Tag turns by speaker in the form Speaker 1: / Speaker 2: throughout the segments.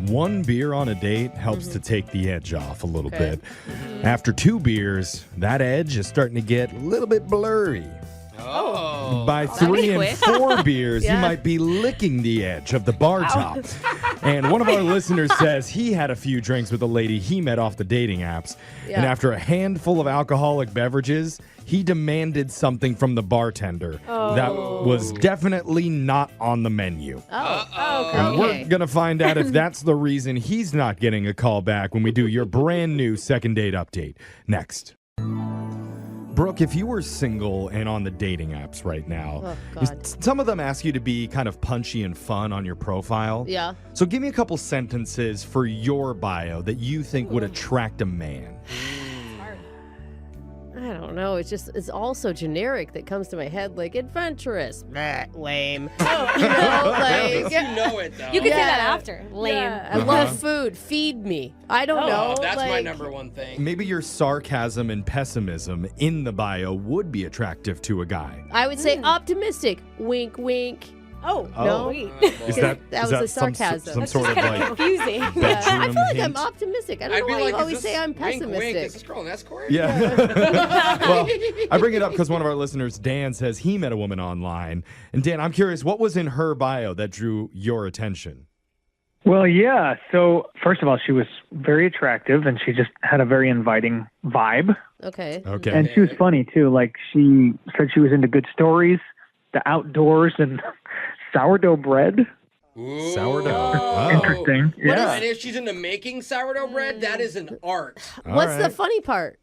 Speaker 1: One beer on a date helps to take the edge off a little bit. After 2 beers, that edge is starting to get a little bit blurry.
Speaker 2: Oh.
Speaker 1: By 3 and 4 beers, you
Speaker 3: Yeah.
Speaker 1: might be licking the edge of the bar top. And one of our listeners says he had a few drinks with a lady he met off the dating apps. And after a handful of alcoholic beverages, he demanded something from the bartender that was definitely not on the menu. And we're going to find out if that's the reason he's not getting a call back when we do your brand new second date update next. Brooke, if you were single and on the dating apps right now, some of them ask you to be kind of punchy and fun on your profile.
Speaker 3: Yeah.
Speaker 1: So give me a couple sentences for your bio that you think would attract a man.
Speaker 3: I don't know. It's all so generic that comes to my head, like adventurous. Lame. You know, like,
Speaker 2: You know it, though.
Speaker 4: You can say that after. Lame.
Speaker 3: I love food. Feed me. I don't know.
Speaker 2: That's my
Speaker 3: like,
Speaker 2: number one thing.
Speaker 1: Maybe your sarcasm and pessimism in the bio would be attractive to a guy.
Speaker 3: I would say optimistic. Wink, wink.
Speaker 4: Oh,
Speaker 3: No.
Speaker 4: wait.
Speaker 1: Is that
Speaker 3: was
Speaker 1: is
Speaker 3: a
Speaker 1: some
Speaker 3: sarcasm.
Speaker 1: sort of
Speaker 4: Kind of
Speaker 1: like
Speaker 4: confusing.
Speaker 3: I
Speaker 1: bedroom
Speaker 3: feel like
Speaker 1: hint?
Speaker 3: I'm optimistic. I don't
Speaker 2: I'd
Speaker 3: know
Speaker 2: be
Speaker 3: why
Speaker 2: like,
Speaker 3: you
Speaker 2: is
Speaker 3: always
Speaker 2: this
Speaker 3: say I'm
Speaker 2: wink, wink,
Speaker 3: pessimistic.
Speaker 2: is this girl an escort?
Speaker 1: Yeah. Well, I bring it up because one of our listeners, Dan, says he met a woman online. And Dan, I'm curious, what was in her bio that drew your attention?
Speaker 5: Well, yeah. So, first of all, she was very attractive and she just had a very inviting vibe.
Speaker 3: Okay.
Speaker 1: Okay.
Speaker 5: And she was funny, too. Like, she said she was into good stories, the outdoors, and sourdough bread.
Speaker 2: Ooh.
Speaker 1: Sourdough. Oh.
Speaker 5: Interesting. Yeah.
Speaker 2: And if she's into making sourdough bread, that is an art.
Speaker 3: What's the
Speaker 1: right.
Speaker 3: funny part?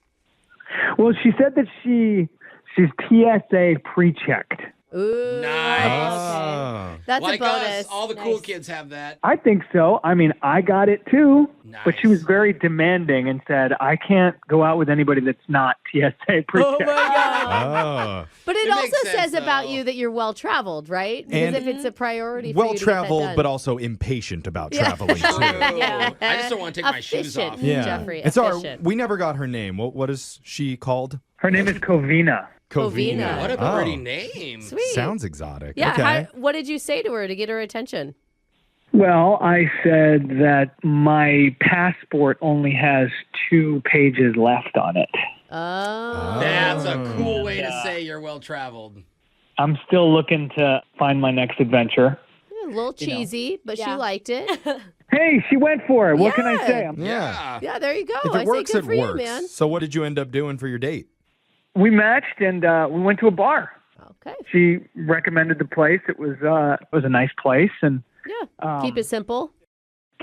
Speaker 5: Well, she said that she's TSA pre-checked.
Speaker 3: Ooh.
Speaker 2: Nice.
Speaker 1: Oh.
Speaker 3: That's
Speaker 2: Like
Speaker 3: a bonus.
Speaker 2: us, all the cool kids have that.
Speaker 5: I think so. I mean, I got it too. But she was
Speaker 2: Nice.
Speaker 5: very demanding and said, I can't go out with anybody that's not TSA pre-checked.
Speaker 1: Oh.
Speaker 3: But it
Speaker 2: It
Speaker 3: also
Speaker 2: makes
Speaker 3: says
Speaker 2: sense,
Speaker 3: about
Speaker 2: though.
Speaker 3: you that you're well-traveled, right? Because
Speaker 1: And
Speaker 3: if it's a priority for you to get that
Speaker 1: Well-traveled,
Speaker 3: done.
Speaker 1: but also impatient about
Speaker 3: Yeah.
Speaker 1: traveling, too.
Speaker 4: Yeah.
Speaker 2: I just don't want to take my shoes
Speaker 3: Efficient.
Speaker 2: off.
Speaker 1: Yeah.
Speaker 3: Jeffrey,
Speaker 1: It's all right.
Speaker 3: efficient.
Speaker 1: We never got her name. What is she called?
Speaker 5: Her name is Covina.
Speaker 3: Covina.
Speaker 2: What a
Speaker 1: Oh.
Speaker 2: pretty name.
Speaker 3: Sweet.
Speaker 1: Sounds exotic.
Speaker 3: Yeah.
Speaker 1: Okay.
Speaker 3: What did you say to her to get her attention?
Speaker 5: Well, I said that my passport only has 2 pages left on it.
Speaker 3: Oh.
Speaker 2: That's a cool way to say you're well traveled.
Speaker 5: I'm still looking to find my next adventure.
Speaker 3: A little cheesy, but she
Speaker 4: Yeah.
Speaker 3: liked it.
Speaker 5: Hey, she went for it. What can I
Speaker 3: Yeah.
Speaker 5: say?
Speaker 1: Yeah.
Speaker 3: Yeah, there you go.
Speaker 1: If
Speaker 3: I
Speaker 1: it works,
Speaker 3: say
Speaker 1: it
Speaker 3: good for
Speaker 1: works.
Speaker 3: you, man.
Speaker 1: So what did you end up doing for your date?
Speaker 5: We matched and we went to a bar.
Speaker 3: Okay.
Speaker 5: She recommended the place. It was a nice place and
Speaker 3: Yeah. Keep it simple.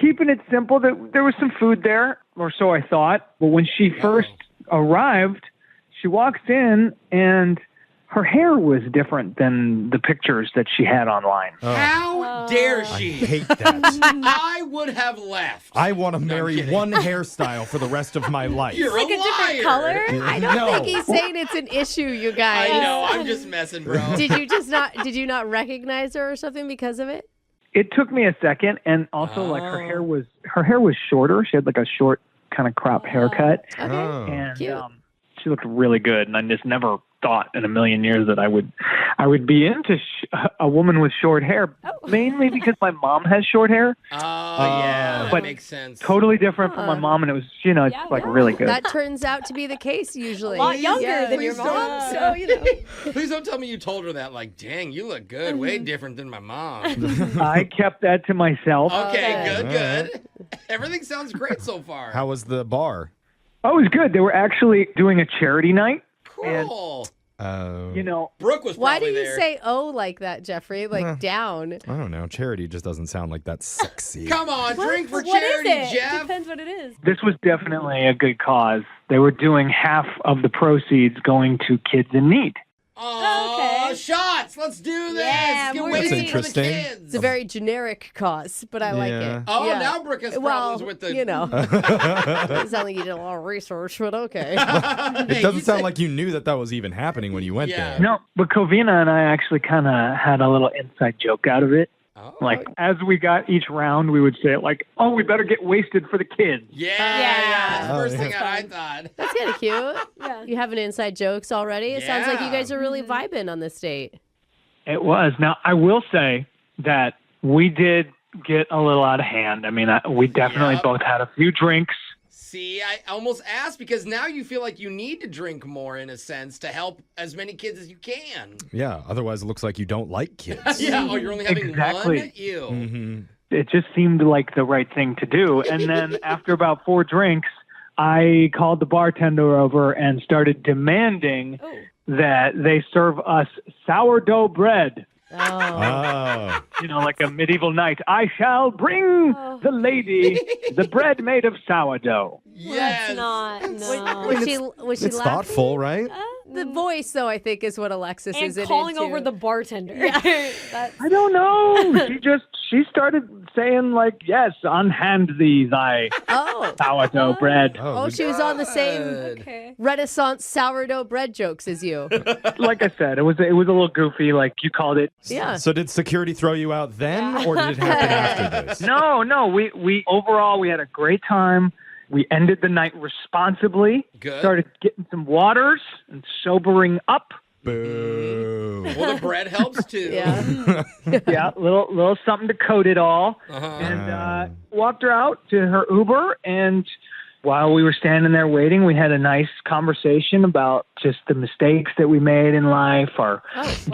Speaker 5: keeping it simple. There was some food there, or so I thought. But when she first arrived, she walks in and her hair was different than the pictures that she had online.
Speaker 2: How dare
Speaker 1: I
Speaker 2: she?
Speaker 1: hate that.
Speaker 2: I would have left.
Speaker 1: I want to
Speaker 2: I'm
Speaker 1: marry
Speaker 2: kidding.
Speaker 1: one hairstyle for the rest of my life.
Speaker 2: You're
Speaker 4: Like a different
Speaker 2: liar.
Speaker 4: color?
Speaker 3: I don't
Speaker 1: No.
Speaker 3: think he's saying it's an issue, you
Speaker 2: I
Speaker 3: guys.
Speaker 2: know. I'm just messing, bro.
Speaker 3: Did you not recognize her or something because of it?
Speaker 5: It took me a second, and also like her hair was shorter. She had like a short kind of crop haircut,
Speaker 3: Okay.
Speaker 1: Oh.
Speaker 5: and
Speaker 3: Cute.
Speaker 5: she looked really good. And I just never thought in a million years that I would be into a woman with short hair, mainly because my mom has short hair.
Speaker 2: Oh, yeah. That
Speaker 5: but
Speaker 2: makes sense.
Speaker 5: Totally different from my mom, and it was it's like really good.
Speaker 3: That turns out to be the case usually.
Speaker 4: A lot younger
Speaker 3: Yeah.
Speaker 4: than your
Speaker 2: Please
Speaker 4: mom.
Speaker 2: don't.
Speaker 4: So, you know.
Speaker 2: Please don't tell me you told her that. Like, dang, you look good. Way different than my mom.
Speaker 5: I kept that to myself.
Speaker 2: Okay,
Speaker 3: Okay.
Speaker 2: good. Everything sounds great so far.
Speaker 1: How was the bar?
Speaker 5: Oh, it was good. They were actually doing a charity night.
Speaker 2: Cool.
Speaker 5: You know,
Speaker 2: Brooke was
Speaker 3: Why do
Speaker 2: probably
Speaker 3: you
Speaker 2: there.
Speaker 3: say oh like that, Jeffrey? Like down.
Speaker 1: I don't know. Charity just doesn't sound like that sexy.
Speaker 2: Come on, drink for
Speaker 4: What is
Speaker 2: charity,
Speaker 4: it?
Speaker 2: Jeff.
Speaker 4: Depends what it is.
Speaker 5: this was definitely a good cause. They were doing half of the proceeds going to kids in need.
Speaker 2: Oh,
Speaker 4: Okay.
Speaker 2: shots. Let's do this.
Speaker 4: Yeah,
Speaker 2: Get
Speaker 4: more
Speaker 2: waiting
Speaker 4: That's
Speaker 2: for the
Speaker 1: interesting.
Speaker 2: kids.
Speaker 3: It's a very generic cause, but I like
Speaker 1: Yeah.
Speaker 3: it.
Speaker 2: Oh,
Speaker 3: Yeah.
Speaker 2: now Brooke has
Speaker 3: Well,
Speaker 2: problems with the...
Speaker 3: you know. Doesn't sound like you did a lot of research, but okay.
Speaker 1: It doesn't sound like you knew that was even happening when you went
Speaker 2: Yeah.
Speaker 1: there.
Speaker 5: No, but Covina and I actually kind of had a little inside joke out of it.
Speaker 2: Oh.
Speaker 5: Like, as we got each round, we would say it like, oh, we better get wasted for the kids.
Speaker 2: Yeah. That's the
Speaker 1: Oh,
Speaker 2: first
Speaker 1: yeah.
Speaker 2: thing I thought.
Speaker 3: That's kind of cute.
Speaker 4: Yeah.
Speaker 3: You having inside jokes already? It sounds like you
Speaker 2: Yeah.
Speaker 3: guys are really vibing on this date.
Speaker 5: It was. Now, I will say that we did get a little out of hand. I mean, we definitely
Speaker 2: Yep.
Speaker 5: both had a few drinks.
Speaker 2: See, I almost asked because now you feel like you need to drink more in a sense to help as many kids as you can.
Speaker 1: Yeah, otherwise it looks like you don't like kids.
Speaker 2: Yeah, oh, you're only having
Speaker 5: Exactly.
Speaker 2: one? Ew.
Speaker 1: Mm-hmm.
Speaker 5: It just seemed like the right thing to do. And then after about 4 drinks, I called the bartender over and started demanding that they serve us sourdough bread.
Speaker 3: Oh.
Speaker 1: Oh.
Speaker 5: You know, like a medieval knight. I shall bring the lady the bread made of sourdough.
Speaker 2: Yes.
Speaker 4: That's not. No.
Speaker 3: Was she laughing?
Speaker 1: thoughtful, right?
Speaker 3: The voice, though, I think, is what Alexis
Speaker 4: And
Speaker 3: is in
Speaker 4: calling
Speaker 3: into.
Speaker 4: over the bartender. That's,
Speaker 5: I don't know. She started saying like, yes, unhand thee thy
Speaker 3: Oh.
Speaker 5: sourdough bread.
Speaker 3: Oh, she was on the same
Speaker 4: okay.
Speaker 3: Renaissance sourdough bread jokes as you.
Speaker 5: Like I said, it was a little goofy. Like you called it.
Speaker 3: Yeah.
Speaker 1: So did security throw you out then, or did it happen after this?
Speaker 5: No. We overall we had a great time. We ended the night responsibly.
Speaker 2: Good.
Speaker 5: Started getting some waters and sobering up.
Speaker 1: Boo.
Speaker 2: Well, the bread helps too.
Speaker 3: Yeah.
Speaker 5: Yeah, little something to coat it all.
Speaker 2: Uh-huh.
Speaker 5: And walked her out to her Uber. And while we were standing there waiting, we had a nice conversation about just the mistakes that we made in life, our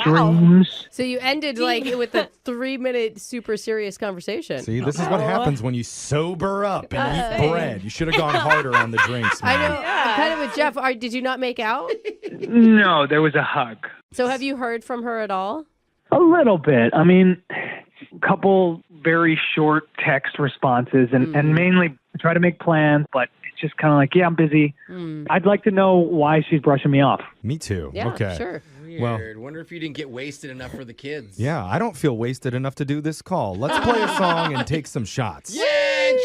Speaker 5: dreams.
Speaker 3: So you ended like with a 3-minute super serious conversation.
Speaker 1: See, this is what happens when you sober up and eat bread. You should have gone harder on the drinks, man.
Speaker 3: I know. I'm kind of with Jeff. Did you not make out?
Speaker 5: No, there was a hug.
Speaker 3: So have you heard from her at all?
Speaker 5: A little bit. I mean, a couple very short text responses and mainly try to make plans, but it's just kind of like, yeah, I'm busy. I'd like to know why she's brushing me off.
Speaker 1: Me too.
Speaker 3: Yeah,
Speaker 1: okay.
Speaker 3: sure.
Speaker 2: Weird.
Speaker 1: Well-
Speaker 2: Wonder if you didn't get wasted enough for the kids.
Speaker 1: Yeah, I don't feel wasted enough to do this call. Let's play a song and take some shots.
Speaker 2: Yeah,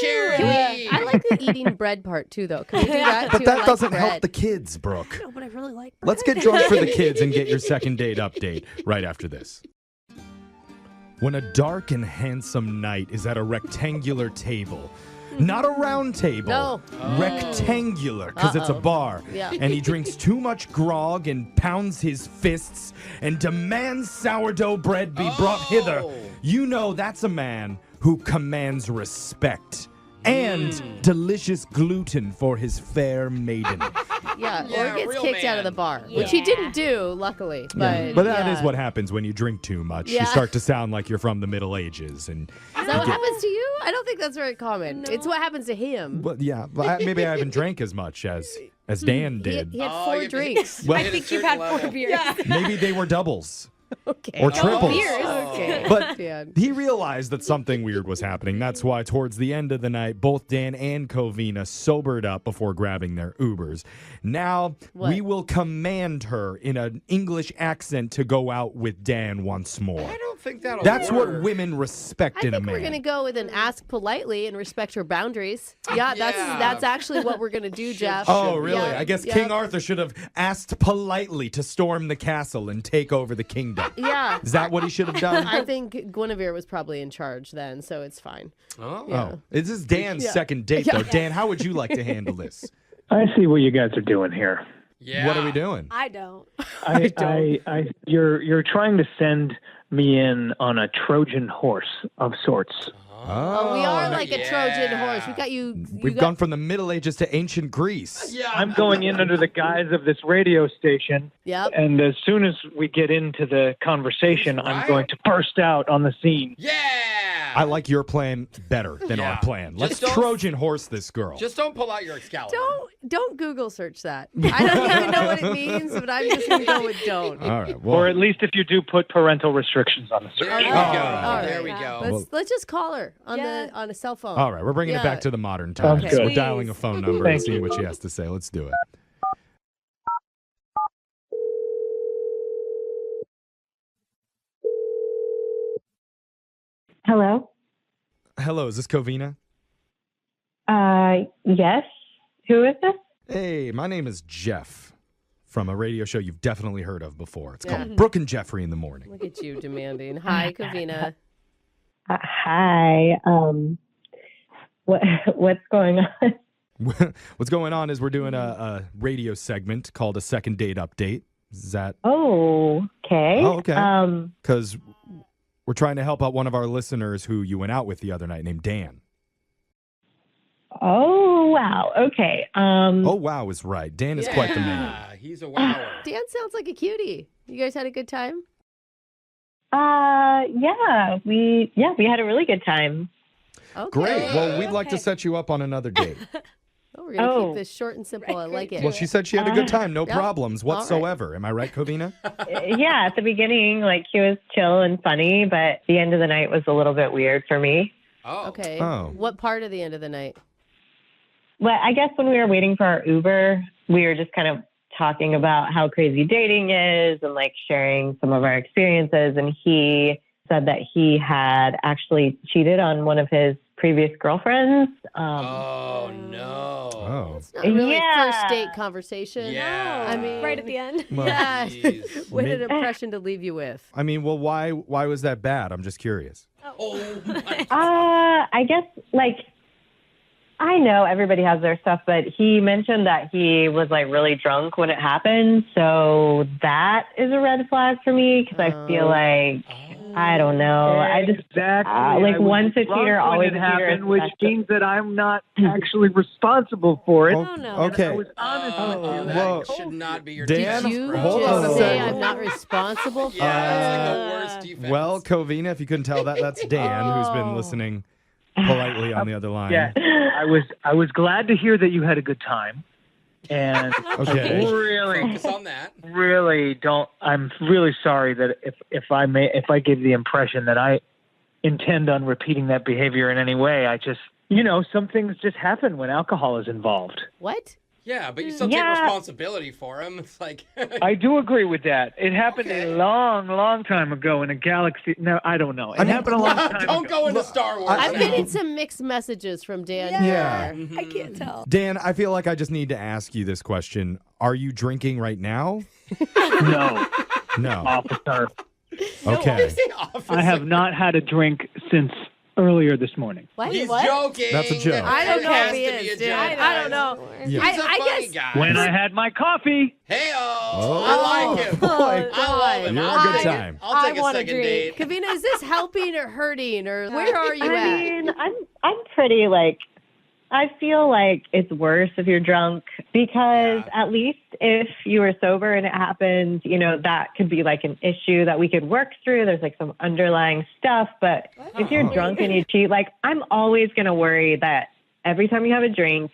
Speaker 2: charity.
Speaker 3: I like the eating bread part too, though. Can we do that
Speaker 1: But
Speaker 3: too? I
Speaker 1: that
Speaker 3: like
Speaker 1: doesn't
Speaker 3: bread.
Speaker 1: help the kids, Brooke.
Speaker 4: No, but I really like
Speaker 1: Let's get drunk for the kids and get your second date update right after this. When a dark and handsome knight is at a rectangular table, not a round table,
Speaker 3: No.
Speaker 1: rectangular, because it's a bar,
Speaker 3: Yeah.
Speaker 1: and he drinks too much grog and pounds his fists and demands sourdough bread be brought hither, you know that's a man who commands respect and delicious gluten for his fair maiden.
Speaker 3: Yeah,
Speaker 2: Yeah,
Speaker 3: or gets
Speaker 2: real
Speaker 3: kicked out of
Speaker 2: man.
Speaker 3: the bar, which he didn't do, luckily. But,
Speaker 1: But that is
Speaker 3: yeah.
Speaker 1: what happens when you drink too much.
Speaker 3: Yeah.
Speaker 1: You start to sound like you're from the Middle Ages. And
Speaker 3: Is that what happens to you? I don't think that's very common. It's what happens to him.
Speaker 1: Well, yeah, maybe I haven't drank as much as Dan
Speaker 3: He
Speaker 1: did.
Speaker 3: had
Speaker 2: Oh,
Speaker 3: 4
Speaker 2: you-
Speaker 3: drinks.
Speaker 1: Well,
Speaker 4: I think you've had 4 beers.
Speaker 1: maybe they were doubles
Speaker 3: Okay.
Speaker 1: or triples.
Speaker 4: beers.
Speaker 3: Okay.
Speaker 1: But
Speaker 3: Dan.
Speaker 1: he realized that something weird was happening. That's why towards the end of the night, both Dan and Covina sobered up before grabbing their Ubers. Now
Speaker 3: What?
Speaker 1: we will command her in an English accent to go out with Dan once more.
Speaker 2: I don't think that'll
Speaker 1: That's what
Speaker 2: work.
Speaker 1: women respect
Speaker 3: I
Speaker 1: in a
Speaker 3: think
Speaker 1: man.
Speaker 3: we're gonna go with an ask politely and respect her boundaries. Yeah, that's actually what we're gonna do, Jeff.
Speaker 1: Oh, really?
Speaker 3: Yeah,
Speaker 1: I guess
Speaker 3: yeah.
Speaker 1: King Arthur should have asked politely to storm the castle and take over the kingdom.
Speaker 3: Yeah.
Speaker 1: Is that what he should have done?
Speaker 3: I think Guinevere was probably in charge then, so it's fine.
Speaker 2: Oh.
Speaker 3: Yeah.
Speaker 1: Oh, this is Dan's second date, though. Dan, how would you like to handle this?
Speaker 5: I see what you guys are doing here.
Speaker 2: Yeah.
Speaker 1: What are we doing?
Speaker 4: I don't.
Speaker 5: You're trying to send me in on a Trojan horse of sorts.
Speaker 3: Oh, we are like a
Speaker 2: yeah.
Speaker 3: Trojan horse. We got you.
Speaker 1: We've gone from the Middle Ages to ancient Greece.
Speaker 2: Yeah.
Speaker 5: I'm going in under the guise of this radio station,
Speaker 3: Yep.
Speaker 5: and as soon as we get into the conversation, I'm
Speaker 2: Right.
Speaker 5: going to burst out on the scene.
Speaker 2: Yeah.
Speaker 1: I like your plan better than
Speaker 2: Yeah.
Speaker 1: our plan. Let's
Speaker 2: Just don't-
Speaker 1: Trojan horse this girl.
Speaker 2: Just don't pull out your Excalibur.
Speaker 3: Don't Google search that. I don't even know what it means, but I'm just gonna go with don't.
Speaker 1: All right. Well,
Speaker 5: Or at least if you do put parental restrictions on the search.
Speaker 2: There you
Speaker 3: Oh,
Speaker 2: go.
Speaker 3: all
Speaker 2: There
Speaker 3: right.
Speaker 2: we go.
Speaker 3: Let's just call her on
Speaker 4: Yeah.
Speaker 3: on a cell phone.
Speaker 1: all right. We're bringing it
Speaker 3: Yeah.
Speaker 1: back to the modern times.
Speaker 5: Sounds good.
Speaker 1: We're dialing a phone number and
Speaker 5: Thank
Speaker 1: seeing
Speaker 5: you.
Speaker 1: what she has to say. Let's do it.
Speaker 6: Hello.
Speaker 1: Hello, is this Covina?
Speaker 6: Yes. Who is this?
Speaker 1: Hey, my name is Jeff from a radio show you've definitely heard of before. It's
Speaker 3: Yeah.
Speaker 1: called Brooke and Jeffrey in the morning.
Speaker 3: Look at you demanding. Hi, Kavina.
Speaker 6: Hi. What's going on?
Speaker 1: What's going on is we're doing a radio segment called a second date update. Is that
Speaker 6: Oh, okay.
Speaker 1: Oh, okay. Because We're trying to help out one of our listeners who you went out with the other night named Dan.
Speaker 6: Oh, wow. Okay.
Speaker 1: Oh, wow is right. Dan is quite the man.
Speaker 2: Yeah, he's a wower.
Speaker 3: Dan sounds like a cutie. You guys had a good time?
Speaker 6: Yeah, we had a really good time.
Speaker 3: Okay.
Speaker 1: Great. Well, we'd like to set you up on another date.
Speaker 3: Oh, we're going to keep this short and simple. I like it.
Speaker 1: Well, she said she had a good time. No
Speaker 3: Yep.
Speaker 1: problems whatsoever. Am I right, Covina?
Speaker 6: Yeah, at the beginning, like, he was chill and funny, but the end of the night was a little bit weird for me.
Speaker 2: Oh.
Speaker 3: Okay.
Speaker 1: Oh.
Speaker 3: What part of the end of the night?
Speaker 6: Well, I guess when we were waiting for our Uber, we were just kind of talking about how crazy dating is and like sharing some of our experiences. And he said that he had actually cheated on one of his previous girlfriends.
Speaker 2: Oh, no.
Speaker 1: Oh.
Speaker 3: It's not really
Speaker 6: Yeah.
Speaker 3: first date conversation.
Speaker 2: Yeah.
Speaker 3: I mean,
Speaker 4: Right at the end.
Speaker 1: Well,
Speaker 3: yeah.
Speaker 2: Jeez.
Speaker 3: What an impression to leave you with.
Speaker 1: I mean, well, why was that bad? I'm just curious.
Speaker 2: Oh, my.
Speaker 6: I guess, like, I know everybody has their stuff, but he mentioned that he was like really drunk when it happened. So that is a red flag for me because I feel like, I don't know. I just,
Speaker 5: Exactly.
Speaker 6: like,
Speaker 5: I was
Speaker 6: once a
Speaker 5: drunk
Speaker 6: cheater,
Speaker 5: when
Speaker 6: always
Speaker 5: it
Speaker 6: a cheater.
Speaker 5: happened, which means that I'm not actually responsible for it.
Speaker 1: Oh,
Speaker 4: no.
Speaker 1: okay.
Speaker 5: I was honest with you.
Speaker 2: That
Speaker 1: Whoa.
Speaker 2: should not be your
Speaker 1: Dan,
Speaker 3: Did
Speaker 2: defense,
Speaker 3: you
Speaker 2: bro.
Speaker 1: hold on a
Speaker 3: just say
Speaker 1: second.
Speaker 3: I'm not responsible for
Speaker 2: Yeah, that's like
Speaker 3: it?
Speaker 2: the worst defense.
Speaker 1: Well, Covina, if you couldn't tell that, that's Dan who's been listening politely on the other line.
Speaker 5: Yeah, I was glad to hear that you had a good time, and
Speaker 1: Okay.
Speaker 2: Focus on that.
Speaker 5: really don't. I'm really sorry that if I give the impression that I intend on repeating that behavior in any way, I just some things just happen when alcohol is involved.
Speaker 3: What?
Speaker 2: Yeah, but you still take
Speaker 6: Yeah.
Speaker 2: responsibility for him. It's like,
Speaker 5: I do agree with that. It happened
Speaker 2: Okay.
Speaker 5: a long, long time ago in a galaxy. No, I don't know. It
Speaker 1: I mean,
Speaker 5: happened a long time
Speaker 2: don't
Speaker 5: ago.
Speaker 2: go into Star Wars.
Speaker 3: I'm
Speaker 2: now.
Speaker 3: getting some mixed messages from Dan.
Speaker 1: Yeah.
Speaker 3: here.
Speaker 4: I can't tell.
Speaker 1: Dan, I feel like I just need to ask you this question. Are you drinking right now?
Speaker 5: No,
Speaker 1: No.
Speaker 5: officer.
Speaker 1: Okay.
Speaker 5: I have not had a drink since earlier this morning.
Speaker 3: What?
Speaker 2: He's
Speaker 3: What?
Speaker 2: joking.
Speaker 1: That's a joke.
Speaker 3: I don't
Speaker 2: It
Speaker 3: know
Speaker 2: has
Speaker 3: if he
Speaker 2: to be a
Speaker 3: is, dude.
Speaker 2: joke,
Speaker 3: I don't know.
Speaker 1: Yeah.
Speaker 2: He's a
Speaker 3: I
Speaker 2: funny
Speaker 3: guess-
Speaker 2: guy.
Speaker 5: When I had my coffee.
Speaker 2: Hey-oh.
Speaker 1: Oh.
Speaker 2: I like him.
Speaker 1: Boy.
Speaker 2: I love him.
Speaker 1: You're a
Speaker 2: I'll
Speaker 1: good
Speaker 2: take it.
Speaker 1: time.
Speaker 2: I'll take
Speaker 3: I
Speaker 2: a
Speaker 3: want a
Speaker 2: second
Speaker 3: drink.
Speaker 2: date.
Speaker 3: Kavina, is this helping or hurting, or where are you
Speaker 6: I
Speaker 3: at?
Speaker 6: mean, I'm pretty like, I feel like it's worse if you're drunk because at least if you were sober and it happened, that could be like an issue that we could work through. There's like some underlying stuff. But if you're drunk and you cheat, like I'm always going to worry that every time you have a drink,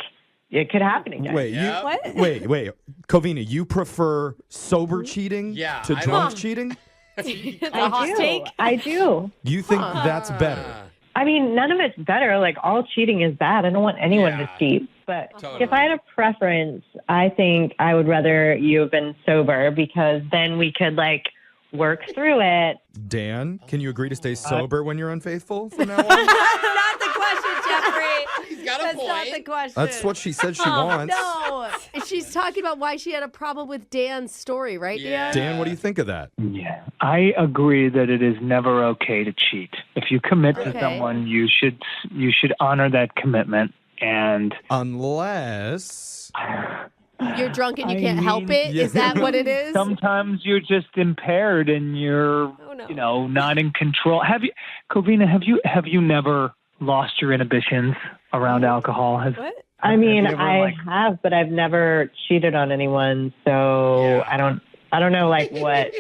Speaker 6: it could happen again.
Speaker 1: Wait,
Speaker 2: Yeah.
Speaker 4: What?
Speaker 1: wait. Covina, you prefer sober cheating
Speaker 2: Yeah,
Speaker 1: to
Speaker 2: I
Speaker 1: drunk
Speaker 2: don't-
Speaker 1: cheating?
Speaker 6: I do.
Speaker 1: You think that's better?
Speaker 6: I mean, none of it's better. Like, all cheating is bad. I don't want anyone
Speaker 2: Yeah.
Speaker 6: to cheat. But
Speaker 2: Totally.
Speaker 6: if I had a preference, I think I would rather you have been sober because then we could, like, work through it.
Speaker 1: Dan, can you agree to stay sober when you're unfaithful from now on?
Speaker 4: That's not the question, Jeffrey.
Speaker 2: He's got a
Speaker 4: That's
Speaker 2: point.
Speaker 4: not the question.
Speaker 1: That's what she said she wants.
Speaker 3: No, she's talking about why she had a problem with Dan's story, right,
Speaker 2: Yeah.
Speaker 3: Dan?
Speaker 1: Dan, what do you think of that?
Speaker 5: Yeah, I agree that it is never okay to cheat. If you commit to
Speaker 3: Okay.
Speaker 5: someone, you should honor that commitment. And
Speaker 1: Unless
Speaker 3: You're drunk and you
Speaker 5: I
Speaker 3: can't help
Speaker 5: mean,
Speaker 3: it? Is that what it is?
Speaker 5: sometimes you're just impaired and you're,
Speaker 4: Oh, no.
Speaker 5: not in control. Covina? Have you never lost your inhibitions around alcohol?
Speaker 4: What?
Speaker 6: I mean,
Speaker 5: Have you ever,
Speaker 6: I have, but I've never cheated on anyone. So I don't know, like, what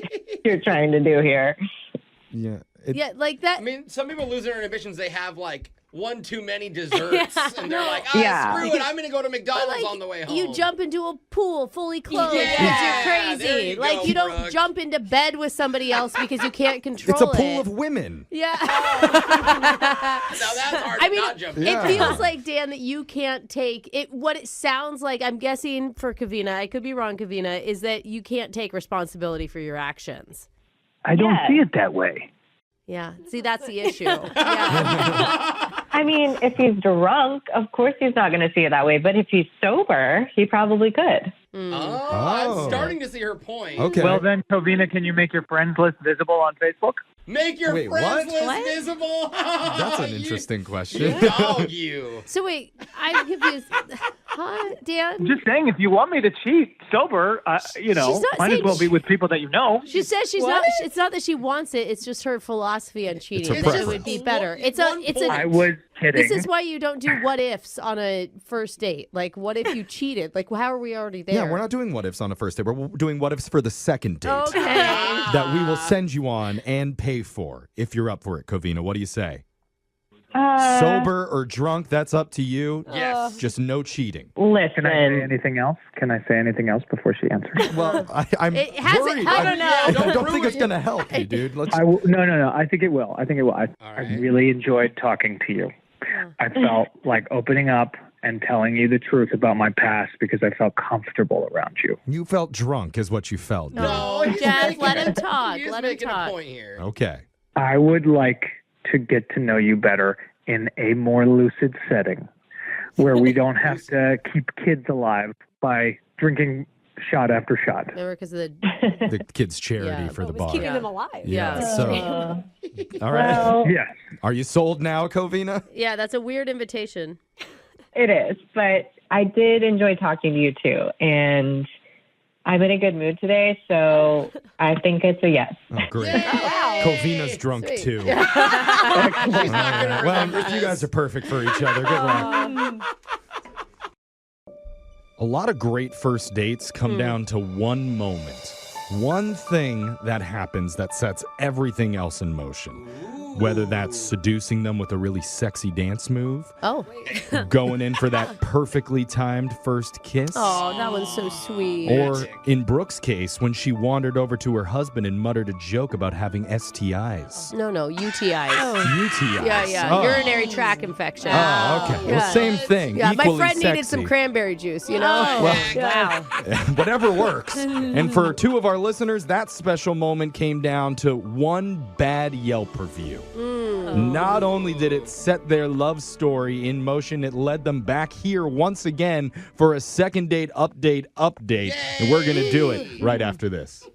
Speaker 6: you're trying to do here.
Speaker 1: yeah,
Speaker 3: Yeah, like that.
Speaker 2: I mean, some people lose their inhibitions. They have like one too many desserts, and they're like,
Speaker 6: Yeah.
Speaker 2: screw it. I'm going to go to McDonald's
Speaker 3: like,
Speaker 2: on the way home.
Speaker 3: you jump into a pool fully clothed
Speaker 2: Yeah,
Speaker 3: because you're
Speaker 2: there
Speaker 3: crazy.
Speaker 2: you
Speaker 3: Like
Speaker 2: go,
Speaker 3: you don't
Speaker 2: Brooke.
Speaker 3: jump into bed with somebody else because you can't control
Speaker 1: it's a pool
Speaker 3: it.
Speaker 1: of women.
Speaker 3: Yeah.
Speaker 2: Now that's hard
Speaker 3: I
Speaker 2: to
Speaker 3: mean,
Speaker 2: not jump
Speaker 1: Yeah.
Speaker 3: it feels like, Dan, that you can't take it. What it sounds like, I'm guessing for Kavina, I could be wrong, Kavina, is that you can't take responsibility for your actions.
Speaker 5: I don't
Speaker 6: Yeah.
Speaker 5: see it that way.
Speaker 3: Yeah. See, that's the issue. Yeah.
Speaker 6: I mean, if he's drunk, of course he's not going to see it that way. But if he's sober, he probably could.
Speaker 2: Oh,
Speaker 1: Oh.
Speaker 2: I'm starting to see her point.
Speaker 1: Okay.
Speaker 5: Well then, Covina, can you make your friends list visible on Facebook?
Speaker 2: Make your
Speaker 1: Wait,
Speaker 2: friends
Speaker 1: what?
Speaker 2: list
Speaker 3: What?
Speaker 2: visible.
Speaker 1: That's an
Speaker 2: You-
Speaker 1: interesting question.
Speaker 2: Dog you.
Speaker 3: So wait, I'm confused. Huh, Dan?
Speaker 5: I'm just saying, if you want me to cheat sober,
Speaker 3: She's not
Speaker 5: might as
Speaker 3: saying
Speaker 5: well be with people that you know.
Speaker 3: She says she's not. It's not that she wants it. It's just her philosophy on cheating.
Speaker 1: her
Speaker 3: That it would be better.
Speaker 5: I was kidding.
Speaker 3: This is why you don't do what ifs on a first date. Like, what if you cheated? Like, how are we already there?
Speaker 1: Yeah, we're not doing what ifs on a first date. We're doing what ifs for the second date
Speaker 3: Okay.
Speaker 1: that we will send you on and pay for if you're up for it, Covina. What do you say? Sober or drunk, that's up to you.
Speaker 2: Yes.
Speaker 1: Just no cheating.
Speaker 6: Listen.
Speaker 5: Can I say anything else? Can I say anything else before she answers?
Speaker 1: Well, I'm
Speaker 3: It hasn't-
Speaker 1: worried.
Speaker 3: I don't know.
Speaker 1: I don't
Speaker 2: Don't
Speaker 1: think it's
Speaker 2: ruin
Speaker 1: going to help you, dude. Let's.
Speaker 5: No. I think it will. I
Speaker 2: All right.
Speaker 5: really enjoyed talking to you. I felt like opening up and telling you the truth about my past because I felt comfortable around you.
Speaker 1: You felt drunk, is what you felt.
Speaker 2: No, he's
Speaker 3: Jeff,
Speaker 2: making
Speaker 3: let
Speaker 2: a-
Speaker 3: him talk.
Speaker 2: He is
Speaker 3: Let him
Speaker 2: making
Speaker 3: talk.
Speaker 2: a point here.
Speaker 1: Okay.
Speaker 5: I would like to get to know you better in a more lucid setting where we don't have to keep kids alive by drinking shot after shot.
Speaker 3: Remember, because of the
Speaker 1: The kids' charity
Speaker 3: Yeah.
Speaker 1: for the
Speaker 4: It's
Speaker 1: bar.
Speaker 4: keeping
Speaker 3: Yeah.
Speaker 4: them alive.
Speaker 1: Yeah.
Speaker 3: Yeah.
Speaker 1: So, all right.
Speaker 6: Well,
Speaker 5: Yes.
Speaker 1: Are you sold now, Covina?
Speaker 3: yeah, that's a weird invitation.
Speaker 6: it is, but I did enjoy talking to you too, and I'm in a good mood today, so I think it's a yes.
Speaker 1: Oh, great.
Speaker 3: Wow.
Speaker 1: Covina's drunk
Speaker 3: Sweet.
Speaker 1: too.
Speaker 2: He's not
Speaker 1: All
Speaker 2: gonna
Speaker 1: right. Well,
Speaker 2: remember
Speaker 1: you
Speaker 2: this.
Speaker 1: guys are perfect for each other. Good luck. A lot of great first dates come down to one moment. One thing that happens that sets everything else in motion. Whether that's seducing them with a really sexy dance move,
Speaker 3: Oh.
Speaker 1: going in for that perfectly timed first kiss,
Speaker 3: Oh, that one's so sweet.
Speaker 1: or in Brooke's case, when she wandered over to her husband and muttered a joke about having STIs.
Speaker 3: No, UTIs.
Speaker 1: UTIs.
Speaker 3: Yeah.
Speaker 1: Oh.
Speaker 3: Urinary tract infection.
Speaker 1: Oh, okay.
Speaker 3: Yeah.
Speaker 1: Well, same thing.
Speaker 3: Yeah, my
Speaker 1: Equally
Speaker 3: friend needed
Speaker 1: sexy.
Speaker 3: some cranberry juice, you know?
Speaker 4: Wow.
Speaker 1: Whatever works. And for two of our listeners, that special moment came down to one bad Yelp review. Not only did it set their love story in motion, it led them back here once again for a second date update. And we're going to do it right after this.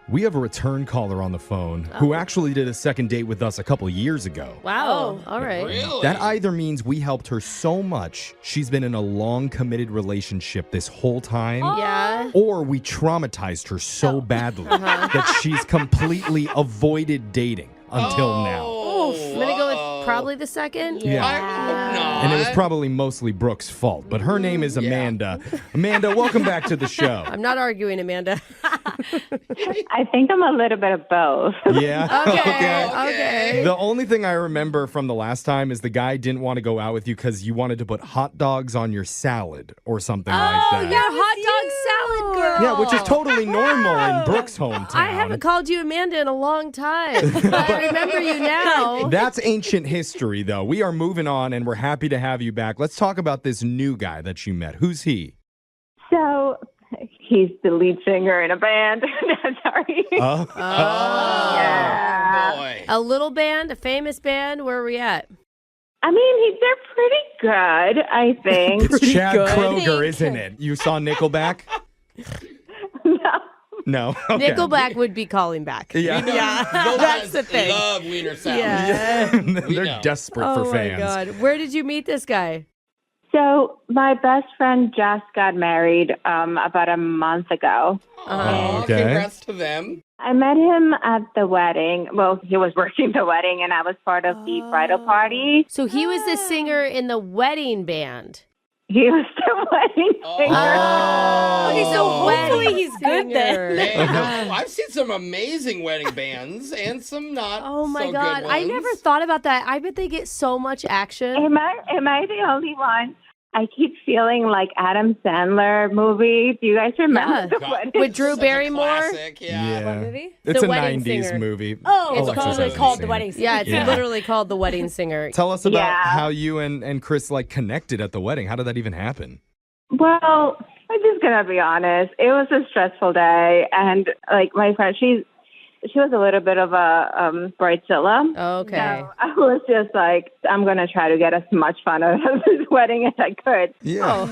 Speaker 1: We have a return caller on the phone who actually did a second date with us a couple years ago.
Speaker 3: Wow. All right.
Speaker 2: Really?
Speaker 1: That either means we helped her so much she's been in a long committed relationship this whole time,
Speaker 3: Yeah.
Speaker 1: or we traumatized her so badly that she's completely avoided dating until now.
Speaker 3: I'm going to go with probably the second.
Speaker 1: Yeah.
Speaker 2: I hope not.
Speaker 1: And it was probably mostly Brooke's fault, but her name is Amanda. Amanda, welcome back to the show.
Speaker 3: I'm not arguing, Amanda.
Speaker 6: I think I'm a little bit of both.
Speaker 1: Yeah?
Speaker 3: Okay.
Speaker 1: The only thing I remember from the last time is the guy didn't want to go out with you because you wanted to put hot dogs on your salad or something like that.
Speaker 3: You're a hot dog salad girl.
Speaker 1: Yeah, which is totally normal in Brooke's hometown.
Speaker 3: I haven't called you Amanda in a long time. But I remember you now.
Speaker 1: That's ancient history, though. We are moving on, and we're happy to have you back. Let's talk about this new guy that you met. Who's he?
Speaker 6: So he's the lead singer in a band. No, sorry.
Speaker 1: Oh.
Speaker 6: Yeah.
Speaker 2: Boy.
Speaker 3: A little band, a famous band. Where are we at?
Speaker 6: I mean, they're pretty good, I think.
Speaker 1: It's Chad
Speaker 3: good.
Speaker 1: Kroger, isn't it? You saw Nickelback?
Speaker 6: No.
Speaker 1: No. Okay.
Speaker 3: Nickelback would be calling back.
Speaker 1: Yeah.
Speaker 2: Those
Speaker 3: That's
Speaker 2: guys
Speaker 3: the thing.
Speaker 2: love wiener salad.
Speaker 3: Yeah.
Speaker 1: They're
Speaker 2: know.
Speaker 1: desperate
Speaker 3: Oh
Speaker 1: for
Speaker 3: my
Speaker 1: fans.
Speaker 3: God. Where did you meet this guy?
Speaker 6: So my best friend just got married about a month ago.
Speaker 2: Aw,
Speaker 1: okay.
Speaker 2: Congrats to them.
Speaker 6: I met him at the wedding. Well, he was working the wedding, and I was part of the bridal party.
Speaker 3: So he was the singer in the wedding band.
Speaker 6: He was the wedding singer.
Speaker 2: Oh.
Speaker 3: Okay, so
Speaker 4: Hopefully
Speaker 3: wedding
Speaker 4: he's good then.
Speaker 3: singer.
Speaker 2: Man, I've seen some amazing wedding bands and some not
Speaker 3: Oh my
Speaker 2: so
Speaker 3: God.
Speaker 2: good
Speaker 3: I
Speaker 2: ones.
Speaker 3: never thought about that. I bet they get so much action.
Speaker 6: Am I the only one? I keep feeling like Adam Sandler movie. Do you guys remember
Speaker 3: Yeah.
Speaker 6: the
Speaker 2: God,
Speaker 6: wedding?
Speaker 3: With Drew
Speaker 2: such a
Speaker 3: Barrymore?
Speaker 2: classic, yeah.
Speaker 4: What movie?
Speaker 1: It's
Speaker 3: The
Speaker 1: a
Speaker 3: Wedding
Speaker 1: 90s
Speaker 3: Singer.
Speaker 1: movie.
Speaker 4: Oh, it's
Speaker 1: Alexis
Speaker 4: called,
Speaker 1: hasn't
Speaker 4: called
Speaker 1: seen
Speaker 4: The
Speaker 1: it.
Speaker 4: Wedding Singer.
Speaker 3: Yeah, it's
Speaker 1: Yeah.
Speaker 3: literally called The Wedding Singer.
Speaker 1: Tell us about
Speaker 6: Yeah.
Speaker 1: how you and Chris like connected at the wedding. How did that even happen?
Speaker 6: Well, I'm just gonna be honest. It was a stressful day, and like my friend,
Speaker 7: she was a little bit of a bridezilla.
Speaker 3: Okay.
Speaker 7: So I was just like, I'm going to try to get as much fun out of this wedding as I could.
Speaker 1: Yeah.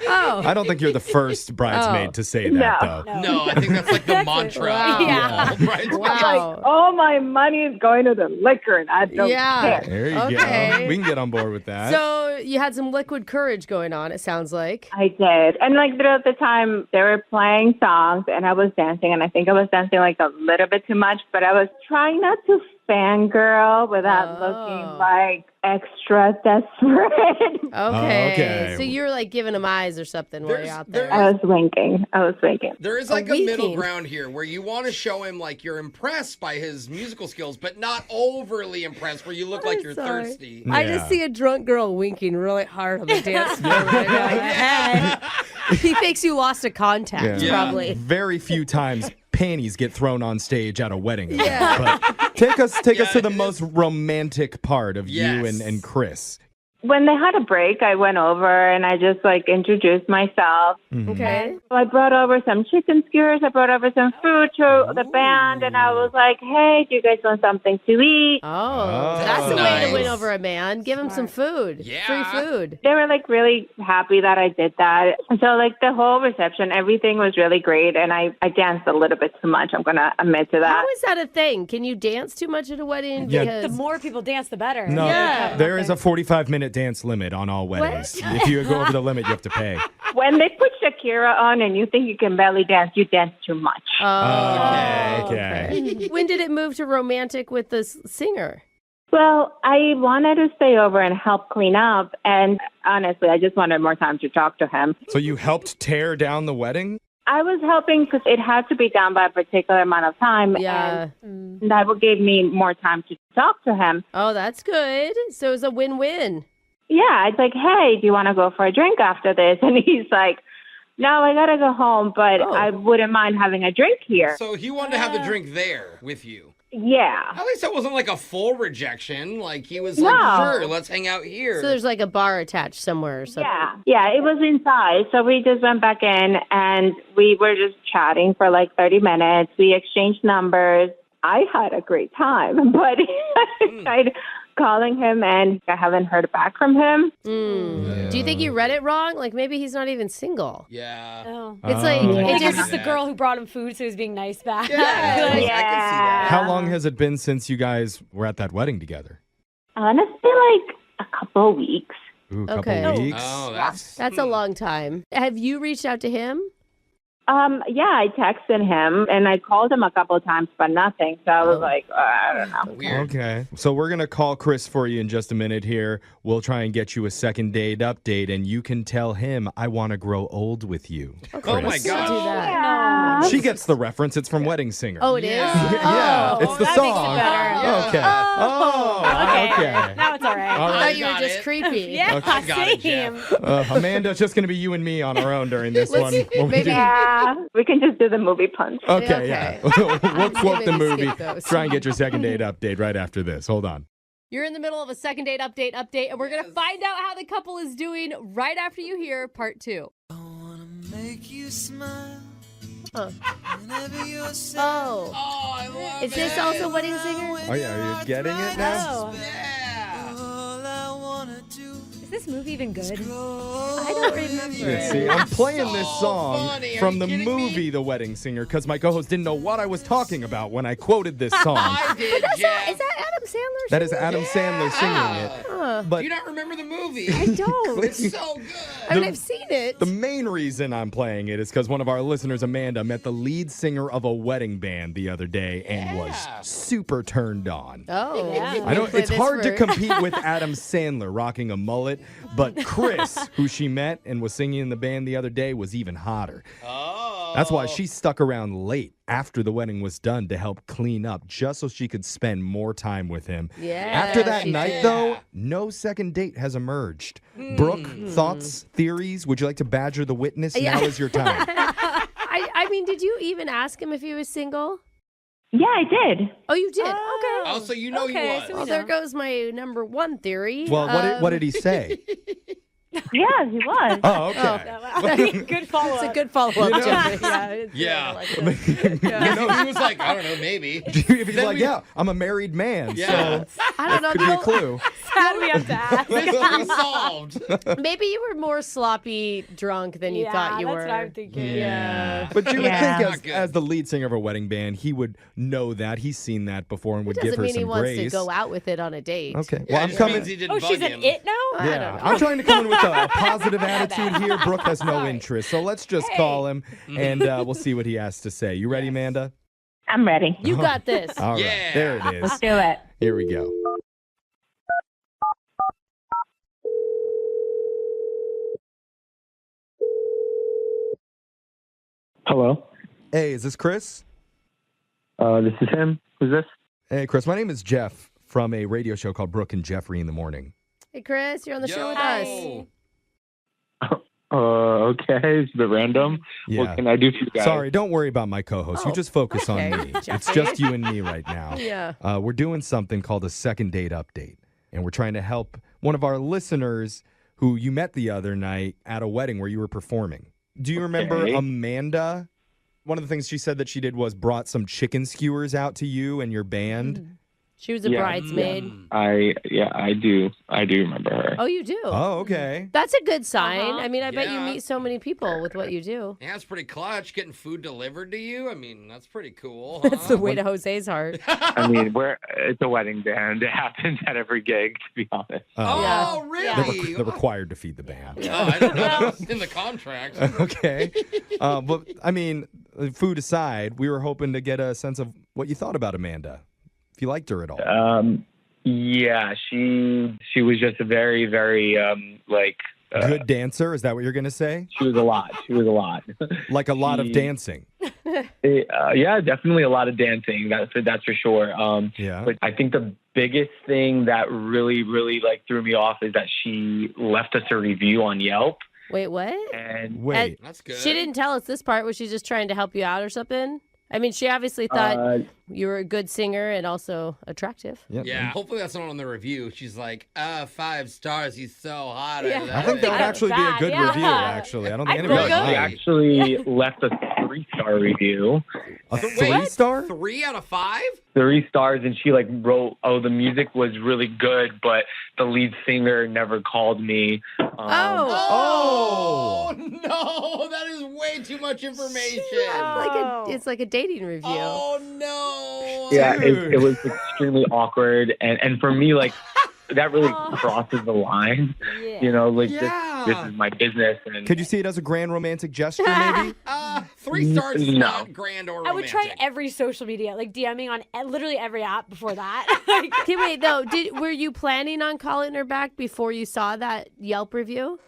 Speaker 3: Oh.
Speaker 1: I don't think you're the first bridesmaid to say that, though.
Speaker 2: No, I think that's like the mantra.
Speaker 3: Wow.
Speaker 2: Yeah. Right.
Speaker 3: Wow.
Speaker 7: All my money is going to the liquor, and I don't
Speaker 3: Yeah.
Speaker 7: care.
Speaker 1: There you
Speaker 3: Okay.
Speaker 1: go. We can get on board with that.
Speaker 3: So you had some liquid courage going on, it sounds like.
Speaker 7: I did. And like throughout the time, they were playing songs, and I was dancing, and I think I was dancing like a little bit too much, but I was trying not to fangirl without looking like extra desperate.
Speaker 3: Okay. So you're like giving them eyes or something while you're out there.
Speaker 7: I was winking.
Speaker 2: There is like a
Speaker 3: winking.
Speaker 2: middle ground here where you want to show him like you're impressed by his musical skills, but not overly impressed where you look like you're
Speaker 3: sorry.
Speaker 2: thirsty.
Speaker 3: I just see a drunk girl winking really hard on the dance floor right now in my head. He thinks you lost a contact, probably.
Speaker 1: Very few times panties get thrown on stage at a wedding. But take us to the most romantic part of you and Chris.
Speaker 7: When they had a break, I went over and I just like introduced myself.
Speaker 3: Okay.
Speaker 7: So I brought over some chicken skewers. I brought over some food to the band, and I was like, "Hey, do you guys want something to eat?"
Speaker 3: Oh, that's the way to win over a man. Give him some food.
Speaker 2: Yeah.
Speaker 3: Free food.
Speaker 7: They were like really happy that I did that. And so like the whole reception, everything was really great, and I danced a little bit too much. I'm gonna admit to that.
Speaker 3: How is that a thing? Can you dance too much at a wedding?
Speaker 1: Yeah.
Speaker 3: Because
Speaker 4: The more people dance, the better.
Speaker 1: No,
Speaker 3: Yeah.
Speaker 1: there is a 45-minute dance limit on all weddings. If you go over the limit, you have to pay.
Speaker 7: When they put Shakira on and you think you can belly dance, you dance too much.
Speaker 1: Okay.
Speaker 3: When did it move to romantic with the singer?
Speaker 7: Well, I wanted to stay over and help clean up, and honestly, I just wanted more time to talk to him.
Speaker 1: So you helped tear down the wedding?
Speaker 7: I was helping because it had to be done by a particular amount of time,
Speaker 3: Yeah.
Speaker 7: and that would give me more time to talk to him.
Speaker 3: Oh, that's good. So it's a win-win.
Speaker 7: Yeah, it's like, hey, do you want to go for a drink after this? And he's like, no, I got to go home, but I wouldn't mind having a drink here.
Speaker 2: So he wanted to have the drink there with you.
Speaker 7: Yeah.
Speaker 2: At least that wasn't like a full rejection. Like he was like, sure, let's hang out here.
Speaker 3: So there's like a bar attached somewhere or something.
Speaker 7: Yeah, it was inside. So we just went back in and we were just chatting for like 30 minutes. We exchanged numbers. I had a great time, but I tried calling him and I haven't heard back from him.
Speaker 3: Do you think you read it wrong? Like maybe he's not even single.
Speaker 2: Yeah.
Speaker 4: Oh.
Speaker 3: It's like
Speaker 4: It
Speaker 3: it
Speaker 4: just
Speaker 3: just
Speaker 4: the girl who brought him food, so he was being nice back.
Speaker 2: Yeah. I can see that.
Speaker 1: How long has it been since you guys were at that wedding together?
Speaker 7: Honestly, like a couple of weeks.
Speaker 1: Ooh, a couple
Speaker 3: Okay.
Speaker 1: weeks.
Speaker 2: Oh,
Speaker 3: That's a long time. Have you reached out to him?
Speaker 7: Yeah, I texted him and I called him a couple of times, but nothing. So I was like, I don't know.
Speaker 2: Weird.
Speaker 1: Okay. So we're going to call Chris for you in just a minute here. We'll try and get you a second date update, and you can tell him, I want to grow old with you.
Speaker 2: Oh my
Speaker 3: Do
Speaker 2: gosh.
Speaker 3: that.
Speaker 7: Yeah.
Speaker 1: She gets the reference. It's from Wedding Singer.
Speaker 3: Oh, it is?
Speaker 1: Yeah, it's the
Speaker 4: that
Speaker 1: song.
Speaker 4: makes it better.
Speaker 1: Okay. Okay.
Speaker 4: Now it's all right.
Speaker 1: All
Speaker 3: I
Speaker 1: right.
Speaker 3: thought you were
Speaker 2: got
Speaker 3: just
Speaker 2: it.
Speaker 3: creepy.
Speaker 4: Yeah,
Speaker 2: Okay, got it,
Speaker 4: same.
Speaker 2: Jeff.
Speaker 1: Amanda's just going to be you and me on our own during this one. When we
Speaker 3: maybe-
Speaker 1: do-
Speaker 7: Yeah, we can just do the movie punch.
Speaker 1: Okay, yeah. We'll quote the
Speaker 3: Maybe
Speaker 1: movie.
Speaker 3: skip those.
Speaker 1: Try and get your second date update right after this. Hold on.
Speaker 3: You're in the middle of a second date update, and we're going to find out how the couple is doing right after you hear part 2.
Speaker 8: Make you smile
Speaker 3: Huh.
Speaker 8: whenever you're sad.
Speaker 3: Oh.
Speaker 2: Oh, I love
Speaker 3: Is this also Wedding Singer?
Speaker 1: Oh, yeah. Are you getting it now?
Speaker 2: Yeah.
Speaker 8: All I wanna do
Speaker 4: Is this movie even good?
Speaker 3: I don't remember
Speaker 1: Yeah,
Speaker 3: it.
Speaker 1: see, I'm playing this song
Speaker 2: funny. Are
Speaker 1: from
Speaker 2: you
Speaker 1: the
Speaker 2: kidding
Speaker 1: movie
Speaker 2: me?
Speaker 1: The Wedding Singer because my co-host didn't know what I was talking about when I quoted this song.
Speaker 2: I did,
Speaker 3: Is
Speaker 2: Jeff.
Speaker 3: that Adam Sandler?
Speaker 1: That is Adam Sandler singing it.
Speaker 3: Huh.
Speaker 1: But
Speaker 2: Do you not remember the movie?
Speaker 3: I don't.
Speaker 2: It's so good.
Speaker 3: I mean, I've seen it.
Speaker 1: the main reason I'm playing it is because one of our listeners, Amanda, met the lead singer of a wedding band the other day and was super turned on.
Speaker 3: Oh.
Speaker 4: Yeah.
Speaker 1: I know
Speaker 3: We play
Speaker 1: it's
Speaker 3: this
Speaker 1: hard to
Speaker 3: for-
Speaker 1: compete with Adam Sandler rocking a mullet, but Chris, who she met and was singing in the band the other day, was even hotter.
Speaker 2: Oh.
Speaker 1: That's why she stuck around late after the wedding was done to help clean up just so she could spend more time with him.
Speaker 3: Yeah,
Speaker 1: After that
Speaker 3: she
Speaker 1: night,
Speaker 3: did.
Speaker 1: though, no second date has emerged. Brooke, thoughts, theories? Would you like to badger the witness?
Speaker 3: Yeah.
Speaker 1: Now is your time.
Speaker 3: I mean, did you even ask him if he was single?
Speaker 7: Yeah, I did.
Speaker 3: Oh, you did? Okay.
Speaker 2: Oh, so you know
Speaker 4: Okay,
Speaker 2: he
Speaker 4: so
Speaker 2: was.
Speaker 3: Well, there goes my number one theory.
Speaker 1: Well, what did he say?
Speaker 6: Yeah, he was.
Speaker 1: Oh, okay.
Speaker 4: Good follow-up.
Speaker 3: It's a good follow-up, Jeffrey. Yeah.
Speaker 2: Yeah.
Speaker 1: You
Speaker 2: He was like, I don't know, maybe.
Speaker 1: if he's
Speaker 2: Then
Speaker 1: like,
Speaker 2: we-
Speaker 1: yeah, I'm a married man,
Speaker 2: Yeah.
Speaker 1: so
Speaker 3: I don't know.
Speaker 1: could be a clue.
Speaker 4: How do we have to ask?
Speaker 2: Mystery solved.
Speaker 3: Maybe you were more sloppy drunk than you thought you
Speaker 4: that's
Speaker 3: were.
Speaker 4: what I'm thinking.
Speaker 3: Yeah.
Speaker 1: But you would
Speaker 6: Yeah.
Speaker 1: think
Speaker 2: Not good.
Speaker 1: as the lead singer of a wedding band, he would know that. He's seen that before and would give
Speaker 3: Doesn't
Speaker 1: her
Speaker 3: mean
Speaker 1: some
Speaker 3: he wants
Speaker 1: grace.
Speaker 3: to go out with it on a date.
Speaker 1: Okay.
Speaker 2: Yeah,
Speaker 1: Well,
Speaker 2: it
Speaker 1: I'm
Speaker 2: just
Speaker 1: coming.
Speaker 2: means he didn't
Speaker 4: Oh, she's
Speaker 2: bug
Speaker 4: an
Speaker 2: him.
Speaker 4: it now?
Speaker 1: Yeah, I'm trying to come in with a positive attitude here. Brooke has no interest, so let's just call him and we'll see what he has to say. You ready, Amanda?
Speaker 6: I'm ready.
Speaker 3: You got this.
Speaker 1: All right,
Speaker 2: Yeah.
Speaker 1: there it is.
Speaker 6: Let's do it.
Speaker 1: Here we go.
Speaker 9: Hello.
Speaker 1: Hey, is this Chris?
Speaker 9: This is him. Who's this?
Speaker 1: Hey, Chris. My name is Jeff from a radio show called Brooke and Jeffrey in the morning.
Speaker 3: Hey, Chris, you're on the show with
Speaker 2: Yo.
Speaker 3: us.
Speaker 9: Okay. It's a bit random.
Speaker 1: Yeah.
Speaker 9: What can I do for you guys?
Speaker 1: Sorry, don't worry about my co-host. You
Speaker 3: Oh,
Speaker 1: just focus
Speaker 3: okay,
Speaker 1: on me. It's
Speaker 3: Jeffrey.
Speaker 1: just you and me right now.
Speaker 3: Yeah.
Speaker 1: We're doing something called a second date update, and we're trying to help one of our listeners who you met the other night at a wedding where you were performing. Do you remember
Speaker 9: Okay.
Speaker 1: Amanda? One of the things she said that she did was brought some chicken skewers out to you and your band.
Speaker 3: She was a
Speaker 9: Yeah.
Speaker 3: bridesmaid.
Speaker 9: I do. I do remember her.
Speaker 3: Oh, you do?
Speaker 1: Oh, okay.
Speaker 3: That's a good sign. I mean, I bet you
Speaker 2: Yeah.
Speaker 3: meet so many people with what you do.
Speaker 2: Yeah, it's pretty clutch getting food delivered to you. I mean, that's pretty cool.
Speaker 3: That's
Speaker 2: huh?
Speaker 3: the way to Jose's heart.
Speaker 9: I mean, it's a wedding band. It happens at every gig, to be honest.
Speaker 2: Oh,
Speaker 3: Yeah.
Speaker 2: really?
Speaker 1: They're required to feed the band.
Speaker 2: Oh, I didn't know that was in the contract.
Speaker 1: Okay. But, I mean, food aside, we were hoping to get a sense of what you thought about Amanda, if you liked her at all.
Speaker 9: Yeah, she was just a very, very
Speaker 1: Good dancer, is that what you're going to say?
Speaker 9: she was a lot. She was a lot.
Speaker 1: Like a lot of
Speaker 9: She-
Speaker 1: dancing.
Speaker 9: Yeah, definitely a lot of dancing. That's for sure.
Speaker 1: Yeah.
Speaker 9: But I think the biggest thing that really, really threw me off is that she left us a review on Yelp.
Speaker 3: Wait, what?
Speaker 9: And
Speaker 1: Wait.
Speaker 2: That's good.
Speaker 3: She didn't tell us this part. Was she just trying to help you out or something? I mean, she obviously thought you were a good singer and also attractive.
Speaker 1: Yep.
Speaker 2: Yeah, hopefully that's not on the review. She's like, 5 stars. He's so hot.
Speaker 3: Yeah.
Speaker 1: I think that would actually be a good
Speaker 4: Yeah.
Speaker 1: review, actually. I don't think
Speaker 4: I'd
Speaker 1: anybody
Speaker 4: go.
Speaker 1: would
Speaker 9: she
Speaker 1: mind.
Speaker 9: actually left a 3-star review.
Speaker 1: A
Speaker 2: Wait,
Speaker 1: 3-star?
Speaker 2: 3 out of 5?
Speaker 9: 3 stars, and she wrote, "Oh, the music was really good, but the lead singer never called me."
Speaker 2: Oh, no. That is way too much information.
Speaker 3: It's like a dating review.
Speaker 2: Oh, no.
Speaker 9: Yeah,
Speaker 1: Dude.
Speaker 9: it was extremely awkward, and for me, that really crosses the line.
Speaker 4: Yeah.
Speaker 9: You know,
Speaker 2: Yeah.
Speaker 9: this is my business, and
Speaker 1: Could you see it as a grand romantic gesture, maybe?
Speaker 2: 3 stars is
Speaker 9: No.
Speaker 2: not grand or romantic.
Speaker 4: I would try every social media, like DMing on literally every app before that. Like,
Speaker 3: Okay, wait, though. Were you planning on calling her back before you saw that Yelp review?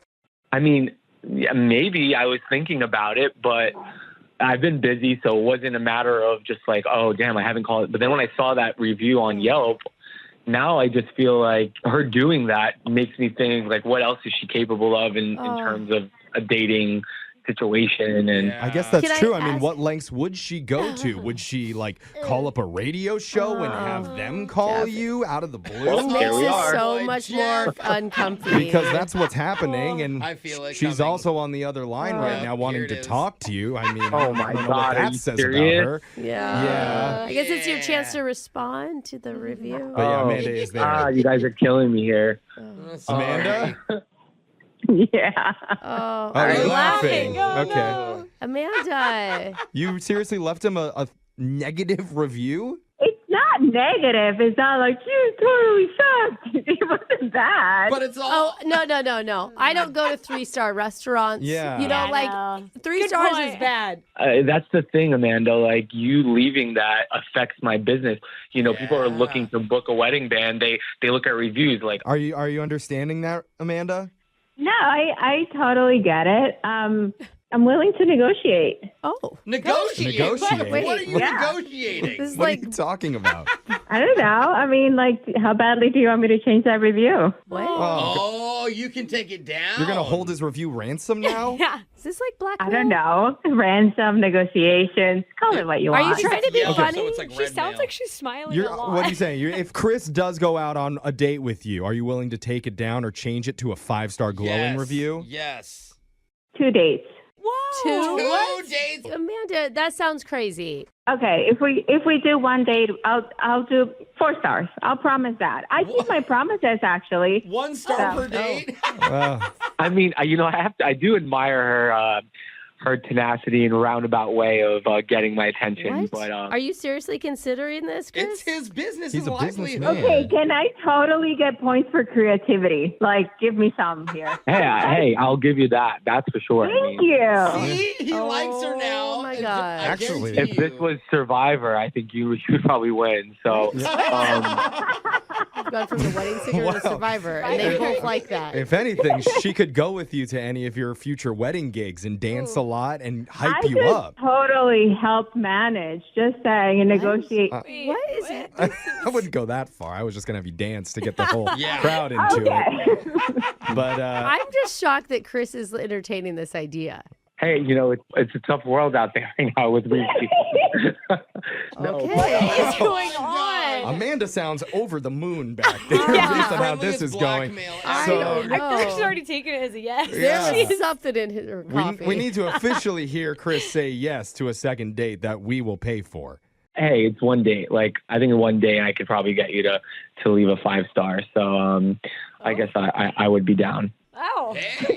Speaker 9: I mean, yeah, maybe I was thinking about it, but I've been busy, so it wasn't a matter of just oh, damn, I haven't called it. But then when I saw that review on Yelp, now I just feel like her doing that makes me think, what else is she capable of in terms of a dating situation? And
Speaker 1: I guess that's
Speaker 3: Can I
Speaker 1: true. I mean,
Speaker 3: ask-
Speaker 1: what lengths would she go to? Would she call up a radio show and have them call you out of the blue?
Speaker 9: Well,
Speaker 3: Makes
Speaker 9: here we
Speaker 3: it
Speaker 9: are.
Speaker 3: so
Speaker 2: Boy,
Speaker 3: much
Speaker 2: Jeff.
Speaker 3: more uncomfortable.
Speaker 1: Because that's what's happening, and
Speaker 2: I feel it
Speaker 1: she's
Speaker 2: coming.
Speaker 1: also on the other line right
Speaker 2: Yep,
Speaker 1: now wanting
Speaker 2: here
Speaker 1: to
Speaker 2: it is.
Speaker 1: talk to you. I mean,
Speaker 9: Oh my
Speaker 1: I don't know
Speaker 9: God,
Speaker 1: what
Speaker 9: are
Speaker 1: that
Speaker 9: you
Speaker 1: says
Speaker 9: serious?
Speaker 1: about her.
Speaker 3: Yeah. I guess it's your
Speaker 2: Yeah.
Speaker 3: chance to respond to the review.
Speaker 1: But yeah,
Speaker 9: Oh.
Speaker 1: Amanda is there.
Speaker 9: you guys are killing me here.
Speaker 1: Amanda?
Speaker 6: Yeah.
Speaker 3: Oh,
Speaker 1: Oh, you're
Speaker 3: I'm
Speaker 1: laughing.
Speaker 3: laughing.
Speaker 1: Okay.
Speaker 3: Amanda.
Speaker 1: You seriously left him a negative review?
Speaker 6: It's not negative. It's not like you totally sucked. It wasn't bad.
Speaker 2: But it's all.
Speaker 3: Oh, no. I don't go to 3-star restaurants.
Speaker 1: Yeah.
Speaker 3: You know,
Speaker 4: Yeah,
Speaker 3: like
Speaker 4: no.
Speaker 3: 3
Speaker 4: Good
Speaker 3: stars
Speaker 4: point.
Speaker 3: is bad.
Speaker 9: That's the thing, Amanda. You leaving that affects my business. You know, people are
Speaker 2: Yeah.
Speaker 9: looking to book a wedding band. They look at reviews
Speaker 1: Are you understanding that, Amanda?
Speaker 6: No, I totally get it. I'm willing to negotiate.
Speaker 3: Oh.
Speaker 2: Negotiate.
Speaker 1: Negotiate.
Speaker 2: What are you
Speaker 6: Yeah.
Speaker 2: negotiating?
Speaker 3: This is
Speaker 1: What
Speaker 3: like,
Speaker 1: are you talking about?
Speaker 6: I don't know. I mean, how badly do you want me to change that review?
Speaker 3: what?
Speaker 1: Oh,
Speaker 2: Oh, you can take it down.
Speaker 1: You're going to hold his review ransom now?
Speaker 4: Yeah.
Speaker 3: Is this like black?
Speaker 6: I don't know. Ransom negotiations. Call it what you
Speaker 3: Are you
Speaker 6: want.
Speaker 3: trying to be
Speaker 2: Yellow, so
Speaker 3: funny?
Speaker 2: it's like
Speaker 4: She
Speaker 2: red
Speaker 4: sounds
Speaker 2: mail.
Speaker 4: like she's smiling a lot.
Speaker 1: What are you saying? If Chris does go out on a date with you, are you willing to take it down or change it to a 5-star glowing
Speaker 2: Yes,
Speaker 1: review?
Speaker 2: Yes.
Speaker 6: 2 dates.
Speaker 4: Whoa.
Speaker 2: Two dates.
Speaker 3: Amanda, that sounds crazy.
Speaker 6: Okay, if we do 1 date, I'll do 4 stars. I'll promise that. I keep my promises actually.
Speaker 2: 1 star per date.
Speaker 9: I mean, I do admire her tenacity and roundabout way of getting my attention.
Speaker 3: What?
Speaker 9: But
Speaker 3: Are you seriously considering this, Chris?
Speaker 2: It's his business
Speaker 1: He's
Speaker 2: and
Speaker 1: a
Speaker 2: livelihood.
Speaker 1: businessman.
Speaker 6: Okay, can I totally get points for creativity? Like, give me some here.
Speaker 9: hey, I'll give you that. That's for sure.
Speaker 6: Thank you.
Speaker 2: See, he likes her now.
Speaker 3: Oh, my
Speaker 2: and
Speaker 3: God.
Speaker 2: I
Speaker 1: Actually,
Speaker 2: guarantee
Speaker 9: If this
Speaker 2: you.
Speaker 9: was Survivor, I think you would probably win. So,
Speaker 3: I've gone from the wedding singer
Speaker 1: Wow.
Speaker 3: to Survivor, and they both like that.
Speaker 1: If anything, she could go with you to any of your future wedding gigs and dance a lot and hype
Speaker 6: I
Speaker 1: you
Speaker 6: could
Speaker 1: up.
Speaker 6: totally help manage. Just saying and negotiate.
Speaker 3: What is it?
Speaker 1: I wouldn't go that far. I was just going to have you dance to get the whole
Speaker 2: Yeah.
Speaker 1: crowd into it.
Speaker 6: Okay.
Speaker 1: But
Speaker 3: I'm just shocked that Chris is entertaining this idea.
Speaker 9: hey, it's a tough world out there hanging out with me.
Speaker 3: Okay.
Speaker 4: What is
Speaker 2: Oh,
Speaker 4: going
Speaker 2: my
Speaker 4: on?
Speaker 2: God.
Speaker 1: Amanda sounds over the moon back there,
Speaker 3: Yeah.
Speaker 1: at least on how this
Speaker 2: Friendliest
Speaker 1: is going.
Speaker 2: blackmail
Speaker 3: I
Speaker 2: ever.
Speaker 3: don't know.
Speaker 4: I feel like she's already taken it as a yes.
Speaker 1: Yeah.
Speaker 3: There's something in her coffee.
Speaker 1: We need to officially hear Chris say yes to a second date that we will pay for.
Speaker 9: Hey, it's 1 date. Like, I think in 1 day I could probably get you to leave a 5-star. So, I guess I would be down.
Speaker 4: Oh.
Speaker 2: Hey,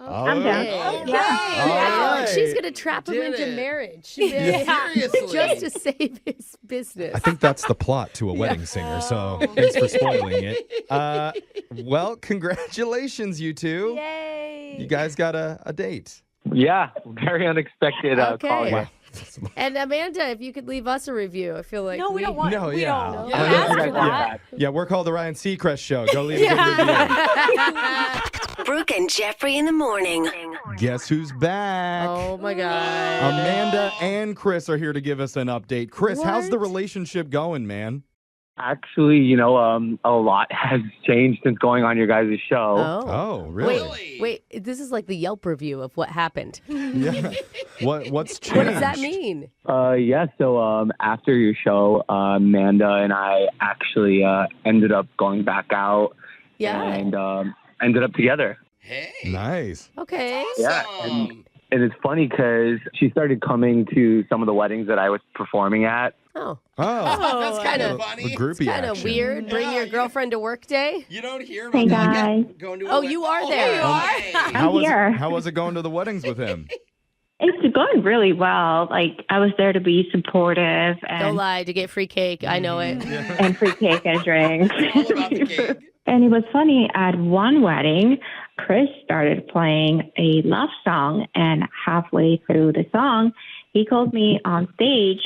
Speaker 6: I'm down.
Speaker 3: Okay.
Speaker 2: all
Speaker 3: Yeah.
Speaker 1: right.
Speaker 3: Oh, she's gonna trap him
Speaker 2: Did
Speaker 3: into
Speaker 2: it.
Speaker 3: marriage.
Speaker 2: seriously.
Speaker 3: Just to save his business.
Speaker 1: I think that's the plot to a wedding singer, so thanks for spoiling it. Well, congratulations, you two.
Speaker 4: Yay.
Speaker 1: You guys got a date.
Speaker 9: Yeah, very unexpected
Speaker 3: Okay.
Speaker 9: call.
Speaker 3: Wow. And Amanda, if you could leave us a review, I feel like
Speaker 4: No, we don't want.
Speaker 1: No,
Speaker 4: we
Speaker 1: yeah.
Speaker 4: don't.
Speaker 2: Yeah.
Speaker 4: Ask for
Speaker 2: Yeah.
Speaker 4: that.
Speaker 1: Yeah, we're called the Ryan Seacrest Show. Go leave a good review.
Speaker 10: Brooke and Jeffrey in the morning.
Speaker 1: Guess who's back?
Speaker 3: Oh my God.
Speaker 1: Amanda and Chris are here to give us an update. Chris, how's the
Speaker 3: What?
Speaker 1: relationship going, man?
Speaker 9: Actually, a lot has changed since going on your guys' show.
Speaker 1: Oh, really?
Speaker 2: Really?
Speaker 3: Wait, this is like the Yelp review of what happened.
Speaker 1: Yeah. What's changed?
Speaker 3: What does that mean?
Speaker 9: Yeah, so after your show, Amanda and I actually ended up going back out
Speaker 3: Yeah.
Speaker 9: and ended up together.
Speaker 2: Hey.
Speaker 1: Nice.
Speaker 3: Okay.
Speaker 9: Yeah,
Speaker 2: Awesome.
Speaker 9: And it's funny because she started coming to some of the weddings that I was performing at.
Speaker 3: Oh.
Speaker 1: Oh.
Speaker 2: That's kind
Speaker 3: I
Speaker 2: of
Speaker 3: know.
Speaker 2: funny.
Speaker 1: Groupie
Speaker 3: Kind of
Speaker 1: action.
Speaker 3: weird. Bring
Speaker 2: Yeah,
Speaker 3: your
Speaker 2: you-
Speaker 3: girlfriend to work day.
Speaker 2: You don't hear about
Speaker 6: Hey,
Speaker 2: that
Speaker 6: guys.
Speaker 2: going to a
Speaker 3: Oh,
Speaker 2: wed-
Speaker 3: you are
Speaker 2: Oh,
Speaker 3: there.
Speaker 2: you are.
Speaker 1: How was
Speaker 6: here.
Speaker 1: how was it going to the weddings with him?
Speaker 6: It's going really well. Like, I was there to be supportive
Speaker 3: Don't
Speaker 6: and,
Speaker 3: lie, to get free cake. I know it.
Speaker 6: and free cake and drinks.
Speaker 2: All about the cake.
Speaker 6: And it was funny, at one wedding, Chris started playing a love song, and halfway through the song, he called me on stage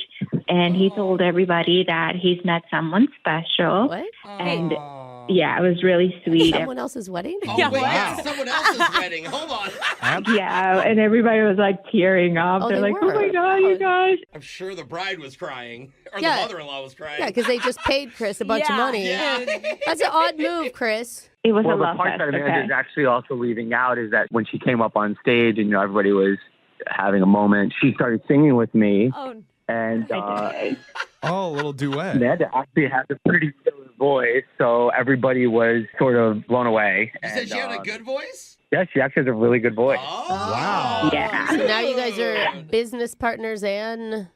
Speaker 6: and he told everybody that he's met someone special.
Speaker 3: What?
Speaker 6: And
Speaker 2: Aw.
Speaker 6: yeah, it was really sweet.
Speaker 3: Someone else's wedding?
Speaker 2: Oh,
Speaker 4: Yeah,
Speaker 2: wait,
Speaker 1: wow.
Speaker 2: it's someone else's wedding. Hold on.
Speaker 6: Yeah, and everybody was like tearing up.
Speaker 3: Oh,
Speaker 6: They're
Speaker 3: they
Speaker 6: like,
Speaker 3: were.
Speaker 6: oh my God, you guys.
Speaker 2: I'm sure the bride was crying. Or
Speaker 3: Yeah.
Speaker 2: the mother-in-law was crying.
Speaker 3: Yeah, because they just paid Chris a bunch of
Speaker 4: Yeah.
Speaker 3: money.
Speaker 2: Yeah.
Speaker 3: That's an odd move, Chris.
Speaker 6: It was
Speaker 9: Well,
Speaker 6: a
Speaker 9: the
Speaker 6: love
Speaker 9: part
Speaker 6: fest.
Speaker 9: that Amanda
Speaker 6: Okay.
Speaker 9: is actually also leaving out is that when she came up on stage and everybody was having a moment, she started singing with me.
Speaker 4: Oh.
Speaker 9: And
Speaker 1: Oh, a little duet.
Speaker 9: Amanda actually has a pretty killer voice, so everybody was sort of blown away.
Speaker 2: You said she had a good voice?
Speaker 9: Yeah, she actually has a really good voice.
Speaker 2: Oh.
Speaker 1: Wow.
Speaker 6: Yeah.
Speaker 3: So now you guys are business partners and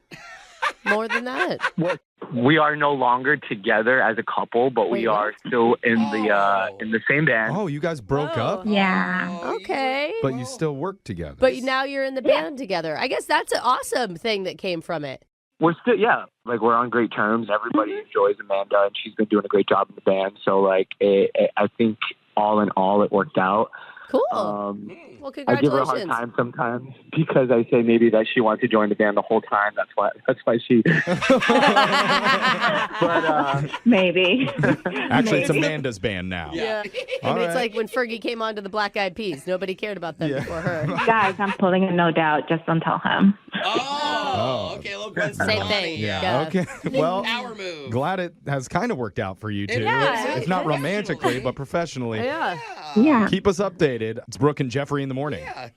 Speaker 3: more than that.
Speaker 9: Well, we are no longer together as a couple, but
Speaker 3: Wait,
Speaker 9: we are still in the same band.
Speaker 1: Oh, you guys broke
Speaker 4: Oh.
Speaker 1: up,
Speaker 6: Yeah.
Speaker 2: Oh,
Speaker 3: Okay.
Speaker 1: but you still work together.
Speaker 3: But now you're in the band together. I guess that's an awesome thing that came from it.
Speaker 9: We're still, like we're on great terms. Everybody enjoys Amanda, and she's been doing a great job in the band. So, like, I think all in all, it worked out.
Speaker 3: Cool.
Speaker 9: Um,
Speaker 3: Well,
Speaker 9: I give her a hard
Speaker 3: congratulations.
Speaker 9: time sometimes because I say maybe that she wants to join the band the whole time. That's why she. But
Speaker 6: Maybe.
Speaker 1: Actually, it's
Speaker 6: Maybe.
Speaker 1: Amanda's band now.
Speaker 3: Yeah.
Speaker 1: All
Speaker 3: And it's
Speaker 1: right.
Speaker 3: like when Fergie came on to the Black Eyed Peas. Nobody cared about them
Speaker 1: Yeah.
Speaker 3: before her.
Speaker 6: Guys, I'm pulling a no doubt. Just don't tell him.
Speaker 2: Oh, okay. A little Milk runs through
Speaker 3: Same
Speaker 2: the
Speaker 3: thing.
Speaker 2: honey.
Speaker 1: Yeah. Okay. Well,
Speaker 2: Power move.
Speaker 1: glad it has kind of worked out for you two.
Speaker 4: Yeah.
Speaker 1: If not romantically, but professionally.
Speaker 3: Yeah.
Speaker 6: Yeah.
Speaker 1: Keep us updated. It's Brooke and Jeffrey in the morning.
Speaker 2: Yeah.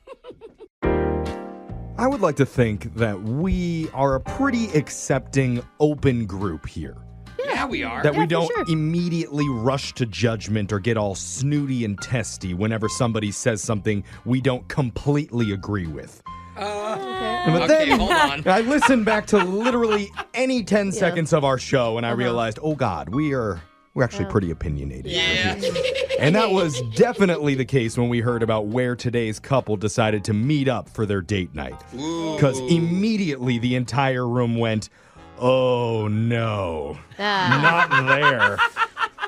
Speaker 1: I would like to think that we are a pretty accepting, open group here.
Speaker 2: Yeah, we are.
Speaker 1: That we
Speaker 3: for
Speaker 1: don't
Speaker 3: sure.
Speaker 1: immediately rush to judgment or get all snooty and testy whenever somebody says something we don't completely agree with. But
Speaker 2: Okay,
Speaker 1: then
Speaker 2: hold on.
Speaker 1: I listened back to literally any 10 seconds of our show and I realized, oh God, we're actually pretty opinionated.
Speaker 2: Yeah.
Speaker 1: And that was definitely the case when we heard about where today's couple decided to meet up for their date night. Because immediately the entire room went, oh no, not there.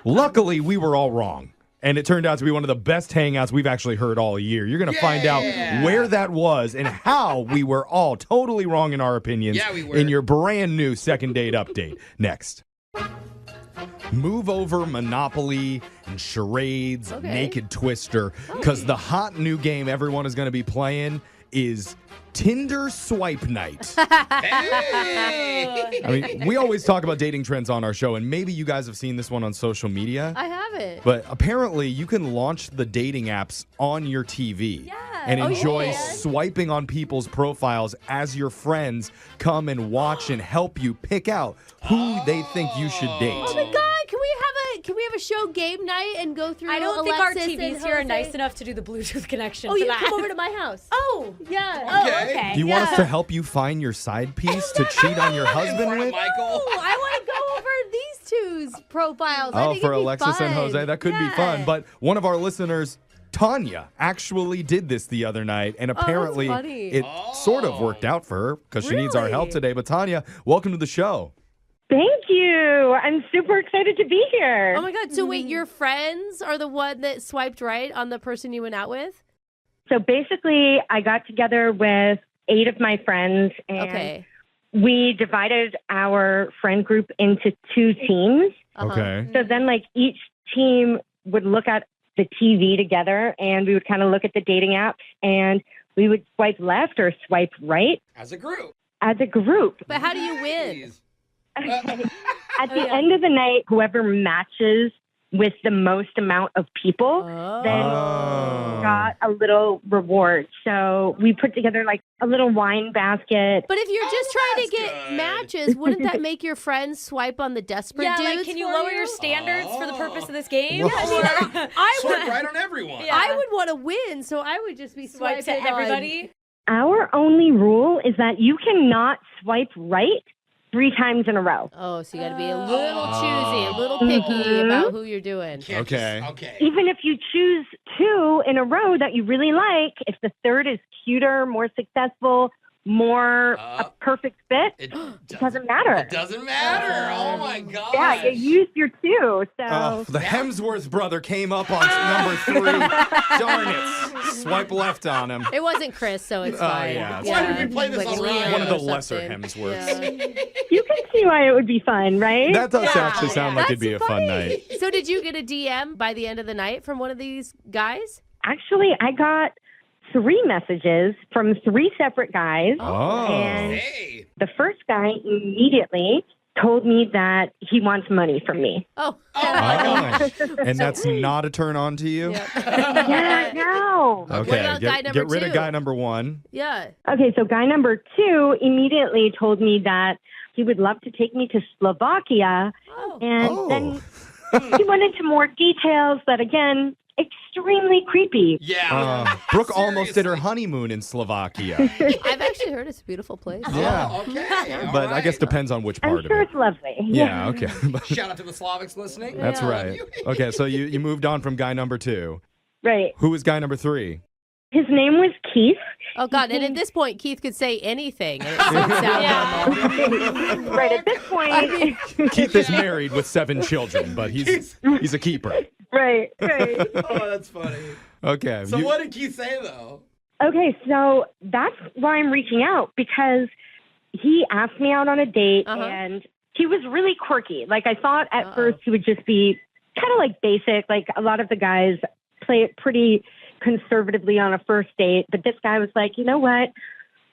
Speaker 1: Luckily, we were all wrong. And it turned out to be one of the best hangouts we've actually heard all year. You're going to find out where that was and how we were all totally wrong in our opinions in your brand new second date update. Next. Move over Monopoly and charades, Naked Twister, because the hot new game everyone is going to be playing is Tinder Swipe Night.
Speaker 2: Hey!
Speaker 1: I mean, we always talk about dating trends on our show, and maybe you guys have seen this one on social media.
Speaker 3: I haven't.
Speaker 1: But apparently, you can launch the dating apps on your TV and enjoy swiping on people's profiles as your friends come and watch and help you pick out who they think you should date.
Speaker 3: Oh my God! Can we have a show game night and go through?
Speaker 4: I don't think our
Speaker 3: Alexis
Speaker 4: TVs
Speaker 3: and
Speaker 4: here are
Speaker 3: Jose?
Speaker 4: nice enough to do the Bluetooth connection.
Speaker 3: Oh,
Speaker 4: for
Speaker 3: you
Speaker 4: that.
Speaker 3: can come over to my house.
Speaker 4: Oh,
Speaker 3: Yeah.
Speaker 4: oh,
Speaker 2: Okay.
Speaker 4: okay.
Speaker 1: Do you want us to help you find your side piece to cheat on your
Speaker 2: In
Speaker 1: husband
Speaker 2: front of
Speaker 1: with?
Speaker 2: Michael.
Speaker 3: Oh, I want to go over these two's profiles. I
Speaker 1: Oh,
Speaker 3: think
Speaker 1: for
Speaker 3: it'd be
Speaker 1: Alexis and
Speaker 3: fun.
Speaker 1: Jose, that could be fun. But one of our listeners, Tanya, actually did this the other night, and apparently
Speaker 3: funny.
Speaker 1: it sort of worked out for her because she needs our help
Speaker 3: Really?
Speaker 1: today. But Tanya, welcome to the show.
Speaker 6: Thank you. I'm super excited to be here.
Speaker 3: Oh my God! So wait, your friends are the one that swiped right on the person you went out with?
Speaker 6: So basically, I got together with 8 of my friends, and we divided our friend group into 2 teams.
Speaker 1: Okay.
Speaker 6: So then, like, each team would look at the TV together, and we would kind of look at the dating apps, and we would swipe left or swipe right
Speaker 2: As a group.
Speaker 6: as a group.
Speaker 3: But how do you win?
Speaker 2: Jeez.
Speaker 6: Okay. At the end of the night, whoever matches with the most amount of people then got a little reward. So we put together like a little wine basket.
Speaker 3: But if you're just trying to get
Speaker 2: good.
Speaker 3: matches, wouldn't that make your friends swipe on the desperate
Speaker 4: Yeah,
Speaker 3: dudes?
Speaker 4: like, can you
Speaker 3: for
Speaker 4: lower your standards for the purpose of this game?
Speaker 1: Well-
Speaker 3: I
Speaker 2: Swipe
Speaker 3: would,
Speaker 2: right on everyone.
Speaker 4: Yeah.
Speaker 3: I would want to win, so I would just be
Speaker 4: Swipe
Speaker 3: swiping
Speaker 4: to everybody.
Speaker 6: Our only rule is that you cannot swipe right 3 times in a row.
Speaker 3: Oh, so you got to be a little choosy, a little picky about who you're doing.
Speaker 2: Can't
Speaker 1: Okay.
Speaker 2: just- okay.
Speaker 6: Even if you choose 2 in a row that you really like, if the third is cuter, more successful, more a perfect fit,
Speaker 2: It
Speaker 6: doesn't matter.
Speaker 2: It doesn't matter. Oh my God.
Speaker 6: Yeah, you used your 2. So
Speaker 1: Oh, the Hemsworth brother came up on number 3. Darn it. Swipe left on him.
Speaker 3: It wasn't Chris, so it's fine.
Speaker 1: yeah, it's
Speaker 2: Why did we play this
Speaker 3: Like
Speaker 2: on
Speaker 3: Liam
Speaker 2: Ryan?
Speaker 1: One of the
Speaker 3: or
Speaker 1: lesser
Speaker 3: something.
Speaker 1: Hemsworths.
Speaker 6: you can see why it would be fun, right?
Speaker 1: That does
Speaker 3: Yeah.
Speaker 1: actually sound like it'd be a
Speaker 3: That's
Speaker 1: fun
Speaker 3: funny.
Speaker 1: night.
Speaker 3: So did you get a DM by the end of the night from one of these guys?
Speaker 6: Actually, I got 3 messages from 3 separate guys.
Speaker 1: Oh.
Speaker 6: And
Speaker 2: Hey.
Speaker 6: the first guy immediately told me that he wants money from me.
Speaker 3: Oh.
Speaker 1: Oh. And that's not a turn on to you?
Speaker 6: Yeah, no.
Speaker 3: What
Speaker 1: Okay,
Speaker 3: about guy number
Speaker 1: get rid of
Speaker 3: 2?
Speaker 1: guy number 1.
Speaker 3: Yeah.
Speaker 6: Okay, so guy number 2 immediately told me that he would love to take me to Slovakia.
Speaker 3: Oh.
Speaker 6: And then he went into more details that, again, extremely creepy.
Speaker 2: Yeah.
Speaker 1: Brooke almost did her honeymoon in Slovakia.
Speaker 3: I've actually heard it's a beautiful place.
Speaker 1: Yeah.
Speaker 2: Oh, okay.
Speaker 1: But
Speaker 2: all
Speaker 1: I guess
Speaker 2: right.
Speaker 1: depends on which
Speaker 6: I'm
Speaker 1: part
Speaker 6: sure
Speaker 1: of it.
Speaker 6: it's lovely.
Speaker 1: Yeah, okay.
Speaker 2: Shout out to the Slavics listening.
Speaker 1: That's
Speaker 3: Yeah.
Speaker 1: right. Okay, so you moved on from guy number 2.
Speaker 6: Right.
Speaker 1: Who was guy number 3?
Speaker 6: His name was Keith.
Speaker 3: Oh, God. And at this point, Keith could say anything. And it would sound normal.
Speaker 6: Right at this point.
Speaker 1: Keith is married with 7 children, but he's a keeper.
Speaker 6: Right.
Speaker 2: Oh, that's funny.
Speaker 1: Okay.
Speaker 2: So what did Keith say though?
Speaker 6: Okay, so that's why I'm reaching out, because he asked me out on a date and he was really quirky. Like, I thought at first he would just be kind of like basic. Like, a lot of the guys play it pretty conservatively on a first date. But this guy was like, you know what?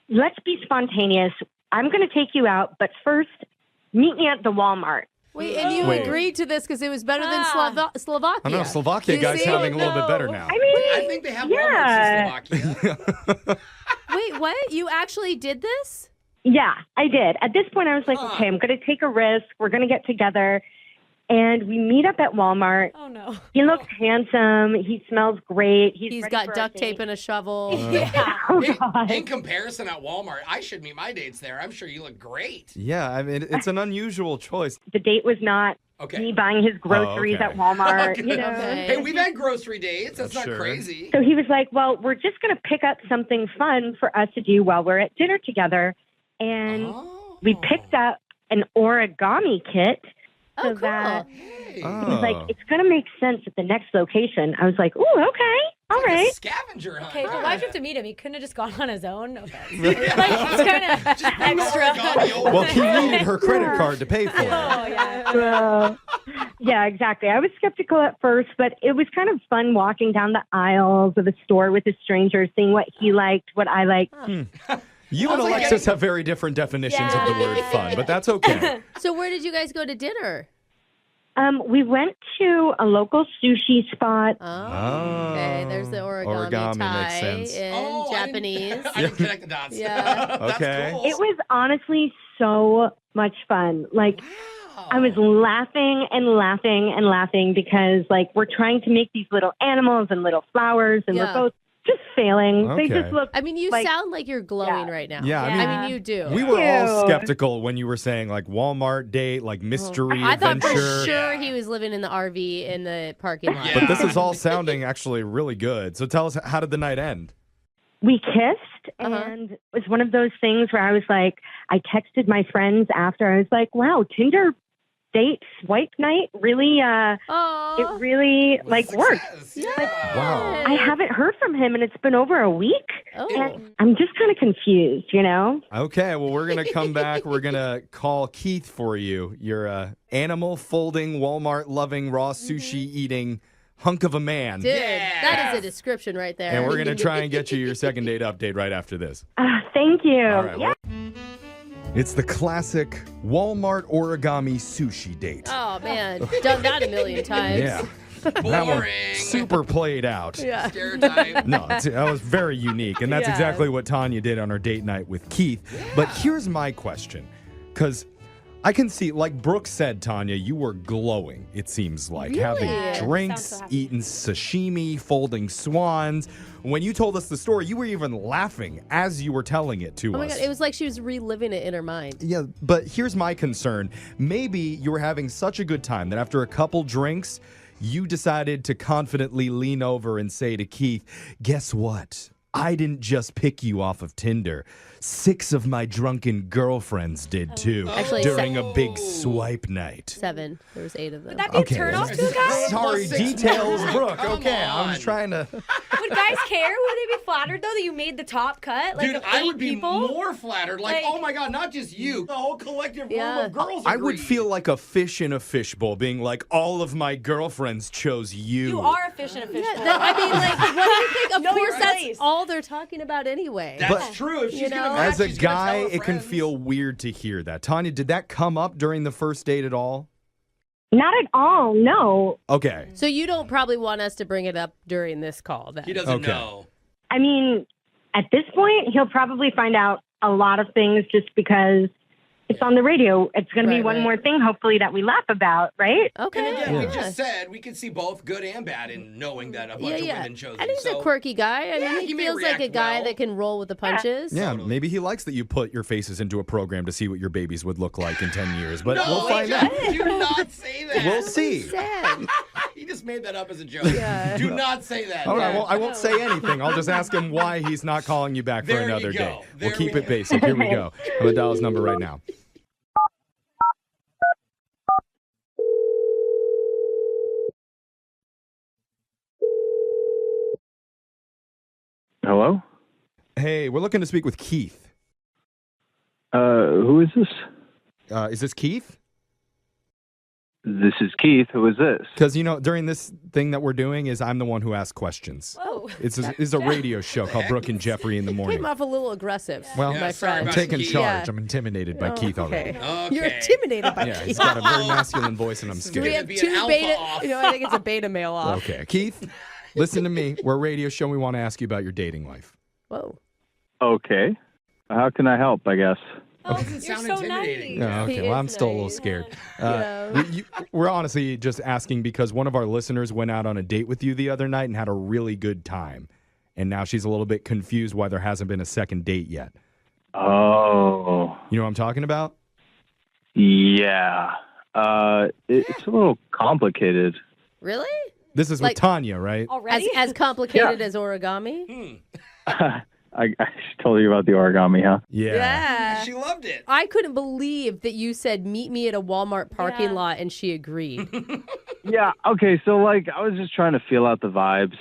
Speaker 6: Let's be spontaneous. I'm going to take you out, but first, meet me at the Walmart.
Speaker 3: Wait, and you agreed to this because it was better than Slovakia.
Speaker 1: I know, Slovakia guy's sounding a little bit better now.
Speaker 6: I mean,
Speaker 2: I think they have Walmarts in Slovakia.
Speaker 3: Wait, what? You actually did this?
Speaker 6: Yeah, I did. At this point, I was like, okay, I'm going to take a risk. We're going to get together. And we meet up at Walmart.
Speaker 4: Oh, no.
Speaker 6: He looks handsome. He smells great.
Speaker 3: He's
Speaker 6: ready
Speaker 3: got
Speaker 6: for
Speaker 3: duct
Speaker 6: our
Speaker 3: tape
Speaker 6: date.
Speaker 3: and a shovel.
Speaker 2: In comparison at Walmart, I should meet my dates there. I'm sure you look great.
Speaker 1: Yeah, I mean, it's an unusual choice.
Speaker 6: The date was not me buying his groceries
Speaker 1: okay.
Speaker 6: at Walmart.
Speaker 2: Okay.
Speaker 6: You know?
Speaker 2: Hey, we've had grocery dates. That's not
Speaker 1: Sure.
Speaker 2: crazy.
Speaker 6: So he was like, well, we're just going to pick up something fun for us to do while we're at dinner together. And we picked up an origami kit. So that he's like, it's going to make sense at the next location. I was like, ooh, okay. All right.
Speaker 2: A scavenger hunt.
Speaker 4: Okay, but why'd you have to meet him? He couldn't have just gone on his own. No offense. Like, it's kind of extra.
Speaker 1: Well, he needed her credit card to pay for it.
Speaker 4: Oh, yeah.
Speaker 6: Yeah, exactly. I was skeptical at first, but it was kind of fun walking down the aisles of the store with a stranger, seeing what he liked, what I liked.
Speaker 1: You and Alexis have very different definitions of the word fun, but that's okay.
Speaker 3: So where did you guys go to dinner?
Speaker 6: We went to a local sushi spot.
Speaker 3: Oh, okay. There's the origami tie
Speaker 1: makes sense.
Speaker 3: in Japanese.
Speaker 2: I didn't connect the dots.
Speaker 3: Yeah.
Speaker 2: That's
Speaker 1: Okay.
Speaker 2: cool.
Speaker 6: It was honestly so much fun. Like, I was laughing and laughing and laughing because, like, we're trying to make these little animals and little flowers, and we're both just failing.
Speaker 1: Okay.
Speaker 6: They just look.
Speaker 3: I mean, you sound like you're glowing right now.
Speaker 1: Yeah,
Speaker 3: I mean, you do.
Speaker 1: We were all skeptical when you were saying like Walmart date, like mystery
Speaker 3: I thought
Speaker 1: adventure.
Speaker 3: for sure he was living in the RV in the parking lot.
Speaker 1: But this is all sounding actually really good. So tell us, how did the night end?
Speaker 6: We kissed, and it was one of those things where I was like, I texted my friends after. I was like, wow, Tinder date swipe night really, it really like worked.
Speaker 1: Wow.
Speaker 6: I haven't heard from him, and it's been over a week. And I'm just kind of confused, you know?
Speaker 1: Okay, well, we're going to come back. We're going to call Keith for you. You're a animal folding, Walmart loving, raw sushi eating hunk of a man.
Speaker 3: Dude, that is a description right there.
Speaker 1: And we're going to try and get you your second date update right after this.
Speaker 6: Thank you.
Speaker 1: All right, well, it's the classic Walmart origami sushi date.
Speaker 3: Oh, man. Done that a million times.
Speaker 1: Yeah. That one super played out.
Speaker 3: Yeah.
Speaker 2: Stereotype.
Speaker 1: No, that was very unique. And that's exactly what Tanya did on her date night with Keith. But here's my question. Because I can see, like Brooke said, Tanya, you were glowing, it seems like.
Speaker 3: Really?
Speaker 1: Having drinks, eating sashimi, folding swans. When you told us the story, you were even laughing as you were telling it to us.
Speaker 3: Oh my God, it was like she was reliving it in her mind.
Speaker 1: Yeah, but here's my concern. Maybe you were having such a good time that after a couple drinks, you decided to confidently lean over and say to Keith, guess what? I didn't just pick you off of Tinder. 6 of my drunken girlfriends did too.
Speaker 3: Actually,
Speaker 1: during a big swipe night.
Speaker 3: 7. There was 8 of them.
Speaker 4: Would that be a turnoff to a guy?
Speaker 1: Sorry, details, Brooke. Okay, I'm just trying to.
Speaker 4: Would guys care? Would they be flattered, though, that you made the top cut? Like,
Speaker 2: Dude,
Speaker 4: of
Speaker 2: I
Speaker 4: 8
Speaker 2: would be
Speaker 4: people?
Speaker 2: more flattered. Like, oh my God, not just you. The whole collective room of girls
Speaker 1: I would
Speaker 2: agreed.
Speaker 1: feel like a fish in a fishbowl, being like, all of my girlfriends chose you.
Speaker 4: You are a fish in a fish bowl.
Speaker 3: I mean, like, what do you think? Of
Speaker 4: Know your
Speaker 3: course, that's
Speaker 4: place.
Speaker 3: all they're talking about anyway.
Speaker 2: That's true. If she's
Speaker 3: You
Speaker 2: gonna
Speaker 3: know?
Speaker 2: match,
Speaker 1: As a
Speaker 2: she's gonna tell
Speaker 1: guy,
Speaker 2: her
Speaker 1: it can
Speaker 2: friends.
Speaker 1: feel weird to hear that. Tanya, did that come up during the first date at all?
Speaker 6: Not at all, no.
Speaker 1: Okay.
Speaker 3: So you don't probably want us to bring it up during this call then.
Speaker 2: He doesn't know.
Speaker 6: I mean, at this point, he'll probably find out a lot of things just because it's on the radio. It's going to be one more thing, hopefully, that we laugh about, right?
Speaker 3: Okay.
Speaker 2: And again, we just said we could see both good and bad in knowing that a bunch of women chose
Speaker 3: And
Speaker 2: him.
Speaker 3: he's a quirky guy. I mean, he
Speaker 2: he may
Speaker 3: feels like a
Speaker 2: react
Speaker 3: guy
Speaker 2: well.
Speaker 3: that can roll with the punches.
Speaker 1: Yeah, maybe he likes that you put your faces into a program to see what your babies would look like in 10 years. But
Speaker 2: No,
Speaker 1: we'll find out.
Speaker 2: Do not say that.
Speaker 1: We'll see.
Speaker 3: Sad.
Speaker 2: He just made that up as a joke.
Speaker 3: Yeah.
Speaker 2: Do not say that.
Speaker 1: All right, well, I won't say anything. I'll just ask him why he's not calling you back for
Speaker 2: There you
Speaker 1: another
Speaker 2: go.
Speaker 1: day.
Speaker 2: There
Speaker 1: We'll keep
Speaker 2: we
Speaker 1: it basic. Here we go. I'm going to dial his number right now.
Speaker 5: Hello?
Speaker 1: Hey, we're looking to speak with Keith.
Speaker 5: Who is this?
Speaker 1: Is this Keith?
Speaker 11: This is Keith. Who is this?
Speaker 1: Because, during this thing that we're doing is I'm the one who asks questions.
Speaker 4: Oh.
Speaker 1: It's a radio show called Brooke and Jeffrey in the morning.
Speaker 3: Came off a little aggressive.
Speaker 1: Well,
Speaker 3: my friend.
Speaker 1: I'm taking charge.
Speaker 3: Yeah.
Speaker 1: I'm intimidated by Keith already.
Speaker 2: Okay.
Speaker 3: You're intimidated by
Speaker 1: Yeah,
Speaker 3: Keith.
Speaker 1: he's got a very masculine voice, and I'm
Speaker 3: We
Speaker 1: scared.
Speaker 3: have
Speaker 2: be an
Speaker 3: 2
Speaker 2: alpha
Speaker 3: beta.
Speaker 2: off.
Speaker 3: I think it's a beta male off.
Speaker 1: Okay, Keith, listen to me. We're a radio show. We want to ask you about your dating life.
Speaker 3: Whoa.
Speaker 11: Okay. How can I help, I guess?
Speaker 4: Oh,
Speaker 2: Doesn't
Speaker 4: you're
Speaker 2: sound
Speaker 4: so
Speaker 2: intimidating.
Speaker 1: Yeah,
Speaker 3: He
Speaker 1: okay. Well,
Speaker 3: is
Speaker 1: I'm still a little
Speaker 3: nice.
Speaker 1: scared.
Speaker 3: Yeah.
Speaker 1: We're honestly just asking because one of our listeners went out on a date with you the other night and had a really good time. And now she's a little bit confused why there hasn't been a second date yet.
Speaker 11: Oh.
Speaker 1: You know what I'm talking about?
Speaker 11: Yeah. It's a little complicated.
Speaker 3: Really?
Speaker 1: This is
Speaker 3: Like-
Speaker 1: with Tanya, right?
Speaker 4: Already?
Speaker 3: As complicated as origami?
Speaker 11: I told you about the origami, huh?
Speaker 1: Yeah.
Speaker 2: She loved it.
Speaker 3: I couldn't believe that you said meet me at a Walmart parking
Speaker 4: Yeah.
Speaker 3: lot and she agreed.
Speaker 11: Yeah. Okay. So, I was just trying to feel out the vibes.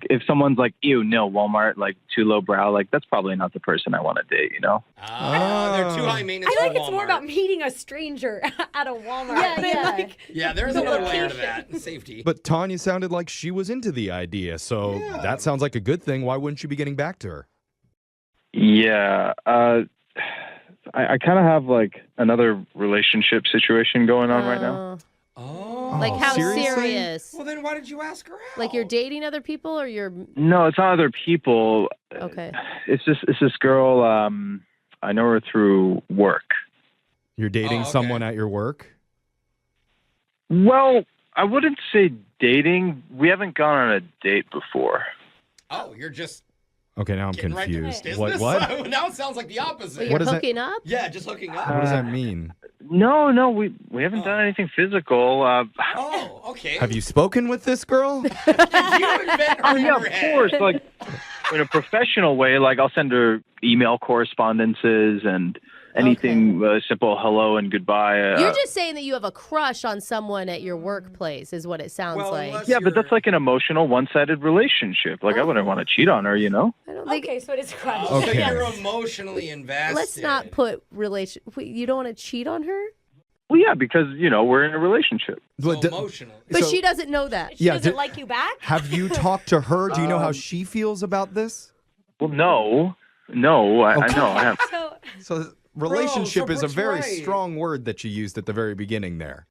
Speaker 11: If someone's like, ew, no, Walmart, too lowbrow, that's probably not the person I want to date,
Speaker 2: They're too high maintenance.
Speaker 4: I feel like
Speaker 2: for
Speaker 4: it's more
Speaker 2: Walmart.
Speaker 4: about meeting a stranger at a Walmart.
Speaker 3: Yeah,
Speaker 4: than,
Speaker 3: yeah.
Speaker 2: Yeah, there's
Speaker 4: the
Speaker 2: another layer to
Speaker 4: location.
Speaker 2: that. Safety.
Speaker 1: But Tanya sounded like she was into the idea, so that sounds like a good thing. Why wouldn't you be getting back to her?
Speaker 11: Yeah. I kind of have another relationship situation going on right now.
Speaker 2: Oh.
Speaker 3: Like how
Speaker 1: seriously?
Speaker 3: serious?
Speaker 2: Well, then why did you ask her out?
Speaker 3: Like you're dating other people or you're
Speaker 11: No, it's not other people.
Speaker 3: okay.
Speaker 11: It's this girl. I know her through work.
Speaker 1: You're dating
Speaker 2: Oh, okay.
Speaker 1: someone at your work?
Speaker 11: Well, I wouldn't say dating. We haven't gone on a date before.
Speaker 2: Oh, you're just
Speaker 1: Okay, now I'm
Speaker 2: getting right to
Speaker 1: confused.
Speaker 2: business.
Speaker 1: What?
Speaker 2: Now it sounds like the opposite.
Speaker 3: But you're
Speaker 1: What is that?
Speaker 3: hooking up?
Speaker 2: Yeah, just hooking up.
Speaker 1: What does that mean?
Speaker 11: No, we haven't done anything physical.
Speaker 2: Oh, okay.
Speaker 1: Have you spoken with this girl?
Speaker 2: You invent her in
Speaker 11: Yeah,
Speaker 2: your
Speaker 11: of
Speaker 2: head.
Speaker 11: course. In a professional way, I'll send her email correspondences and anything simple hello and goodbye.
Speaker 3: You're just saying that you have a crush on someone at your workplace is what it sounds
Speaker 2: Well,
Speaker 3: like.
Speaker 2: unless
Speaker 11: yeah, but
Speaker 2: you're-
Speaker 11: that's an emotional one-sided relationship. I wouldn't want to cheat on her,
Speaker 3: I don't think
Speaker 4: Okay, so it is a crush.
Speaker 2: Oh,
Speaker 1: Okay.
Speaker 2: so you're emotionally invested.
Speaker 3: let's not put relation Wait, you don't want to cheat on her?
Speaker 11: Well, yeah, because we're in a relationship.
Speaker 2: So
Speaker 1: But d-
Speaker 2: emotional.
Speaker 3: But
Speaker 1: So-
Speaker 3: she doesn't know that.
Speaker 4: She
Speaker 1: Yeah,
Speaker 4: doesn't
Speaker 1: did-
Speaker 4: like you back?
Speaker 1: Have you talked to her? Do you know how she feels about this?
Speaker 11: Well, no, I know. I have.
Speaker 4: So
Speaker 1: So relationship
Speaker 2: so
Speaker 1: is a
Speaker 2: Brooke's
Speaker 1: very
Speaker 2: right.
Speaker 1: strong word that you used at the very beginning there.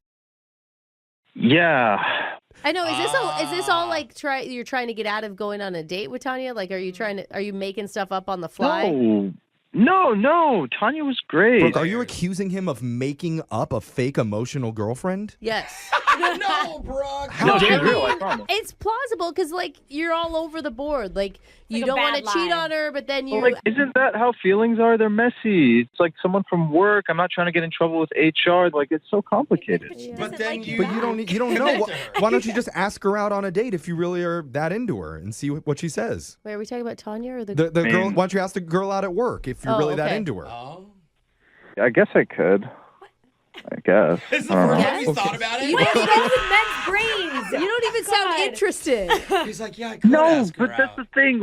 Speaker 11: Yeah.
Speaker 3: I know. Is this all like you're trying to get out of going on a date with Tanya? Like, are you making stuff up on the fly?
Speaker 11: No. Tanya was great.
Speaker 1: Brooke, are you accusing him of making up a fake emotional girlfriend?
Speaker 3: Yes.
Speaker 2: No, Brooke.
Speaker 1: How
Speaker 11: No, she's
Speaker 1: dare
Speaker 11: real.
Speaker 1: you?
Speaker 11: I promise.
Speaker 3: It's plausible because you're all over the board. You
Speaker 4: a
Speaker 3: don't want
Speaker 4: bad
Speaker 3: to cheat
Speaker 4: lie.
Speaker 3: on her, but then you.
Speaker 11: Well, isn't that how feelings are? They're messy. It's like someone from work. I'm not trying to get in trouble with HR. It's so complicated.
Speaker 4: But she
Speaker 2: But
Speaker 4: doesn't
Speaker 2: then
Speaker 4: like
Speaker 2: you-
Speaker 1: But you don't know.
Speaker 2: Commit to her.
Speaker 1: Why don't you just ask her out on a date if you really are that into her and see what she says?
Speaker 3: Wait, are we talking about Tanya or the?
Speaker 1: The girl.
Speaker 11: Man.
Speaker 1: Why don't you ask the girl out at work if you're
Speaker 3: Oh,
Speaker 1: really that
Speaker 3: okay.
Speaker 1: into her?
Speaker 2: Oh.
Speaker 11: I guess I could. I guess.
Speaker 2: This is the
Speaker 11: I don't
Speaker 2: first
Speaker 11: know.
Speaker 2: time you thought about
Speaker 3: You
Speaker 2: it?
Speaker 3: don't
Speaker 4: It goes in men's brains.
Speaker 3: You don't even sound
Speaker 4: God.
Speaker 3: interested.
Speaker 2: He's like, yeah, I could
Speaker 11: No,
Speaker 2: ask her
Speaker 11: but that's
Speaker 2: out.
Speaker 11: the thing.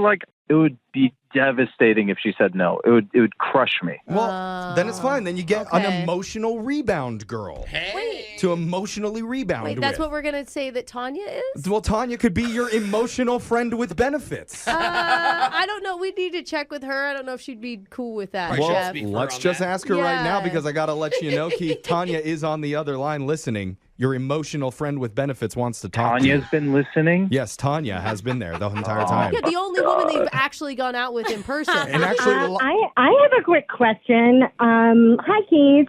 Speaker 11: It would be devastating if she said no. It would crush me.
Speaker 1: Well, then it's fine. Then you get an
Speaker 3: okay.
Speaker 1: emotional rebound girl
Speaker 2: Hey.
Speaker 1: to emotionally rebound
Speaker 3: Wait,
Speaker 1: with.
Speaker 3: that's what we're gonna say that Tanya is?
Speaker 1: Well, Tanya could be your emotional friend with benefits.
Speaker 3: I don't know. We need to check with her. I don't know if she'd be cool with that.
Speaker 2: Right, she'll
Speaker 3: Jeff.
Speaker 2: speak for
Speaker 1: Let's
Speaker 2: on
Speaker 1: just
Speaker 2: that.
Speaker 1: ask her right now
Speaker 3: Yeah.
Speaker 1: because I got to let you know, Keith. Tanya is on the other line listening. Your emotional friend with benefits wants to talk to you.
Speaker 11: Tanya's been listening.
Speaker 1: Yes, Tanya has been there the entire time.
Speaker 3: Yeah, the only woman that you've actually gone out with in person.
Speaker 1: And actually,
Speaker 6: I have a quick question. Hi, Keith.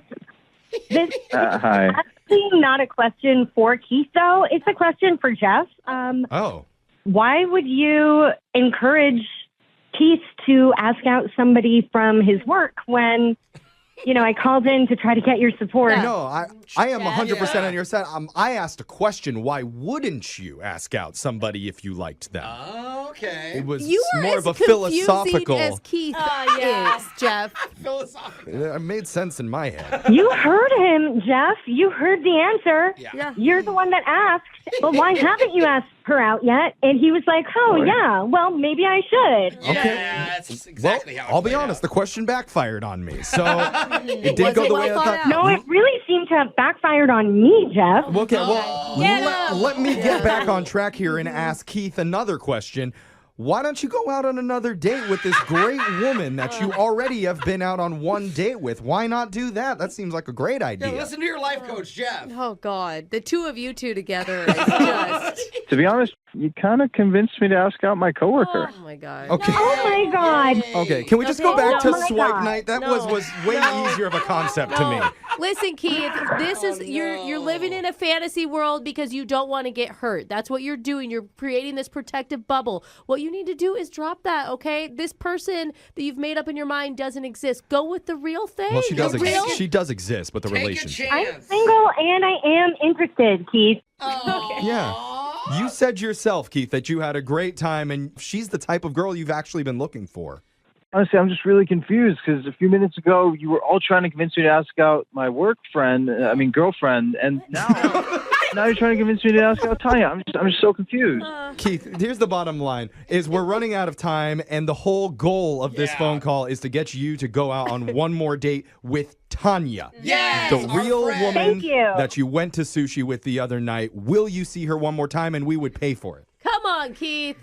Speaker 6: This is
Speaker 11: Hi.
Speaker 6: actually not a question for Keith, though. It's a question for Jeff.
Speaker 1: oh,
Speaker 6: Why would you encourage Keith to ask out somebody from his work when, I called in to try to get your support?
Speaker 1: no, I am 100%
Speaker 2: Yeah.
Speaker 1: on your side. I asked a question. Why wouldn't you ask out somebody if you liked them?
Speaker 2: Okay.
Speaker 1: It was
Speaker 3: You were
Speaker 1: more
Speaker 3: as
Speaker 1: of a
Speaker 3: confusing
Speaker 1: philosophical.
Speaker 3: as Keith
Speaker 4: yeah.
Speaker 3: is, Jeff.
Speaker 2: Philosophical.
Speaker 1: It made sense in my head.
Speaker 6: You heard him, Jeff. You heard the answer.
Speaker 2: Yeah.
Speaker 3: Yeah.
Speaker 6: You're the one that asked. But why haven't you asked her out yet? And he was like, oh, yeah, well, maybe I should.
Speaker 2: Yeah, that's exactly how
Speaker 1: I'll be honest, the question backfired on me. So it did
Speaker 3: Was
Speaker 1: go
Speaker 3: it
Speaker 1: the way I
Speaker 3: well
Speaker 1: thought.
Speaker 3: thought
Speaker 6: No, it really seemed to have backfired on me, Jeff.
Speaker 1: Okay, well, let me get back on track here and ask Keith another question. Why don't you go out on another date with this great woman that you already have been out on one date with? Why not do that? That seems like a great idea.
Speaker 2: Yeah, listen to your life coach, Jeff.
Speaker 3: Oh, God. The two of you two together is just...
Speaker 11: To be honest, you kind of convinced me to ask out my coworker.
Speaker 3: Oh, my God.
Speaker 1: Okay.
Speaker 6: Oh, my God.
Speaker 1: Okay, can we just go back to
Speaker 6: Oh my
Speaker 1: swipe
Speaker 6: God.
Speaker 1: night? That was way easier of a concept to me.
Speaker 3: Listen, Keith, this is you're living in a fantasy world because you don't want to get hurt. That's what you're doing. You're creating this protective bubble. What you need to do is drop that, okay? This person that you've made up in your mind doesn't exist. Go with the real thing.
Speaker 1: Well, she does
Speaker 3: The real-
Speaker 1: exist. She does exist, but the
Speaker 2: Take a
Speaker 1: relationship.
Speaker 6: I'm
Speaker 2: chance.
Speaker 6: single and I am interested, Keith.
Speaker 1: Yeah. You said yourself, Keith, that you had a great time, and she's the type of girl you've actually been looking for.
Speaker 11: Honestly, I'm just really confused because a few minutes ago you were all trying to convince me to ask out my girlfriend, and now you're trying to convince me to ask out Tanya. I'm just so confused.
Speaker 1: Keith, here's the bottom line, is we're running out of time, and the whole goal of this phone call is to get you to go out on one more date with Tanya.
Speaker 2: Yes,
Speaker 1: The
Speaker 2: our
Speaker 1: real
Speaker 2: friend.
Speaker 1: woman
Speaker 6: Thank you.
Speaker 1: that you went to sushi with the other night. Will you see her one more time, and we would pay for it?
Speaker 3: Come on, Keith.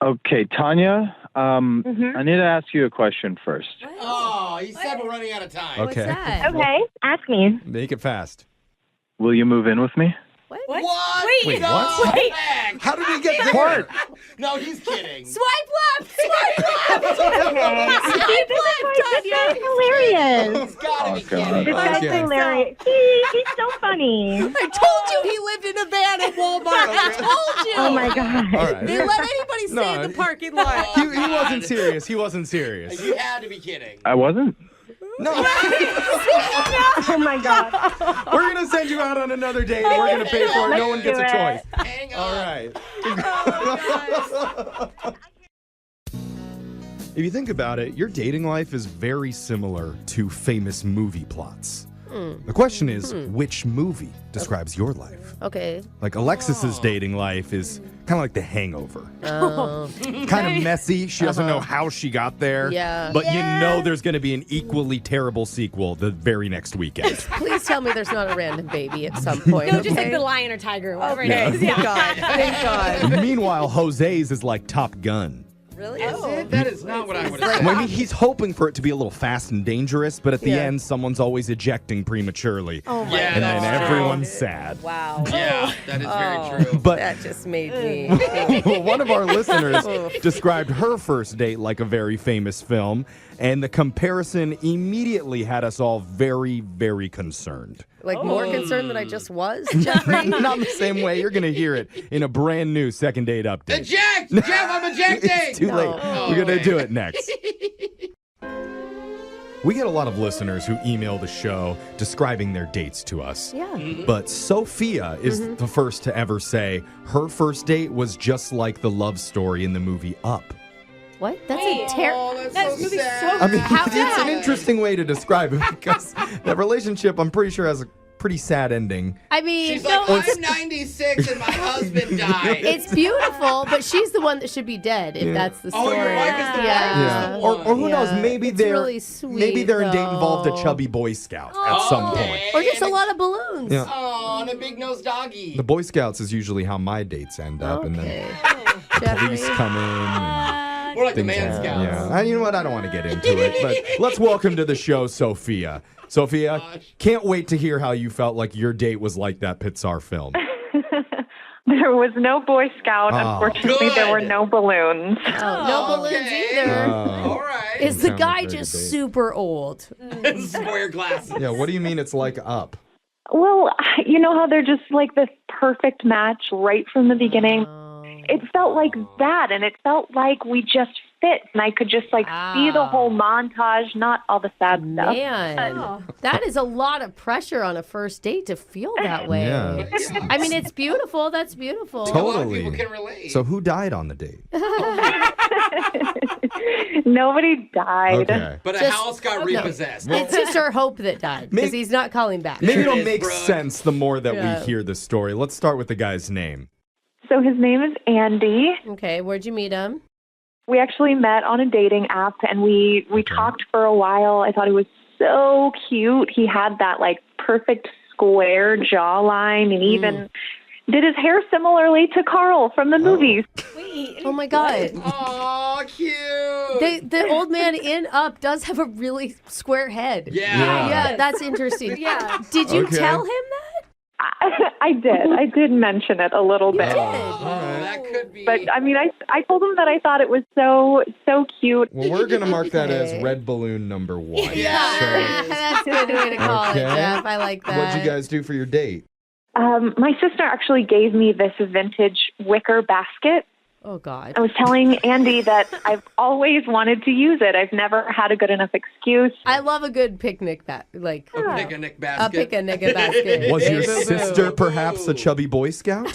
Speaker 11: Okay, Tanya, I need to ask you a question first.
Speaker 2: Oh, he said we're running out of time.
Speaker 1: Okay.
Speaker 3: What's that?
Speaker 6: Okay, ask me.
Speaker 1: Make it fast.
Speaker 11: Will you move in with me?
Speaker 2: What?
Speaker 1: Wait,
Speaker 2: No,
Speaker 1: what?
Speaker 2: heck.
Speaker 1: How did we get there?
Speaker 2: No, he's kidding.
Speaker 3: Swipe left! Swipe left!
Speaker 6: Okay. This guy's hilarious.
Speaker 2: He's gotta be
Speaker 11: God.
Speaker 2: kidding.
Speaker 6: This guy's
Speaker 1: Okay.
Speaker 6: hilarious. He's so funny.
Speaker 3: I told you he lived in a van at Walmart. I told you.
Speaker 6: Oh, my God.
Speaker 1: All right.
Speaker 3: They let anybody stay in the parking lot.
Speaker 1: He wasn't serious. He wasn't serious.
Speaker 2: You had to be kidding.
Speaker 11: I wasn't.
Speaker 1: No.
Speaker 6: Oh, my God.
Speaker 1: We're going to send you out on another date. We're going to pay for it. No one gets a
Speaker 6: Let's do
Speaker 1: choice.
Speaker 6: it.
Speaker 2: Hang on.
Speaker 1: All right. If you think about it, your dating life is very similar to famous movie plots. The question is, which movie describes your life?
Speaker 3: Okay.
Speaker 1: Like Alexis's dating life is kind of like The Hangover.
Speaker 3: Oh.
Speaker 1: Kind of messy. She doesn't know how she got there.
Speaker 3: Yeah.
Speaker 1: But you know there's going to be an equally terrible sequel the very next weekend.
Speaker 3: Please tell me there's not a random baby at some point.
Speaker 4: No, just
Speaker 3: okay?
Speaker 4: like the lion or tiger, whatever
Speaker 3: Okay.
Speaker 4: it is.
Speaker 3: Thank God. Thank God.
Speaker 1: Meanwhile, Jose's is like Top Gun.
Speaker 3: Really?
Speaker 2: Is it? That is not what I would have
Speaker 1: I mean, he's hoping for it to be a little fast and dangerous, but at the
Speaker 3: Yeah.
Speaker 1: end, someone's always ejecting prematurely.
Speaker 3: Oh, my
Speaker 2: Yeah,
Speaker 1: and
Speaker 3: God.
Speaker 1: then everyone's sad.
Speaker 3: Wow.
Speaker 2: Yeah, that is
Speaker 3: Oh.
Speaker 2: very true.
Speaker 1: But
Speaker 3: That just made me.
Speaker 1: one of our listeners described her first date like a very famous film, and the comparison immediately had us all very, very concerned.
Speaker 3: Like more concerned than I just was, Jeffrey.
Speaker 1: Not in the same way. You're going to hear it in a brand new second date update.
Speaker 2: Eject! Jeff, I'm ejecting!
Speaker 1: It's too late.
Speaker 3: No.
Speaker 1: We're going to
Speaker 2: Okay.
Speaker 1: do it next. We get a lot of listeners who email the show describing their dates to us.
Speaker 3: Yeah.
Speaker 1: But Sophia is the first to ever say her first date was just like the love story in the movie Up.
Speaker 3: What? That's
Speaker 4: Wait.
Speaker 3: a terrible.
Speaker 2: Oh, that's
Speaker 4: That
Speaker 2: so
Speaker 4: movie's
Speaker 2: sad.
Speaker 4: so
Speaker 1: I mean,
Speaker 3: How
Speaker 1: it's an
Speaker 3: sad?
Speaker 1: interesting way to describe it because that relationship, I'm pretty sure, has a pretty sad ending.
Speaker 3: I mean,
Speaker 2: She's
Speaker 3: no,
Speaker 2: like,
Speaker 3: it's,
Speaker 2: I'm 96 and my husband died.
Speaker 3: it's beautiful, but she's the one that should be dead if that's the
Speaker 2: Oh,
Speaker 3: story.
Speaker 2: your wife is the
Speaker 3: Yeah.
Speaker 2: wife?
Speaker 1: Or who knows,
Speaker 3: Yeah.
Speaker 1: maybe
Speaker 3: It's
Speaker 1: they're
Speaker 3: really sweet,
Speaker 1: maybe their date involved a
Speaker 3: though.
Speaker 1: chubby Boy Scout at some point.
Speaker 2: Okay.
Speaker 3: Or just a lot of balloons.
Speaker 1: Yeah.
Speaker 2: Oh, and a big nose doggy.
Speaker 1: The Boy Scouts is usually how my dates end up, and
Speaker 3: Okay.
Speaker 1: then police come in. And
Speaker 2: More like the
Speaker 1: things
Speaker 2: Man
Speaker 1: happen.
Speaker 2: Scouts.
Speaker 1: Yeah, and you know what? I don't want to get into it, but let's welcome to the show, Sophia. Sophia, can't wait to hear how you felt like your date was like that Pixar film.
Speaker 12: There was no Boy Scout.
Speaker 1: Oh.
Speaker 12: Unfortunately, there were
Speaker 2: Good.
Speaker 12: no balloons.
Speaker 3: Oh, no balloons
Speaker 2: Okay.
Speaker 3: either.
Speaker 2: All right.
Speaker 3: Is the
Speaker 1: Sounds
Speaker 3: guy
Speaker 1: like a
Speaker 3: just
Speaker 1: very good date.
Speaker 3: super old?
Speaker 2: Square glasses.
Speaker 1: Yeah, what do you mean it's like Up?
Speaker 12: Well, you know how they're just like this perfect match right from the beginning? It felt like that, and it felt like we just fit, and I could just like see the whole montage, not all the sad stuff.
Speaker 3: Man, that is a lot of pressure on a first date to feel that way.
Speaker 1: Yeah.
Speaker 3: I mean, it's beautiful. That's beautiful.
Speaker 2: A lot of
Speaker 1: Totally.
Speaker 2: people can relate.
Speaker 1: So who died on the date?
Speaker 12: Nobody died.
Speaker 1: Okay.
Speaker 2: But a
Speaker 3: Just-
Speaker 2: house got repossessed.
Speaker 3: It's just our hope that died because
Speaker 1: Maybe-
Speaker 3: he's not calling back.
Speaker 1: Maybe
Speaker 2: There
Speaker 1: it'll
Speaker 2: it is,
Speaker 1: make
Speaker 2: Brooke.
Speaker 1: sense the more that
Speaker 3: Yeah.
Speaker 1: we hear the story. Let's start with the guy's name.
Speaker 12: So his name is Andy.
Speaker 3: Okay, where'd you meet him?
Speaker 12: We actually met on a dating app, and we talked for a while. I thought he was so cute. He had that like perfect square jawline, and even did his hair similarly to Carl from the movies.
Speaker 4: Wait.
Speaker 3: Oh my God.
Speaker 2: Oh, cute.
Speaker 3: The old man in Up does have a really square head.
Speaker 2: Yeah.
Speaker 3: Yeah, that's interesting.
Speaker 4: Yeah.
Speaker 3: Did you
Speaker 1: Okay.
Speaker 3: tell him that?
Speaker 12: I did. I did mention it a little bit.
Speaker 2: That could be.
Speaker 12: But I mean, I told him that I thought it was so cute.
Speaker 1: Well, we're going to mark that as red balloon number 1.
Speaker 3: Yeah, that's a good way to call it, Jeff. I like that.
Speaker 1: What'd you guys do for your date?
Speaker 12: My sister actually gave me this vintage wicker basket.
Speaker 3: Oh, God.
Speaker 12: I was telling Andy that I've always wanted to use it. I've never had a good enough excuse.
Speaker 3: I love a good picnic
Speaker 2: picnic
Speaker 3: A
Speaker 2: basket.
Speaker 3: picnic basket.
Speaker 1: Was your
Speaker 3: Boo-boo.
Speaker 1: sister perhaps a chubby Boy Scout?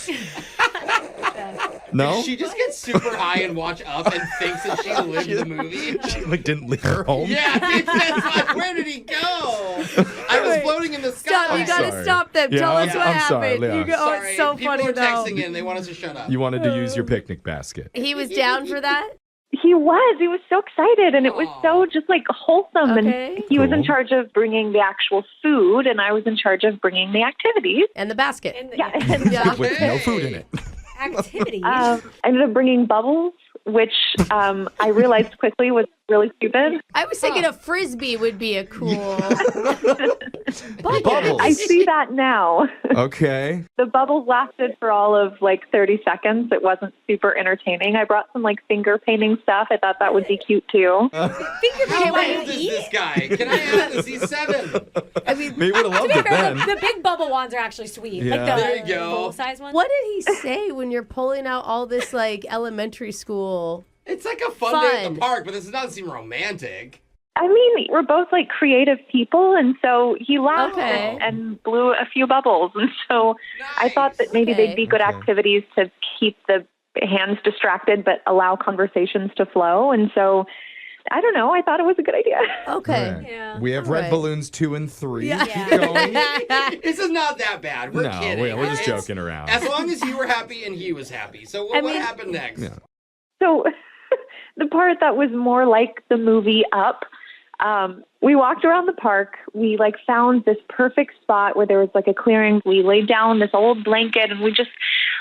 Speaker 1: No?
Speaker 2: She just gets super high and watch Up and thinks that she lived the movie.
Speaker 1: She like didn't leave her home?
Speaker 2: Yeah, it's like, where did he go? I was floating in the sky.
Speaker 3: Stop, you gotta
Speaker 1: sorry.
Speaker 3: stop them.
Speaker 1: Yeah,
Speaker 3: Tell us what
Speaker 1: I'm sorry,
Speaker 3: happened.
Speaker 1: Leah.
Speaker 3: You go, it's so
Speaker 2: People
Speaker 3: funny
Speaker 2: are
Speaker 3: though.
Speaker 2: texting in. They want us to shut up.
Speaker 1: You wanted to use your picnic basket.
Speaker 3: He was down for that?
Speaker 12: He was so excited, and it was so just like wholesome.
Speaker 3: Okay.
Speaker 12: And he was in
Speaker 1: Cool.
Speaker 12: charge of bringing the actual food, and I was in charge of bringing the activities.
Speaker 3: And the basket.
Speaker 12: Yeah.
Speaker 1: With no food in it.
Speaker 4: Activities.
Speaker 12: I ended up bringing bubbles, which I realized quickly was really stupid.
Speaker 3: I was thinking a frisbee would be a cool.
Speaker 1: Bubbles.
Speaker 12: I see that now.
Speaker 1: Okay.
Speaker 12: The bubbles lasted for all of like 30 seconds. It wasn't super entertaining. I brought some like finger painting stuff. I thought that would be cute too.
Speaker 2: How old is this guy? Can I ask this? He's 7.
Speaker 3: I mean,
Speaker 1: Maybe would have loved it then.
Speaker 4: The big bubble wands are actually sweet.
Speaker 1: Yeah.
Speaker 4: Like the
Speaker 2: There you go.
Speaker 4: full-size ones.
Speaker 3: what did he say when you're pulling out all this like elementary school?
Speaker 2: It's like a fun day at the park, but this doesn't seem romantic.
Speaker 12: I mean, we're both like creative people, and so he laughed
Speaker 3: Okay.
Speaker 12: and blew a few bubbles. And so I thought that maybe
Speaker 3: Okay.
Speaker 12: they'd be good activities to keep the hands distracted but allow conversations to flow. And so I don't know. I thought it was a good idea.
Speaker 3: Okay.
Speaker 1: Right.
Speaker 4: Yeah.
Speaker 1: We have
Speaker 3: All
Speaker 1: red
Speaker 3: right.
Speaker 1: balloons 2 and 3.
Speaker 3: Yeah.
Speaker 1: Keep going.
Speaker 2: This is not that bad. We're
Speaker 1: No,
Speaker 2: kidding.
Speaker 1: we're just
Speaker 2: It's-
Speaker 1: joking around.
Speaker 2: As long as you were happy and he was happy. So what
Speaker 3: mean-
Speaker 2: happened next?
Speaker 1: Yeah.
Speaker 12: So the part that was more like the movie Up, we walked around the park. We like found this perfect spot where there was like a clearing. We laid down this old blanket and we just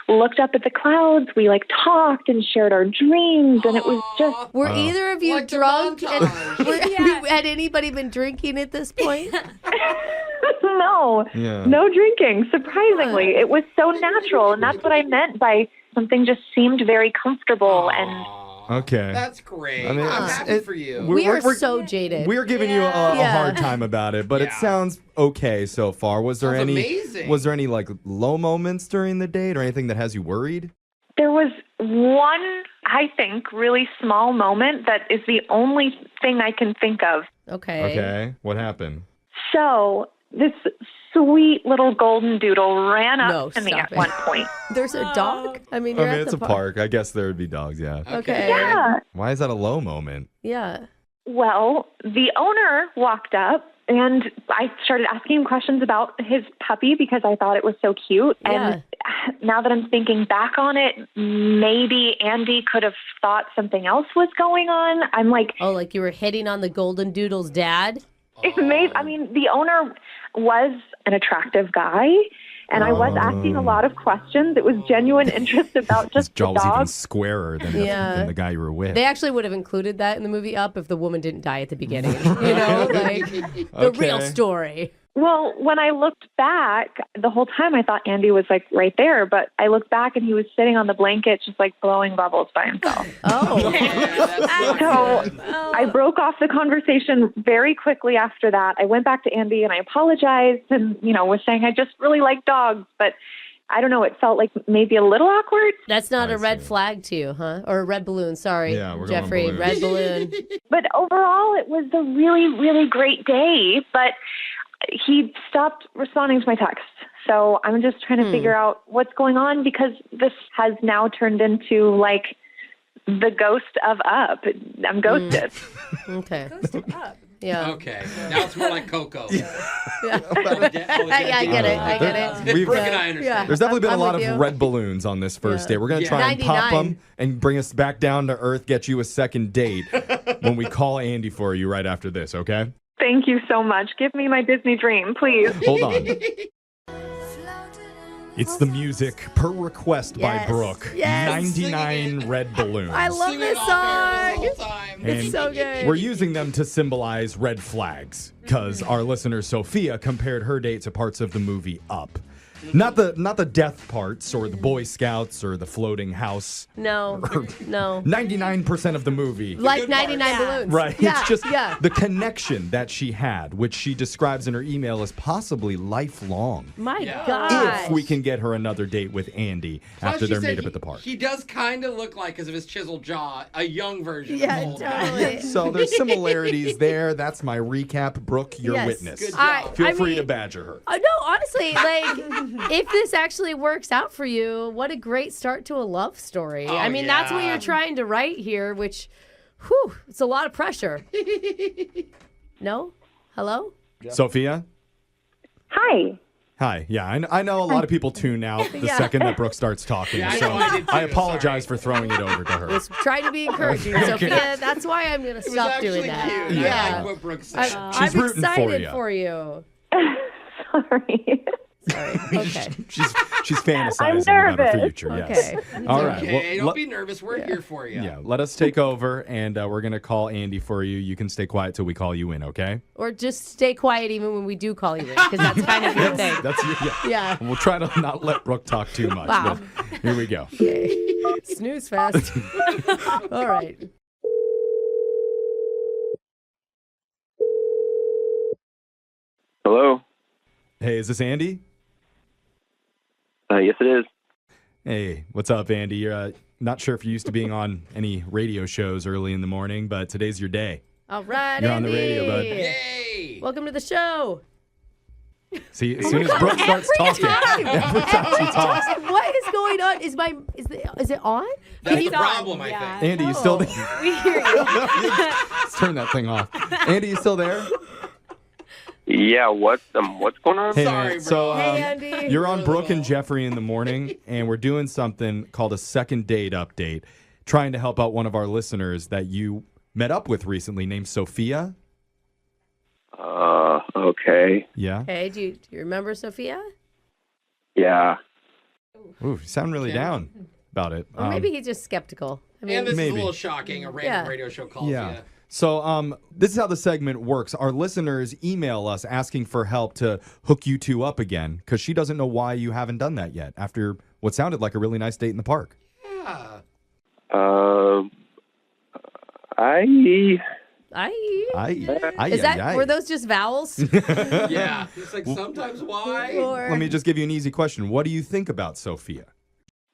Speaker 12: looked up at the clouds. We like talked and shared our dreams, and it was just
Speaker 3: Were either of you
Speaker 2: Like the
Speaker 3: drunk? And
Speaker 2: montage.
Speaker 3: had anybody been drinking at this point?
Speaker 12: no,
Speaker 1: Yeah.
Speaker 12: no drinking. Surprisingly, it was so natural, and that's what I meant by something just seemed very comfortable and.
Speaker 1: Okay.
Speaker 2: That's great.
Speaker 1: I mean,
Speaker 2: I'm
Speaker 1: it's-
Speaker 2: happy
Speaker 1: it-
Speaker 2: for you.
Speaker 3: We are
Speaker 1: we're-
Speaker 3: so jaded.
Speaker 1: We're giving you a
Speaker 3: Yeah.
Speaker 1: hard time about it, but it
Speaker 2: Yeah.
Speaker 1: sounds okay so far. Was there
Speaker 2: Sounds
Speaker 1: any
Speaker 2: amazing.
Speaker 1: Was there any like low moments during the date or anything that has you worried?
Speaker 12: There was one, I think, really small moment that is the only thing I can think of.
Speaker 3: Okay.
Speaker 1: Okay. What happened?
Speaker 12: So this sweet little golden doodle ran up
Speaker 3: No,
Speaker 12: to me
Speaker 3: stop
Speaker 12: at
Speaker 3: it.
Speaker 12: one point.
Speaker 3: There's a dog? I mean,
Speaker 1: I
Speaker 3: you're
Speaker 1: mean,
Speaker 3: at
Speaker 1: it's
Speaker 3: the
Speaker 1: a park. I guess there would be dogs, yeah.
Speaker 3: Okay.
Speaker 12: Yeah.
Speaker 1: Why is that a low moment?
Speaker 3: Yeah.
Speaker 12: Well, the owner walked up and I started asking him questions about his puppy because I thought it was so cute. And now that I'm thinking back on it, maybe Andy could have thought something else was going on. I'm like,
Speaker 3: Oh, like you were hitting on the golden doodle's dad?
Speaker 12: it may, I mean, the owner was an attractive guy, and I was asking a lot of questions. It was genuine interest about
Speaker 1: His
Speaker 12: just
Speaker 1: jaw
Speaker 12: the
Speaker 1: was even
Speaker 12: dog.
Speaker 1: squarer than,
Speaker 3: Yeah.
Speaker 1: than the guy you were with.
Speaker 3: They actually would have included that in the movie Up if the woman didn't die at the beginning. You know, like the real
Speaker 1: Okay.
Speaker 3: story.
Speaker 12: Well, when I looked back, the whole time I thought Andy was like right there, but I looked back and he was sitting on the blanket just like blowing bubbles by himself.
Speaker 3: Oh.
Speaker 12: So I broke off the conversation very quickly after that. I went back to Andy and I apologized and, was saying I just really like dogs, but I don't know, it felt like maybe a little awkward.
Speaker 3: That's not
Speaker 1: I
Speaker 3: a red
Speaker 1: see.
Speaker 3: flag to you, huh? Or a red balloon, sorry.
Speaker 1: Yeah, we're going
Speaker 3: Jeffrey,
Speaker 1: balloon.
Speaker 3: red balloon.
Speaker 12: But overall, it was a really, really great day, but he stopped responding to my texts. So I'm just trying to figure out what's going on because this has now turned into like the ghost of Up. I'm ghosted.
Speaker 3: Okay.
Speaker 4: Ghosted up.
Speaker 3: Yeah.
Speaker 2: Okay. Now it's more like Coco.
Speaker 3: Yeah, I get it. I get it.
Speaker 2: Brooke and I understand.
Speaker 3: Yeah.
Speaker 1: There's definitely been
Speaker 3: I'm
Speaker 1: a lot
Speaker 3: with
Speaker 1: of
Speaker 3: you.
Speaker 1: red balloons on this first date. We're going to try and pop
Speaker 3: 99.
Speaker 1: them and bring us back down to earth, get you a second date when we call Andy for you right after this, okay?
Speaker 12: Thank you so much. Give me my Disney dream, please.
Speaker 1: Hold on. It's the music per request by
Speaker 3: Yes.
Speaker 1: Brooke.
Speaker 3: Yes.
Speaker 1: 99 red balloons.
Speaker 3: I love
Speaker 2: Sing
Speaker 3: this
Speaker 2: it off
Speaker 3: song.
Speaker 2: the whole time.
Speaker 1: And
Speaker 3: It's so good.
Speaker 1: we're using them to symbolize red flags because our listener Sophia compared her date to parts of the movie Up. Not the death parts or the Boy Scouts or the floating house.
Speaker 3: No. No.
Speaker 1: 99% of the movie.
Speaker 3: Like 99 balloons.
Speaker 1: Right.
Speaker 3: Yeah.
Speaker 1: It's just
Speaker 3: yeah.
Speaker 1: the connection that she had, which she describes in her email as possibly lifelong.
Speaker 3: My
Speaker 2: Yeah.
Speaker 3: God.
Speaker 1: If we can get her another date with Andy
Speaker 2: Plus,
Speaker 1: after
Speaker 2: she
Speaker 1: they're
Speaker 2: said
Speaker 1: made up at the park.
Speaker 2: He does kind of look like, because of his chiseled jaw, a young version
Speaker 3: Yeah,
Speaker 2: of the old guy.
Speaker 3: totally.
Speaker 1: So there's similarities there. That's my recap. Brooke, your
Speaker 3: Yes.
Speaker 1: witness.
Speaker 2: Good job.
Speaker 1: Feel
Speaker 3: I
Speaker 1: free to
Speaker 3: mean-
Speaker 1: badger her.
Speaker 3: No, honestly, like, if this actually works out for you, what a great start to a love story.
Speaker 2: Oh,
Speaker 3: I mean, that's what
Speaker 2: yeah.
Speaker 3: you're trying to write here, which, whew, it's a lot of pressure. No? Hello?
Speaker 1: Sophia?
Speaker 12: Hi.
Speaker 1: Hi. Yeah, I know a lot of people tune out the
Speaker 3: Yeah.
Speaker 1: second that Brooke starts talking.
Speaker 2: Yeah, I
Speaker 1: so
Speaker 2: know I did too,
Speaker 1: apologize for throwing it over to her.
Speaker 3: Was trying to be encouraging, Sophia. That's why I'm going to
Speaker 2: It was
Speaker 3: stop
Speaker 2: actually
Speaker 3: doing that.
Speaker 2: cute.
Speaker 3: Yeah.
Speaker 2: I like what Brooke said.
Speaker 1: She's
Speaker 3: I'm
Speaker 1: rooting for
Speaker 3: excited
Speaker 1: ya.
Speaker 3: for you.
Speaker 12: Sorry.
Speaker 3: Sorry. Okay.
Speaker 1: She's fantasizing about her
Speaker 12: nervous.
Speaker 1: future. Yes.
Speaker 3: Okay.
Speaker 1: All right.
Speaker 2: Okay,
Speaker 1: well,
Speaker 2: don't be nervous. We're here for you.
Speaker 1: yeah, let us take over, and we're going to call Andy for you. You can stay quiet till we call you in, okay?
Speaker 3: Or just stay quiet even when we do call you in, because that's kind of your thing.
Speaker 1: That's
Speaker 3: Yeah.
Speaker 1: We'll try to not let Brooke talk too much.
Speaker 3: Wow.
Speaker 1: But here we go.
Speaker 3: Okay. Snooze fest. All right.
Speaker 13: Hello.
Speaker 1: Hey, is this Andy?
Speaker 13: Yes, it is.
Speaker 1: Hey, what's up, Andy? You're not sure if you're used to being on any radio shows early in the morning, but today's your day.
Speaker 3: All right,
Speaker 1: You're on the
Speaker 3: Andy.
Speaker 1: radio, bud.
Speaker 2: Yay!
Speaker 3: Welcome to the show.
Speaker 1: See, as soon as Brooke starts talking, every time she talks.
Speaker 3: What is going on? Is it on?
Speaker 2: That's
Speaker 3: you
Speaker 2: the problem, I think.
Speaker 1: Andy, you still there?
Speaker 4: We hear you.
Speaker 1: Let's turn that thing off. Andy, you still there?
Speaker 13: Yeah, what's going on?
Speaker 1: Hey,
Speaker 2: Sorry,
Speaker 1: man.
Speaker 2: bro.
Speaker 1: So,
Speaker 3: Hey, Andy.
Speaker 1: you're on Brooke and Jeffrey in the morning, and we're doing something called a second date update, trying to help out one of our listeners that you met up with recently named Sophia.
Speaker 13: Okay.
Speaker 1: Yeah.
Speaker 3: Hey, do you remember Sophia?
Speaker 13: Yeah.
Speaker 1: Ooh, you sound really down about it.
Speaker 3: Or maybe he's just skeptical. I mean,
Speaker 2: And this is
Speaker 1: maybe.
Speaker 2: a little shocking. A random
Speaker 3: Yeah.
Speaker 2: radio show calls
Speaker 1: Yeah.
Speaker 2: you.
Speaker 1: So this is how the segment works. Our listeners email us asking for help to hook you two up again because she doesn't know why you haven't done that yet after what sounded like a really nice date in the park.
Speaker 2: Yeah.
Speaker 3: Is that were those just vowels?
Speaker 2: Yeah. It's like sometimes why?
Speaker 3: Or
Speaker 1: Let me just give you an easy question. What do you think about Sophia?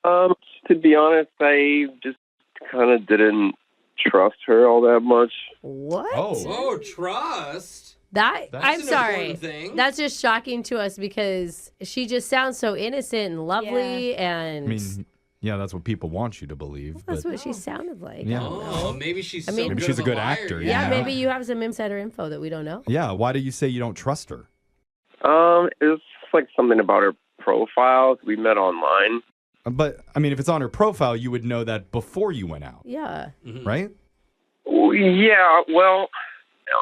Speaker 13: To be honest, I just kind of didn't trust her all that much.
Speaker 3: what?
Speaker 2: Oh, trust.
Speaker 3: That
Speaker 2: That's
Speaker 3: I'm
Speaker 2: an
Speaker 3: sorry.
Speaker 2: important thing.
Speaker 3: That's just shocking to us because she just sounds so innocent and lovely, and
Speaker 1: I mean, yeah, that's what people want you to believe.
Speaker 3: that's
Speaker 1: but
Speaker 3: what she sounded like.
Speaker 1: Yeah.
Speaker 2: Oh, maybe she's
Speaker 3: I mean-
Speaker 1: Maybe
Speaker 2: so
Speaker 1: she's a
Speaker 2: good
Speaker 1: good
Speaker 2: of liar.
Speaker 1: actor,
Speaker 3: Yeah,
Speaker 1: Yeah.
Speaker 3: maybe you have some insider info that we don't know.
Speaker 1: yeah, why do you say you don't trust her?
Speaker 13: It was like something about her profile. We met online.
Speaker 1: But, I mean, if it's on her profile, you would know that before you went out,
Speaker 3: Yeah.
Speaker 1: right?
Speaker 13: Yeah, well,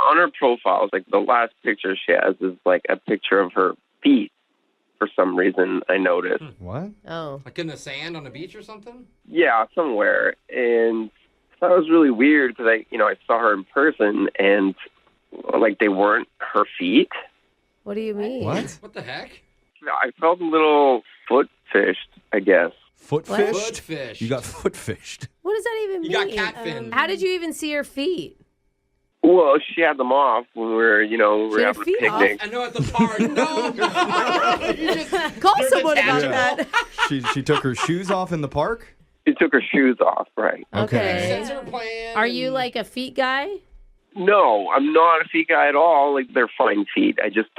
Speaker 13: on her profile, like the last picture she has is like a picture of her feet. For some reason, I noticed.
Speaker 1: What?
Speaker 3: Oh.
Speaker 2: Like in the sand on the beach or something?
Speaker 13: Yeah, somewhere, and that was really weird because I saw her in person, and like they weren't her feet.
Speaker 3: What do you mean?
Speaker 1: What?
Speaker 2: What the heck?
Speaker 13: I felt a little foot fished, I guess.
Speaker 1: Foot
Speaker 3: What?
Speaker 1: fished?
Speaker 2: Foot fish.
Speaker 1: You got foot fished.
Speaker 3: What does that even
Speaker 2: You
Speaker 3: mean?
Speaker 2: got catfin.
Speaker 3: How did you even see her feet?
Speaker 13: Well, she had them off when we were, we
Speaker 3: She
Speaker 13: were
Speaker 3: had
Speaker 13: having a
Speaker 3: her feet off?
Speaker 13: picnic.
Speaker 2: I know at the park. No. You just-
Speaker 3: Call
Speaker 2: They're
Speaker 3: someone about
Speaker 2: detachable.
Speaker 3: that.
Speaker 1: She took her shoes off in the park?
Speaker 13: She took her shoes off, right?
Speaker 3: Okay.
Speaker 2: Sets her plan.
Speaker 3: Are you like a feet guy?
Speaker 13: No, I'm not a feet guy at all. Like, they're fine feet. I just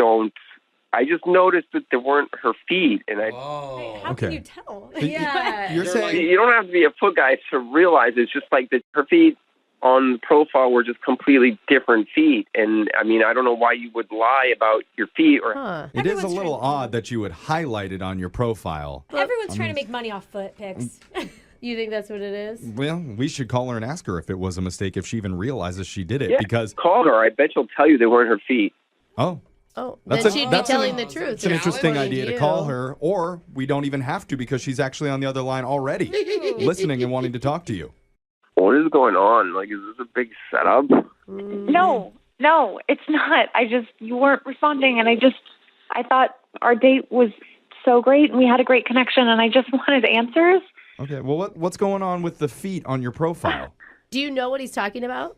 Speaker 13: noticed that they weren't her feet, and
Speaker 2: Oh.
Speaker 4: How
Speaker 1: Okay.
Speaker 4: can you tell?
Speaker 3: Yeah.
Speaker 1: You're
Speaker 2: They're
Speaker 1: saying
Speaker 13: you don't have to be a foot guy to realize it's just like that her feet on the profile were just completely different feet. And I mean, I don't know why you would lie about your feet or.
Speaker 1: It is a little odd that you would highlight it on your profile.
Speaker 4: Everyone's trying to make money off foot pics.
Speaker 3: You think that's what it is?
Speaker 1: Well, we should call her and ask her if it was a mistake, if she even realizes she did it.
Speaker 13: Yeah,
Speaker 1: because
Speaker 13: call her. I bet she'll tell you they weren't her feet.
Speaker 1: Oh.
Speaker 3: Oh,
Speaker 1: That's
Speaker 3: then she'd be telling the truth.
Speaker 1: It's an interesting idea to call her, or we don't even have to because she's actually on the other line already, listening and wanting to talk to you.
Speaker 13: What is going on? Like, is this a big setup?
Speaker 12: No, it's not. You weren't responding, and I thought our date was so great, and we had a great connection, and I just wanted answers.
Speaker 1: Okay, well, what's going on with the feet on your profile?
Speaker 3: Do you know what he's talking about?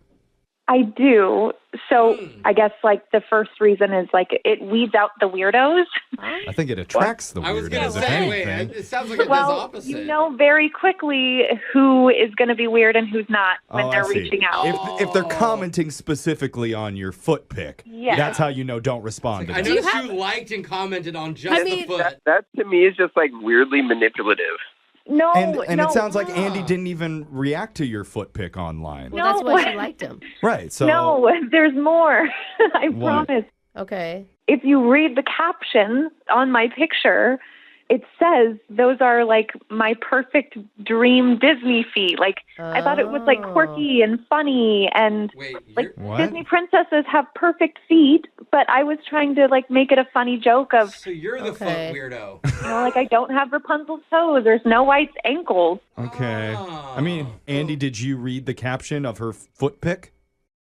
Speaker 12: I do. So I guess like the first reason is like it weeds out the weirdos.
Speaker 1: I think it attracts the weirdos, if anything.
Speaker 2: It sounds like it does
Speaker 12: Well,
Speaker 2: opposite.
Speaker 12: you know very quickly who is going to be weird and who's not when they're
Speaker 1: I see.
Speaker 12: reaching out.
Speaker 1: If they're commenting specifically on your foot pic,
Speaker 12: Yeah.
Speaker 1: that's how you know don't respond to
Speaker 2: I
Speaker 1: them.
Speaker 2: noticed you liked and commented on just the foot.
Speaker 13: That to me is just like weirdly manipulative.
Speaker 12: No,
Speaker 1: And
Speaker 12: no.
Speaker 1: it sounds like Andy didn't even react to your foot pic online.
Speaker 3: Well, that's why she liked him.
Speaker 1: Right, so...
Speaker 12: No, there's more. I
Speaker 1: What?
Speaker 12: promise.
Speaker 3: Okay.
Speaker 12: If you read the caption on my picture, it says those are like my perfect dream Disney feet. Like I thought it was like quirky and funny and like
Speaker 1: What?
Speaker 12: Disney princesses have perfect feet, but I was trying to like make it a funny joke of
Speaker 2: So you're the foot weirdo.
Speaker 12: like I don't have Rapunzel's toes or Snow White's ankles.
Speaker 1: Okay. I mean, Andy, did you read the caption of her foot pic?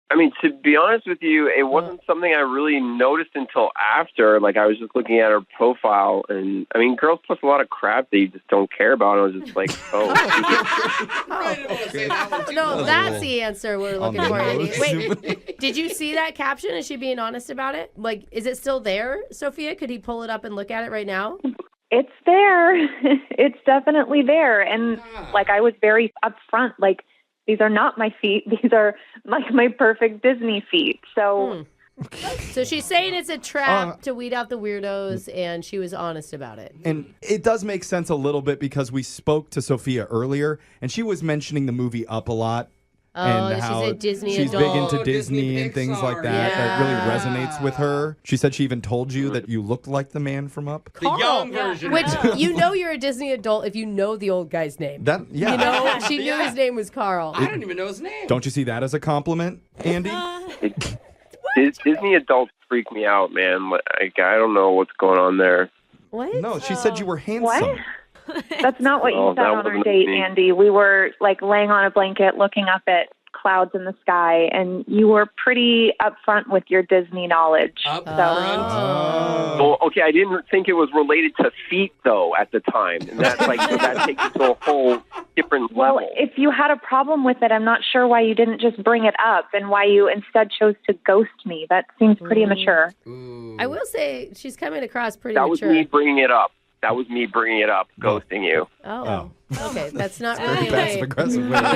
Speaker 13: I mean, to be honest with you, it wasn't something I really noticed until after. Like, I was just looking at her profile, and I mean, girls post a lot of crap that you just don't care about. And I was just like, oh.
Speaker 3: No, that's the answer we're looking
Speaker 1: On the
Speaker 3: for, Andy.
Speaker 1: nose.
Speaker 3: Wait, did you see that caption? Is she being honest about it? Like, is it still there, Sophia? Could he pull it up and look at it right now?
Speaker 12: It's there. It's definitely there. And like I was very upfront, like these are not my feet. These are like my perfect Disney feet. So
Speaker 3: So she's saying it's a trap to weed out the weirdos, and she was honest about it.
Speaker 1: And it does make sense a little bit because we spoke to Sophia earlier, and she was mentioning the movie Up a lot.
Speaker 3: Oh,
Speaker 1: and
Speaker 3: she's
Speaker 1: how
Speaker 3: a Disney
Speaker 1: she's
Speaker 3: adult.
Speaker 1: big into Disney and things like that. That really resonates with her. She said she even told you that you looked like the man from Up.
Speaker 2: The young version.
Speaker 3: Which, you know you're a Disney adult if you know the old guy's name.
Speaker 1: Yeah.
Speaker 3: You know, she knew his name was Carl.
Speaker 2: I don't even know his name.
Speaker 1: Don't you see that as a compliment, Andy?
Speaker 13: Disney adults freak me out, man. Like, I don't know what's going on there.
Speaker 3: What?
Speaker 1: No, she said you were handsome.
Speaker 12: What? That's not what you
Speaker 13: Oh,
Speaker 12: said
Speaker 13: that
Speaker 12: on our
Speaker 13: wasn't
Speaker 12: date,
Speaker 13: me.
Speaker 12: Andy. We were like laying on a blanket looking up at clouds in the sky, and you were pretty upfront with your Disney knowledge.
Speaker 13: Well, okay, I didn't think it was related to feet though at the time, and that's like that takes it to a whole different level.
Speaker 12: Well, if you had a problem with it, I'm not sure why you didn't just bring it up and why you instead chose to ghost me. That seems pretty immature.
Speaker 3: I will say she's coming across pretty
Speaker 13: That was
Speaker 3: mature.
Speaker 13: me bringing it up. Ghosting you.
Speaker 3: Oh. Okay, that's not
Speaker 1: Very
Speaker 3: really
Speaker 1: passive aggressive way to do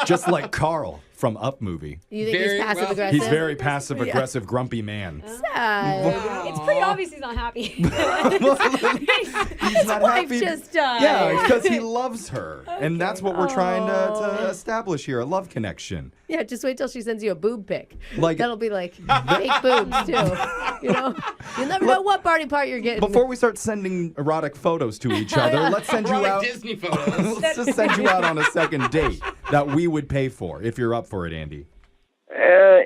Speaker 1: it. Just like Carl from Up movie.
Speaker 3: You think he's passive aggressive?
Speaker 1: He's very passive aggressive, grumpy man.
Speaker 3: Sad.
Speaker 4: It's pretty obvious he's not happy.
Speaker 1: He's not
Speaker 3: wife
Speaker 1: happy.
Speaker 3: just died.
Speaker 1: Yeah, because he loves her. And that's what we're trying to establish here, a love connection.
Speaker 3: Yeah, just wait till she sends you a boob pic.
Speaker 1: Like-
Speaker 3: That'll be like fake boobs too. You know, you'll never know what body part you're getting.
Speaker 1: Before we start sending erotic photos to each other, let's send you
Speaker 2: Erotic
Speaker 1: out.
Speaker 2: Disney photos.
Speaker 1: Let's just send you out on a second date that we would pay for if you're up for it, Andy.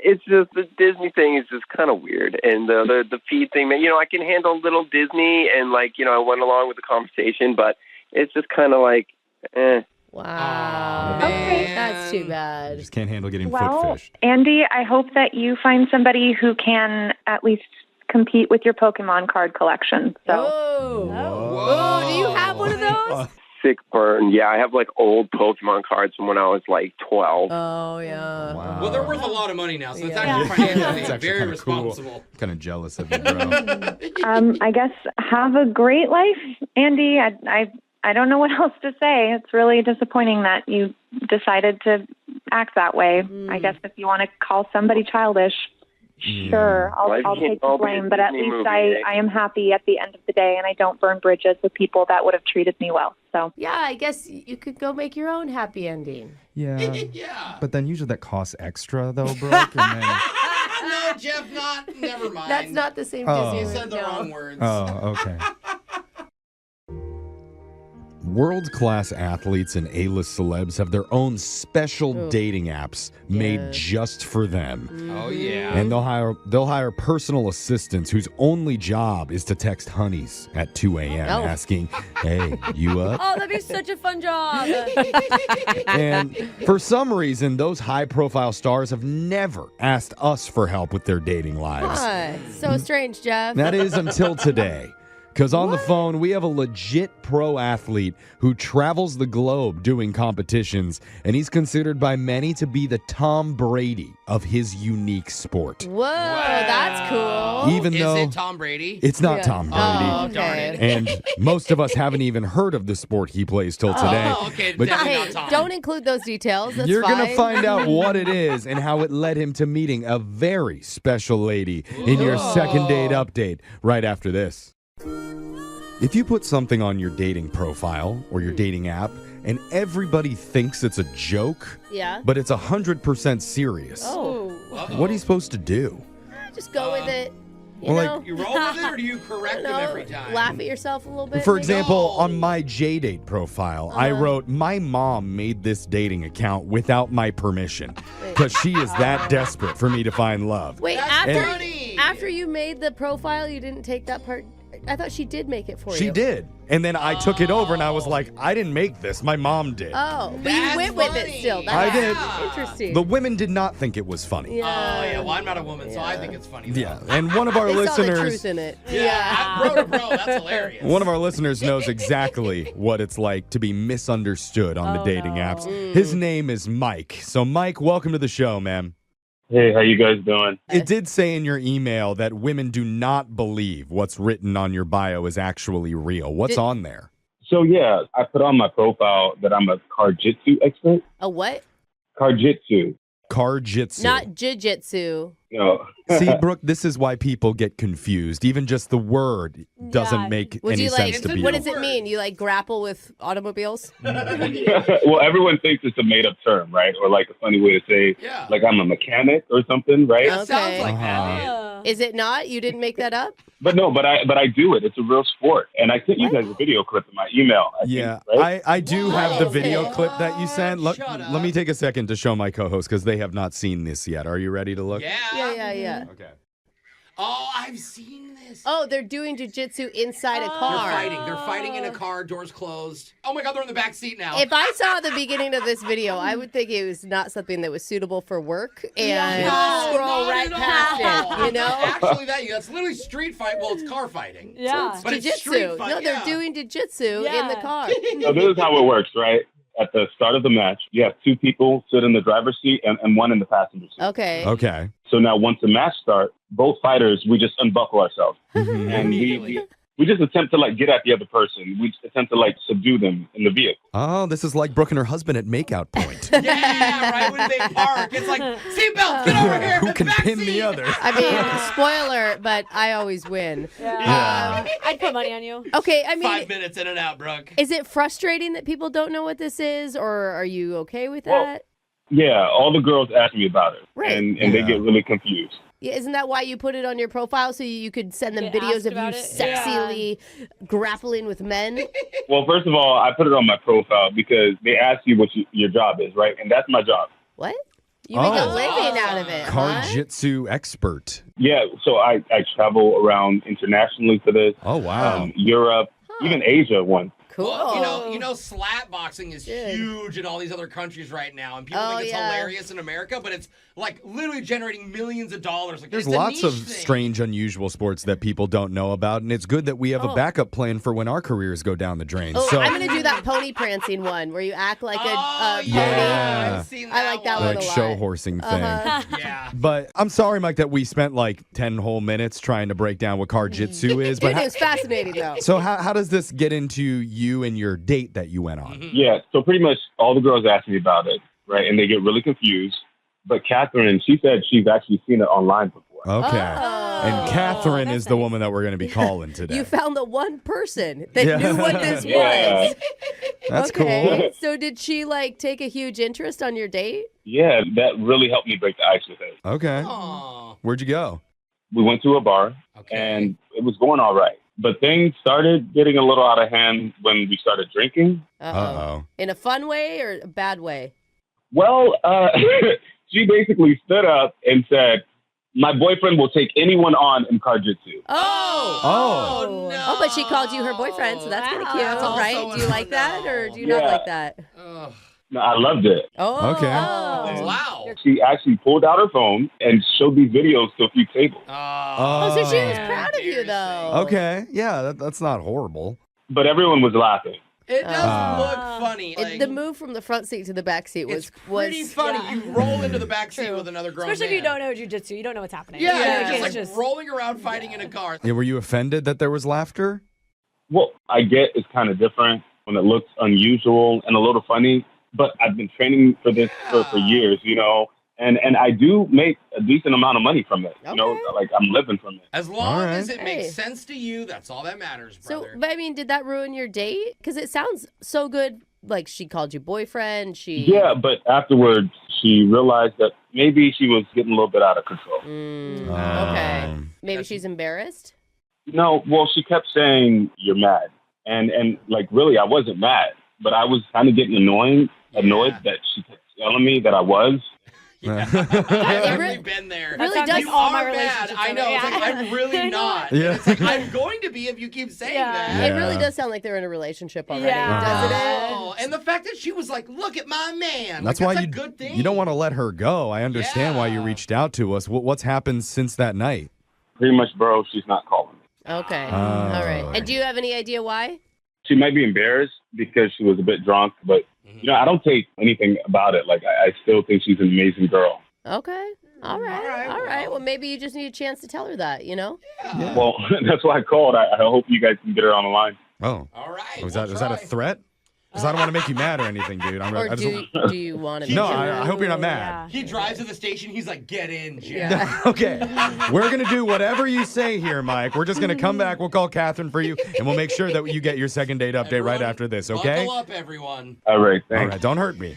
Speaker 13: It's just the Disney thing is just kind of weird, and the feed thing, man. You know, I can handle little Disney, and like I went along with the conversation, but it's just kind of like,
Speaker 3: Wow.
Speaker 12: Okay.
Speaker 3: That's too bad.
Speaker 1: Just can't handle getting foot
Speaker 12: Well,
Speaker 1: fished.
Speaker 12: Andy, I hope that you find somebody who can at least compete with your Pokemon card collection. So.
Speaker 3: Oh, do you have one of those?
Speaker 13: sick burn. Yeah, I have like old Pokemon cards from when I was like 12.
Speaker 3: Oh, yeah.
Speaker 1: Wow.
Speaker 2: Well, they're worth a lot of money now, so it's
Speaker 3: Yeah.
Speaker 2: actually financially
Speaker 1: It's actually
Speaker 2: very
Speaker 1: kinda cool.
Speaker 2: responsible.
Speaker 1: Kind of jealous of you, bro.
Speaker 12: I guess have a great life, Andy. I don't know what else to say. It's really disappointing that you decided to act that way. I guess if you want to call somebody childish, sure,
Speaker 13: Life
Speaker 12: I'll
Speaker 13: can't
Speaker 12: take the
Speaker 13: all be a
Speaker 12: blame. But at
Speaker 13: Disney
Speaker 12: least
Speaker 13: movie, eh?
Speaker 12: I am happy at the end of the day, and I don't burn bridges with people that would have treated me well. So
Speaker 3: Yeah, I guess you could go make your own happy ending.
Speaker 1: Yeah.
Speaker 2: Yeah.
Speaker 1: But then usually that costs extra, though, Brooke. And then...
Speaker 2: No, Jeff, never mind.
Speaker 3: That's not the same
Speaker 1: Oh.
Speaker 3: Disney.
Speaker 2: You said the
Speaker 3: no.
Speaker 2: wrong words.
Speaker 1: Oh, okay. World-class athletes and A-list celebs have their own special dating apps made just for them.
Speaker 2: Oh, yeah.
Speaker 1: And they'll hire personal assistants whose only job is to text honeys at 2 a.m. asking, hey, you up?
Speaker 4: Oh, that'd be such a fun job.
Speaker 1: And for some reason, those high-profile stars have never asked us for help with their dating lives.
Speaker 3: What? So strange, Jeff.
Speaker 1: That is until today. Because on the phone, we have a legit pro athlete who travels the globe doing competitions, and he's considered by many to be the Tom Brady of his unique sport.
Speaker 3: Whoa, that's cool.
Speaker 1: Even though
Speaker 2: Is it Tom Brady?
Speaker 1: it's not Tom Brady.
Speaker 2: Oh, darn it.
Speaker 1: And most of us haven't even heard of the sport he plays till today.
Speaker 2: Oh, okay.
Speaker 1: But
Speaker 2: Definitely
Speaker 3: Hey,
Speaker 2: not Tom.
Speaker 3: don't include those details. That's
Speaker 1: you're
Speaker 3: fine.
Speaker 1: going to find out what it is and how it led him to meeting a very special lady in your second date update right after this. If you put something on your dating profile or your dating app and everybody thinks it's a joke, but it's 100% serious, what are you supposed to do?
Speaker 3: Just go with it.
Speaker 1: Well, like,
Speaker 2: You roll with it, or do you correct them every time?
Speaker 3: Laugh at yourself a little bit.
Speaker 1: For
Speaker 3: maybe?
Speaker 1: example, on my J-Date profile, I wrote, my mom made this dating account without my permission because she is that desperate for me to find love.
Speaker 3: Wait,
Speaker 2: funny.
Speaker 3: after you made the profile, you didn't take that part? I thought she did make it for you.
Speaker 1: She did. And then I took it over and I was like, I didn't make this. My mom did.
Speaker 3: Oh, but you went with it still.
Speaker 1: I did.
Speaker 3: Interesting.
Speaker 1: The women did not think it was funny.
Speaker 3: Yeah.
Speaker 2: Oh, yeah. Well, I'm not a woman, so I think it's funny. Though.
Speaker 1: Yeah. And one of our
Speaker 3: They
Speaker 1: listeners.
Speaker 3: saw the truth in it.
Speaker 2: Bro to bro, that's hilarious.
Speaker 1: One of our listeners knows exactly what it's like to be misunderstood on the dating apps. His name is Mike. So, Mike, welcome to the show, man.
Speaker 14: Hey, how you guys doing?
Speaker 1: It did say in your email that women do not believe what's written on your bio is actually real. What's on there?
Speaker 14: So, yeah, I put on my profile that I'm a Karjitsu expert.
Speaker 3: A what?
Speaker 14: Karjitsu.
Speaker 1: Karjitsu.
Speaker 3: Not jiu-jitsu.
Speaker 14: No.
Speaker 1: See, Brooke, this is why people get confused. Even just the word doesn't make
Speaker 3: Would
Speaker 1: any
Speaker 3: you
Speaker 1: sense
Speaker 3: like?
Speaker 1: to people.
Speaker 3: What does it mean? You like grapple with automobiles?
Speaker 14: Well, everyone thinks it's a made-up term, right? Or like a funny way to say, like I'm a mechanic or something, right?
Speaker 3: Okay.
Speaker 2: Sounds like that.
Speaker 3: Is it not? You didn't make that up?
Speaker 14: But no, but I do it. It's a real sport. And I sent you guys a video clip in my email.
Speaker 1: I do have the video clip that you sent. Let me take a second to show my co-host because they have not seen this yet. Are you ready to look?
Speaker 3: Yeah.
Speaker 1: Okay.
Speaker 2: Oh, I've seen this.
Speaker 3: Oh, they're doing jiu-jitsu inside a car.
Speaker 2: They're fighting in a car, doors closed. Oh my God, they're in the back seat now.
Speaker 3: If I saw the beginning of this video, I would think it was not something that was suitable for work and scroll right past it, you know?
Speaker 2: Actually, that's literally street fight. Well, it's car fighting.
Speaker 3: Yeah.
Speaker 2: But it's
Speaker 3: Jiu-jitsu.
Speaker 2: street fight.
Speaker 3: No, they're doing jiu-jitsu in the car.
Speaker 14: So this is how it works, right? At the start of the match, you have two people sit in the driver's seat and one in the passenger seat.
Speaker 3: Okay.
Speaker 14: So now once the match starts, both fighters, we just unbuckle ourselves. And we just attempt to like get at the other person. We just attempt to like subdue them in the vehicle.
Speaker 1: Oh, this is like Brooke and her husband at makeout point.
Speaker 2: Yeah, right when they park. It's like, seatbelt, get over here.
Speaker 1: Who can pin the other?
Speaker 3: I mean, spoiler, but I always win.
Speaker 4: Yeah. I'd put money on you.
Speaker 3: Okay, I mean,
Speaker 2: 5 minutes in and out, Brooke.
Speaker 3: is it frustrating that people don't know what this is, or are you okay with that?
Speaker 14: Yeah, all the girls ask me about it.
Speaker 3: Right.
Speaker 14: And they get really confused.
Speaker 3: Yeah, isn't that why you put it on your profile so you could send them
Speaker 4: Get
Speaker 3: videos
Speaker 4: asked
Speaker 3: of you
Speaker 4: about it?
Speaker 3: sexily grappling with men?
Speaker 14: Well, first of all, I put it on my profile because they ask you what your job is, right? And that's my job.
Speaker 3: What? You make a living out of it, huh?
Speaker 1: Karjitsu expert.
Speaker 14: Yeah, so I travel around internationally for this.
Speaker 1: Oh, wow.
Speaker 14: Europe, even Asia once.
Speaker 3: Cool.
Speaker 2: Well, you know, slap boxing is huge in all these other countries right now, and people think it's hilarious in America, but it's like literally generating millions of dollars. Like,
Speaker 1: There's
Speaker 2: it's a
Speaker 1: lots of
Speaker 2: niche thing.
Speaker 1: strange, unusual sports that people don't know about, and it's good that we have a backup plan for when our careers go down the drain.
Speaker 3: Oh,
Speaker 1: So,
Speaker 3: I'm going to do that pony prancing one where you act like a pony.
Speaker 1: yeah.
Speaker 2: I've seen
Speaker 3: I like that one
Speaker 1: like
Speaker 3: a lot.
Speaker 1: show horsing thing.
Speaker 2: Yeah.
Speaker 1: But I'm sorry, Mike, that we spent like 10 whole minutes trying to break down what Karjitsu is. But
Speaker 3: It is fascinating, though.
Speaker 1: so how does this get into you and your date that you went on?
Speaker 14: Yeah, so pretty much all the girls ask me about it, right? And they get really confused. But Catherine, she said she's actually seen it online before.
Speaker 1: Okay. And Catherine is the woman that we're going to be calling today.
Speaker 3: You found the one person that knew what this
Speaker 14: Yeah.
Speaker 3: was.
Speaker 1: That's
Speaker 3: okay.
Speaker 1: cool.
Speaker 3: So did she like take a huge interest on your date?
Speaker 14: Yeah, that really helped me break the ice with her.
Speaker 1: Okay.
Speaker 2: Aw.
Speaker 1: Where'd you go?
Speaker 14: We went to a bar, and it was going all right. But things started getting a little out of hand when we started drinking.
Speaker 1: Uh-oh.
Speaker 3: In a fun way or a bad way?
Speaker 14: Well, she basically stood up and said, my boyfriend will take anyone on in Karjitsu.
Speaker 3: Oh,
Speaker 2: no.
Speaker 3: Oh, but she called you her boyfriend, so that's kind of cute,
Speaker 2: That's also
Speaker 3: right? Do you like that or do you not
Speaker 14: Yeah.
Speaker 3: like that?
Speaker 14: No, I loved it.
Speaker 3: Oh,
Speaker 1: Okay.
Speaker 2: Wow.
Speaker 14: She actually pulled out her phone and showed these videos to a few tables.
Speaker 3: Oh, so she was proud of you, though.
Speaker 1: Okay. Yeah, that's not horrible.
Speaker 14: But everyone was laughing.
Speaker 2: It does look funny. Like,
Speaker 3: The move from the front seat to the back seat was
Speaker 2: pretty funny.
Speaker 4: Yeah.
Speaker 2: You roll into the back seat with another grown
Speaker 4: Especially if you
Speaker 2: man.
Speaker 4: don't know jiu-jitsu. You don't know what's happening.
Speaker 2: Yeah,
Speaker 4: Like,
Speaker 2: just
Speaker 4: it's
Speaker 2: like rolling around fighting in a car.
Speaker 1: Yeah, were you offended that there was laughter?
Speaker 14: Well, I get it's kind of different when it looks unusual and a little funny, but I've been training for this for years, you know, and I do make a decent amount of money from it. You know, like I'm living from it.
Speaker 2: As long as it
Speaker 3: Hey.
Speaker 2: makes sense to you, that's all that matters, brother.
Speaker 3: So, but I mean, did that ruin your date? Because it sounds so good. Like she called you boyfriend.
Speaker 14: Yeah, but afterwards, she realized that maybe she was getting a little bit out of control.
Speaker 3: Okay. Maybe she's embarrassed.
Speaker 14: No, well, she kept saying, you're mad. And like, really, I wasn't mad, but I was kind of getting annoyed that she kept telling me that I was.
Speaker 2: I've definitely been there.
Speaker 3: Really
Speaker 4: sounds
Speaker 3: does
Speaker 2: you
Speaker 4: all
Speaker 2: are
Speaker 4: my
Speaker 2: mad.
Speaker 4: relationships
Speaker 2: I
Speaker 4: are
Speaker 2: know.
Speaker 4: there.
Speaker 2: It's like, I'm really not.
Speaker 1: Yeah.
Speaker 2: It's like, I'm going to be if you keep saying that.
Speaker 3: It really does sound like they're in a relationship already,
Speaker 4: Yeah.
Speaker 3: doesn't it?
Speaker 2: Oh, and the fact that she was like, look at my man.
Speaker 1: That's
Speaker 2: like,
Speaker 1: why
Speaker 2: a good thing.
Speaker 1: you don't want to let her go. I understand why you reached out to us. What's happened since that night?
Speaker 14: Pretty much, bro, she's not calling me.
Speaker 3: Okay.
Speaker 1: Oh.
Speaker 3: All right. And do you have any idea why?
Speaker 14: She might be embarrassed because she was a bit drunk, but, you know, I don't take anything about it. Like, I still think she's an amazing girl.
Speaker 3: Okay. All right. Well, maybe you just need a chance to tell her that, you know?
Speaker 1: Yeah.
Speaker 14: Well, that's why I called. I hope you guys can get her on the line.
Speaker 1: Oh.
Speaker 2: All right.
Speaker 1: Was that a threat? Because I don't want to make you mad or anything, dude.
Speaker 3: Or do you want to?
Speaker 1: No, I hope you're not mad.
Speaker 2: He drives to the station. He's like, get in, Jeff.
Speaker 3: Yeah.
Speaker 1: Okay. We're going to do whatever you say here, Mike. We're just going to come back. We'll call Catherine for you, and we'll make sure that you get your second date update right after this, okay?
Speaker 2: Buckle up, everyone.
Speaker 14: All right, thanks.
Speaker 1: All right, don't hurt me.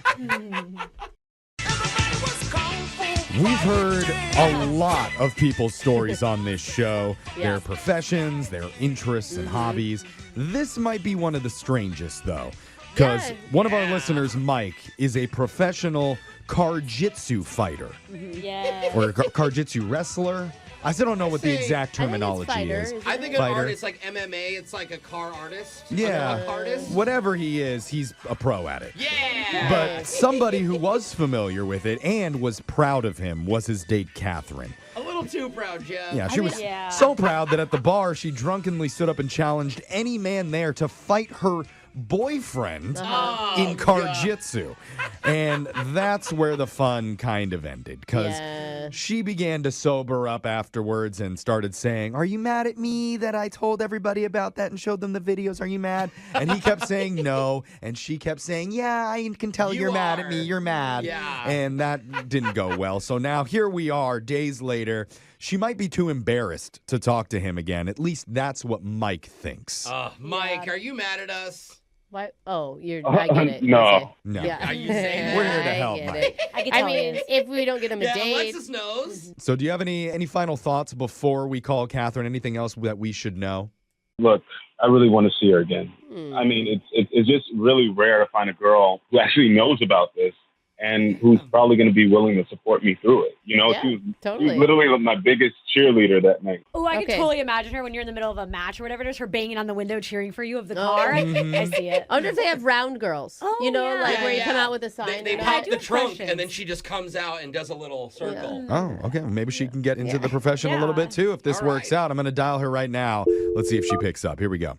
Speaker 1: We've heard a lot of people's stories on this show, their professions, their interests and hobbies. This might be one of the strangest, though, because one of our listeners, Mike, is a professional Karjitsu fighter
Speaker 4: Yeah.
Speaker 1: or Karjitsu wrestler. I still don't know what the exact terminology is.
Speaker 2: I think an
Speaker 1: Fighter.
Speaker 2: artist like MMA, it's like a car artist.
Speaker 1: Yeah.
Speaker 2: A artist.
Speaker 1: Whatever he is, he's a pro at it.
Speaker 2: Yeah.
Speaker 1: But somebody who was familiar with it and was proud of him was his date, Catherine.
Speaker 2: A little too proud, Jeff.
Speaker 1: Yeah, she was so proud that at the bar, she drunkenly stood up and challenged any man there to fight her boyfriend in Karjitsu. And that's where the fun kind of ended, because she began to sober up afterwards and started saying, "Are you mad at me that I told everybody about that and showed them the videos? Are you mad?" And he kept saying no, and she kept saying, "Yeah, I can tell you're mad at me. You're mad."
Speaker 2: Yeah.
Speaker 1: And that didn't go well. So now here we are, days later. She might be too embarrassed to talk to him again. At least that's what Mike thinks.
Speaker 2: Mike, are you mad at us?
Speaker 3: What? Oh, I get it.
Speaker 14: No.
Speaker 1: No.
Speaker 3: Yeah.
Speaker 2: Are you saying that?
Speaker 1: We're here to
Speaker 3: I
Speaker 1: help,
Speaker 3: get
Speaker 1: Mike.
Speaker 3: it.
Speaker 4: I can
Speaker 3: I
Speaker 4: tell
Speaker 3: mean,
Speaker 4: you.
Speaker 3: if we don't get him a
Speaker 2: Yeah,
Speaker 3: date.
Speaker 2: Alexis knows.
Speaker 1: So do you have any final thoughts before we call Catherine? Anything else that we should know?
Speaker 14: Look, I really want to see her again. I mean, it's just really rare to find a girl who actually knows about this and who's probably going to be willing to support me through it. You know, she was literally my biggest cheerleader that night.
Speaker 4: Oh, I can totally imagine her when you're in the middle of a match or whatever it is, her banging on the window cheering for you of the car. I see it.
Speaker 3: I wonder if they have round girls. You know, like where you come out with a sign.
Speaker 2: They
Speaker 3: and
Speaker 2: pop
Speaker 3: all.
Speaker 2: the trunk, and then she just comes out and does a little circle.
Speaker 1: Oh, okay. Well, maybe she can get into the profession a little bit too if this works out. I'm going to dial her right now. Let's see if she picks up. Here we go.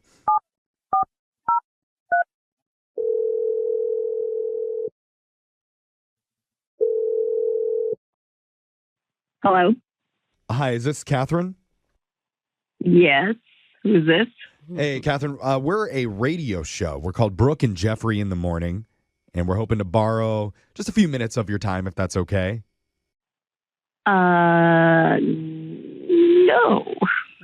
Speaker 15: Hello?
Speaker 1: Hi, is this Catherine?
Speaker 15: Yes. Who's this?
Speaker 1: Hey, Catherine, we're a radio show. We're called Brooke and Jeffrey in the Morning, and we're hoping to borrow just a few minutes of your time, if that's okay.
Speaker 15: No.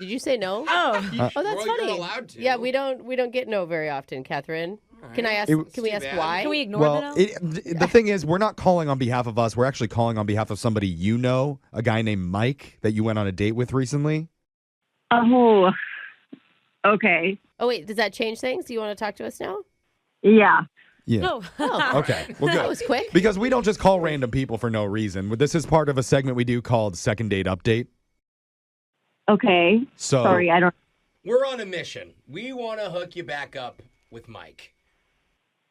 Speaker 3: Did you say no?
Speaker 4: Oh,
Speaker 3: that's
Speaker 2: Well, you're
Speaker 3: funny.
Speaker 2: allowed to.
Speaker 3: Yeah, we don't get no very often, Catherine. Can I ask? Can we ask
Speaker 2: bad.
Speaker 3: why?
Speaker 4: can we ignore the no?
Speaker 1: The thing is, we're not calling on behalf of us. We're actually calling on behalf of somebody you know, a guy named Mike that you went on a date with recently.
Speaker 15: Oh, okay.
Speaker 3: Oh wait, does that change things? Do you want to talk to us now?
Speaker 15: Yeah.
Speaker 1: Yeah.
Speaker 3: Oh.
Speaker 1: Okay. Well, good.
Speaker 3: That was quick.
Speaker 1: Because we don't just call random people for no reason. This is part of a segment we do called Second Date Update.
Speaker 15: Okay.
Speaker 1: So
Speaker 15: Sorry, I don't.
Speaker 2: We're on a mission. We want to hook you back up with Mike.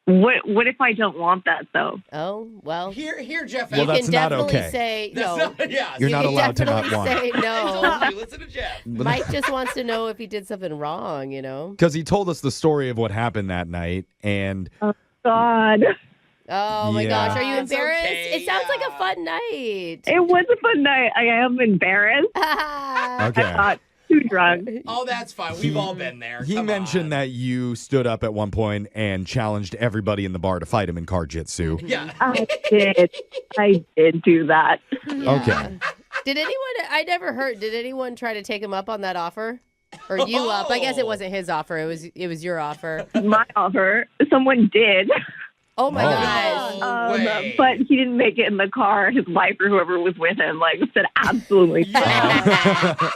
Speaker 15: What if I don't want that though?
Speaker 3: Oh well.
Speaker 2: Here, Jeff.
Speaker 1: Well,
Speaker 3: you
Speaker 1: that's
Speaker 3: can
Speaker 1: not
Speaker 3: definitely
Speaker 1: okay.
Speaker 3: say
Speaker 2: That's
Speaker 3: no.
Speaker 2: not- yeah,
Speaker 1: You're
Speaker 3: You
Speaker 1: not
Speaker 3: can
Speaker 1: allowed to not
Speaker 3: definitely
Speaker 1: want.
Speaker 3: say no.
Speaker 2: I told you, listen to Jeff.
Speaker 3: Mike just wants to know if he did something wrong.
Speaker 1: Because he told us the story of what happened that night, and
Speaker 15: God.
Speaker 3: Oh my
Speaker 1: Yeah.
Speaker 3: gosh, are you
Speaker 2: It's
Speaker 3: embarrassed?
Speaker 2: okay,
Speaker 3: It sounds like a
Speaker 2: yeah.
Speaker 3: fun night.
Speaker 15: It was a fun night. I am embarrassed.
Speaker 1: okay.
Speaker 15: I got too drunk.
Speaker 2: Oh, that's fine. We've all been there.
Speaker 1: He
Speaker 2: Come
Speaker 1: mentioned
Speaker 2: on.
Speaker 1: that you stood up at one point and challenged everybody in the bar to fight him in car jitsu.
Speaker 2: Yeah.
Speaker 15: I did do that.
Speaker 1: Okay.
Speaker 3: Did anyone? I never heard. Did anyone try to take him up on that offer, or you up? I guess it wasn't his offer. It was your offer.
Speaker 15: My offer. Someone did.
Speaker 3: Oh my
Speaker 1: Oh.
Speaker 3: gosh.
Speaker 2: No way.
Speaker 15: But he didn't make it in the car. His wife or whoever was with him said absolutely not.
Speaker 2: Yeah.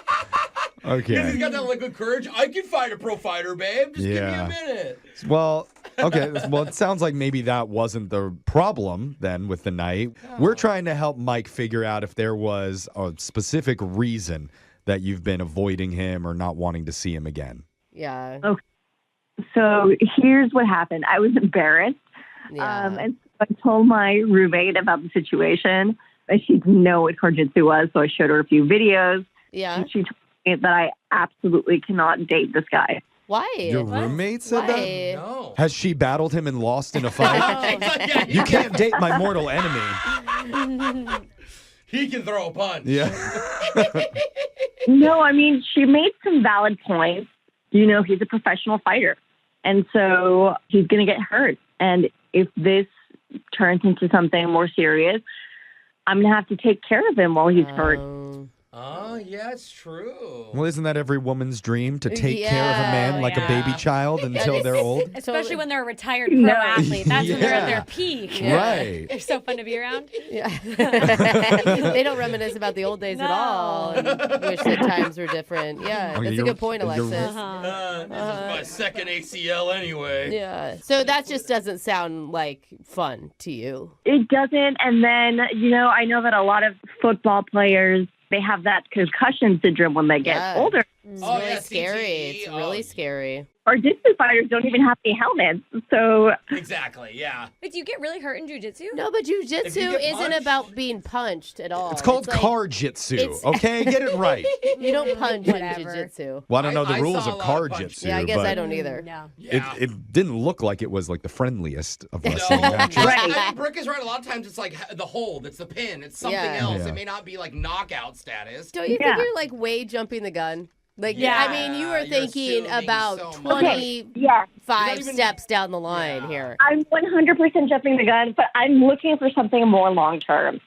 Speaker 1: Okay.
Speaker 2: He's got that liquid courage. I can fight a pro fighter, babe. Just give me
Speaker 1: Yeah.
Speaker 2: a minute.
Speaker 1: Well, okay. Well, it sounds like maybe that wasn't the problem then with the night. We're trying to help Mike figure out if there was a specific reason that you've been avoiding him or not wanting to see him again.
Speaker 3: Yeah.
Speaker 15: Okay. So here's what happened. I was embarrassed.
Speaker 3: Yeah.
Speaker 15: And so I told my roommate about the situation. And she didn't know what Kojitsu was, so I showed her a few videos.
Speaker 3: Yeah.
Speaker 15: And she told me that I absolutely cannot date this guy.
Speaker 3: Why?
Speaker 1: Your roommate said
Speaker 3: Why?
Speaker 1: that?
Speaker 2: No.
Speaker 1: Has she battled him and lost in a fight?
Speaker 2: Yeah,
Speaker 1: You can't date my mortal enemy.
Speaker 2: He can throw a punch.
Speaker 1: Yeah.
Speaker 15: No, I mean, she made some valid points. You know, he's a professional fighter. And so he's going to get hurt. And if this turns into something more serious, I'm going to have to take care of him while he's hurt.
Speaker 2: Oh, yeah, it's true.
Speaker 1: Well, isn't that every woman's dream to take care of a man like a baby child until they're old?
Speaker 4: Especially when they're a retired pro athlete. That's when they're at their peak.
Speaker 1: Right.
Speaker 4: They're so fun to be around.
Speaker 3: Yeah. They don't reminisce about the old days at all. And wish that times were different. Yeah,
Speaker 1: Okay,
Speaker 3: that's a
Speaker 1: you're-
Speaker 3: good point, Alexis.
Speaker 2: This is my second ACL anyway.
Speaker 3: Yeah. So that just doesn't sound like fun to you.
Speaker 15: It doesn't. And then, you know, I know that a lot of football players, they have that concussion syndrome when they get older.
Speaker 3: It's
Speaker 2: Oh,
Speaker 3: really
Speaker 2: yeah,
Speaker 3: scary.
Speaker 2: CTE.
Speaker 3: It's really scary.
Speaker 15: Our distance fighters don't even have any helmets. So
Speaker 2: Exactly, yeah.
Speaker 4: Wait, do you get really hurt in jujitsu?
Speaker 3: No, but
Speaker 2: If you
Speaker 3: jujitsu
Speaker 2: get
Speaker 3: isn't
Speaker 2: punched-
Speaker 3: about being punched at all.
Speaker 1: It's called
Speaker 3: like-
Speaker 1: car jitsu,
Speaker 3: it's-
Speaker 1: okay? Get it right.
Speaker 3: You don't punch in
Speaker 4: Whatever.
Speaker 3: jujitsu.
Speaker 1: Well, I don't know the
Speaker 2: I
Speaker 1: rules
Speaker 2: saw
Speaker 1: of
Speaker 2: a lot
Speaker 1: car
Speaker 2: of punches.
Speaker 1: jitsu,
Speaker 3: Yeah, I guess
Speaker 1: but
Speaker 3: I don't either.
Speaker 4: No.
Speaker 2: Yeah.
Speaker 1: it didn't look like it was like the friendliest of
Speaker 2: No,
Speaker 1: wrestling matches.
Speaker 2: I mean, Brooke is right. A lot of times it's like the hold, it's the pin, it's something
Speaker 3: Yeah.
Speaker 2: else.
Speaker 1: Yeah.
Speaker 2: It may not be like knockout status.
Speaker 3: Don't you
Speaker 15: Yeah.
Speaker 3: think you're like way jumping the gun? Like,
Speaker 2: Yeah,
Speaker 3: I mean, you were
Speaker 2: you're
Speaker 3: thinking
Speaker 2: assuming
Speaker 3: about
Speaker 2: so much.
Speaker 3: 25
Speaker 15: yes,
Speaker 2: You're not even-
Speaker 3: steps down the line
Speaker 2: Yeah.
Speaker 3: here.
Speaker 15: I'm 100% jumping the gun, but I'm looking for something more long term.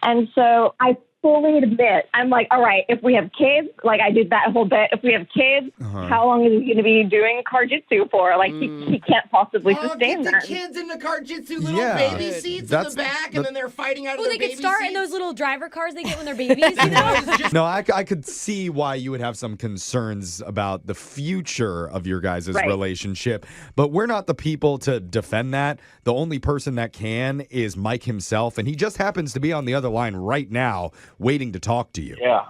Speaker 15: And so I fully admit, I'm like, all right, if we have kids, like I did that whole bit, if we have kids, how long is he going to be doing car jitsu for? Like he can't possibly
Speaker 2: Oh,
Speaker 15: sustain
Speaker 2: get
Speaker 15: that.
Speaker 2: the kids in the car jitsu, little
Speaker 1: Yeah.
Speaker 2: baby seats in
Speaker 1: That's-
Speaker 2: the back, and then they're fighting out of
Speaker 4: Oh,
Speaker 2: their
Speaker 4: they
Speaker 2: baby
Speaker 4: could start in
Speaker 2: seats.
Speaker 4: those little driver cars they get when they're babies, you know?
Speaker 1: No, I could see why you would have some concerns about the future of your guys'
Speaker 15: Right.
Speaker 1: relationship, but we're not the people to defend that. The only person that can is Mike himself, and he just happens to be on the other line right now waiting to talk to you.
Speaker 14: Yeah.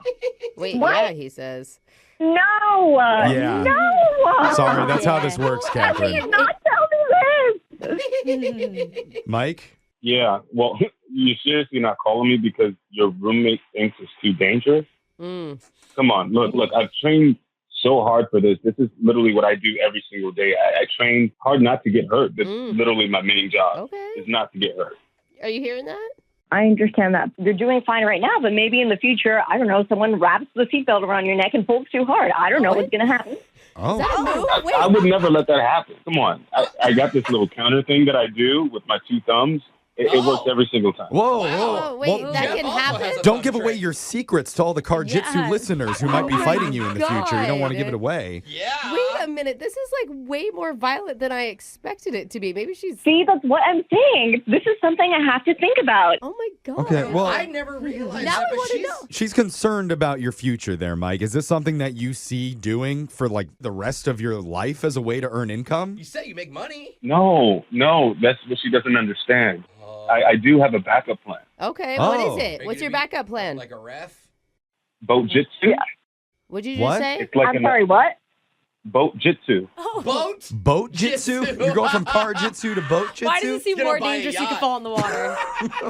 Speaker 3: Wait,
Speaker 15: What?
Speaker 3: yeah, he says.
Speaker 15: No.
Speaker 1: Yeah.
Speaker 15: No.
Speaker 1: Sorry, that's how this works,
Speaker 15: You
Speaker 1: Catherine.
Speaker 15: did not tell me this.
Speaker 1: Mike?
Speaker 14: Yeah. Well, you're seriously not calling me because your roommate thinks it's too dangerous?
Speaker 3: Mm.
Speaker 14: Come on. Look, I've trained so hard for this. This is literally what I do every single day. I train hard not to get hurt. This is literally my main job,
Speaker 3: Okay.
Speaker 14: is not to get hurt.
Speaker 3: Are you hearing that?
Speaker 15: I understand that. You're doing fine right now, but maybe in the future, I don't know, someone wraps the seatbelt around your neck and pulls too hard. I don't know what's going to happen.
Speaker 1: Oh.
Speaker 3: That move? Wait.
Speaker 14: I would never let that happen. Come on. I got this little counter thing that I do with my two thumbs. It works every single time.
Speaker 1: Whoa,
Speaker 3: Oh, wait, that can happen?
Speaker 1: Don't give away your secrets to all the Car Jitsu listeners who might be fighting you in the future. You don't want to give it away.
Speaker 2: Yeah.
Speaker 3: Wait a minute. This is like way more violent than I expected it to be. Maybe she's.
Speaker 15: See, that's what I'm saying. This is something I have to think about.
Speaker 3: Oh my God.
Speaker 1: Okay, well,
Speaker 2: I never realized
Speaker 3: Now
Speaker 2: that,
Speaker 3: I
Speaker 2: but
Speaker 3: want to
Speaker 2: she's...
Speaker 3: know.
Speaker 1: she's concerned about your future there, Mike. Is this something that you see doing for like the rest of your life as a way to earn income?
Speaker 2: You say you make money.
Speaker 14: No, that's what she doesn't understand. I do have a backup plan.
Speaker 3: Okay, what
Speaker 1: Oh.
Speaker 3: is it? What's your backup plan?
Speaker 2: Like a ref?
Speaker 14: Boat jitsu.
Speaker 3: What'd you just
Speaker 1: What?
Speaker 3: say?
Speaker 14: It's like
Speaker 15: I'm sorry, what?
Speaker 14: boat jitsu.
Speaker 2: Boat?
Speaker 1: Boat jitsu? You're going from car jitsu to boat jitsu?
Speaker 4: Why does it seem
Speaker 2: Gonna
Speaker 4: more
Speaker 2: buy a
Speaker 4: dangerous you
Speaker 2: yacht.
Speaker 4: could fall in the water?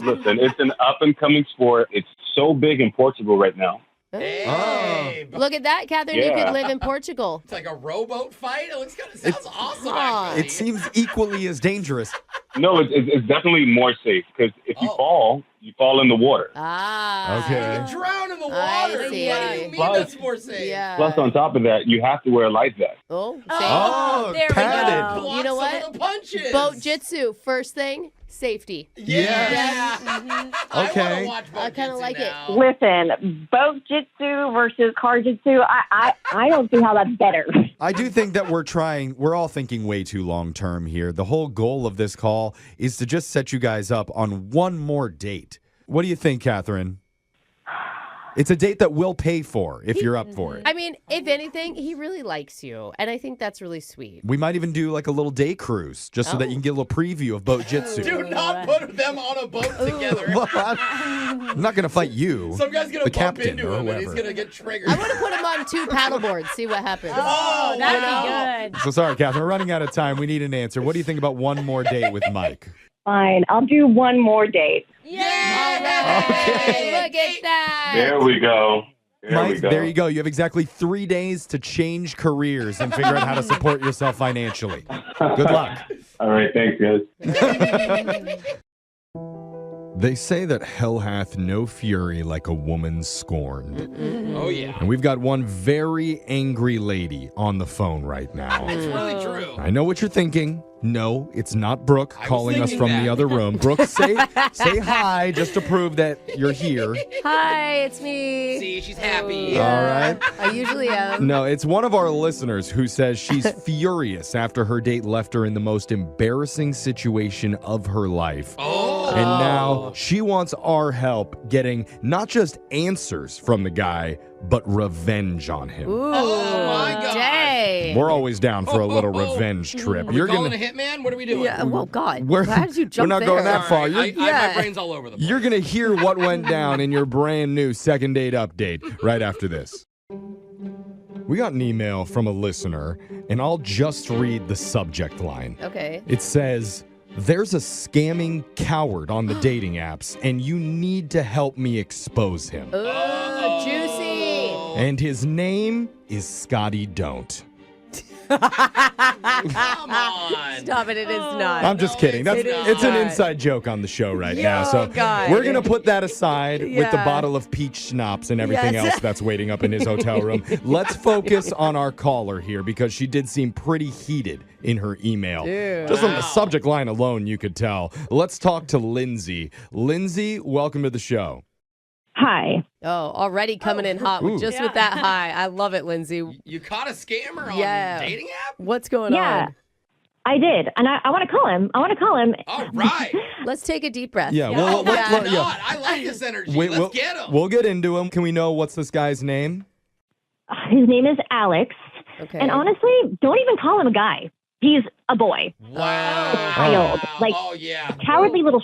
Speaker 14: Listen, it's an up and coming sport. It's so big in Portugal right now.
Speaker 2: Hey.
Speaker 3: Look at that, Catherine. You
Speaker 14: Yeah.
Speaker 3: could live in Portugal.
Speaker 2: It's like a rowboat fight. It sounds awesome. Actually.
Speaker 1: It seems equally as dangerous.
Speaker 14: No, it's definitely more safe because if you fall in the water.
Speaker 3: Ah.
Speaker 1: Okay.
Speaker 2: You drown in the
Speaker 3: I
Speaker 2: water. What do
Speaker 3: see.
Speaker 2: you mean
Speaker 14: Plus-
Speaker 2: that's more safe?
Speaker 3: Yeah.
Speaker 14: Plus, on top of that, you have to wear a life vest.
Speaker 3: Oh, see?
Speaker 1: Oh,
Speaker 4: there we
Speaker 1: padded.
Speaker 4: go.
Speaker 2: Block
Speaker 3: You know
Speaker 2: some
Speaker 3: what?
Speaker 2: of the punches.
Speaker 3: Boat jitsu. First thing, safety.
Speaker 2: Yeah.
Speaker 1: Okay.
Speaker 2: I want to watch boat
Speaker 3: I kinda
Speaker 2: jitsu
Speaker 3: like it.
Speaker 2: now.
Speaker 15: Listen, boat jitsu versus car jitsu, I don't see how that's better.
Speaker 1: I do think that we're all thinking way too long term here. The whole goal of this call is to just set you guys up on one more date. What do you think, Catherine? It's a date that we'll pay for if you're up for it.
Speaker 3: I mean, if anything, he really likes you. And I think that's really sweet.
Speaker 1: We might even do like a little day cruise just so that you can get a little preview of boat jitsu.
Speaker 2: Do not put them on a boat together.
Speaker 1: Well, I'm not going to fight you.
Speaker 2: Some guy's going
Speaker 1: the
Speaker 2: to bump
Speaker 1: captain
Speaker 2: into
Speaker 1: or
Speaker 2: him and he's
Speaker 1: whoever.
Speaker 2: going to get triggered.
Speaker 3: I want to put him on 2 paddle boards, see what happens.
Speaker 4: Oh, that'd be good.
Speaker 1: So sorry, Catherine. We're running out of time. We need an answer. What do you think about one more date with Mike?
Speaker 15: Fine, I'll do one more date.
Speaker 3: Yay! Look at that.
Speaker 14: There we go.
Speaker 1: Mike, there you go. You have exactly 3 days to change careers and figure out how to support yourself financially. Good luck.
Speaker 14: All right, thanks, guys.
Speaker 1: They say that hell hath no fury like a woman's scorn.
Speaker 2: Oh, yeah.
Speaker 1: And we've got one very angry lady on the phone right now.
Speaker 2: It's really true.
Speaker 1: I know what you're thinking. No, it's not Brooke
Speaker 2: I was
Speaker 1: calling us
Speaker 2: thinking
Speaker 1: from
Speaker 2: that.
Speaker 1: the other room. Brooke, say hi just to prove that you're here.
Speaker 3: Hi, it's me.
Speaker 2: See, she's happy.
Speaker 1: All right.
Speaker 3: I usually am.
Speaker 1: No, it's one of our listeners who says she's furious after her date left her in the most embarrassing situation of her life.
Speaker 2: Oh.
Speaker 1: And now she wants our help getting not just answers from the guy, but revenge on him.
Speaker 3: Ooh,
Speaker 2: Oh, my God.
Speaker 3: dang.
Speaker 1: We're always down for a little revenge trip.
Speaker 2: Are we calling a hitman? What are we doing?
Speaker 3: Yeah, well, God.
Speaker 1: We're,
Speaker 3: How did you jump
Speaker 1: we're not going that far.
Speaker 2: Sorry,
Speaker 1: You're,
Speaker 2: my brain's all over the place.
Speaker 1: you're going to hear what went down in your brand new second date update right after this. We got an email from a listener, and I'll just read the subject line.
Speaker 3: Okay.
Speaker 1: It says, "There's a scamming coward on the dating apps, and you need to help me expose him.
Speaker 3: Ooh, juicy.
Speaker 1: And his name is Scotty Don't."
Speaker 2: Come on.
Speaker 3: Stop it, it is not.
Speaker 1: I'm just kidding. That's
Speaker 3: it is
Speaker 1: it's an
Speaker 3: not.
Speaker 1: inside joke on the show right now. So
Speaker 3: God.
Speaker 1: we're gonna put that aside with the
Speaker 3: Yeah.
Speaker 1: bottle of peach schnapps and everything
Speaker 3: Yes.
Speaker 1: else that's waiting up in his hotel room. Let's focus on our caller here because she did seem pretty heated in her email.
Speaker 3: Dude.
Speaker 1: Just from the subject line alone, you could tell. Let's talk to Lindsay. Lindsay, welcome to the show.
Speaker 15: Hi.
Speaker 3: Oh, already coming in hot
Speaker 1: Ooh.
Speaker 3: just with that high. I love it, Lindsay.
Speaker 2: You caught a scammer on
Speaker 3: Yeah.
Speaker 2: the dating app?
Speaker 3: What's going
Speaker 15: Yeah.
Speaker 3: on?
Speaker 15: I did, and I want to call him.
Speaker 2: All right.
Speaker 3: Let's take a deep breath.
Speaker 1: Yeah, well,
Speaker 2: Why
Speaker 1: let-
Speaker 2: not?
Speaker 1: yeah.
Speaker 2: I like this energy.
Speaker 1: Wait,
Speaker 2: Let's get him.
Speaker 1: We'll get into him. Can we know what's this guy's name?
Speaker 15: His name is Alex,
Speaker 3: Okay.
Speaker 15: and honestly, don't even call him a guy. He's a boy.
Speaker 2: Wow.
Speaker 15: Child. Like,
Speaker 2: Oh, yeah.
Speaker 15: cowardly little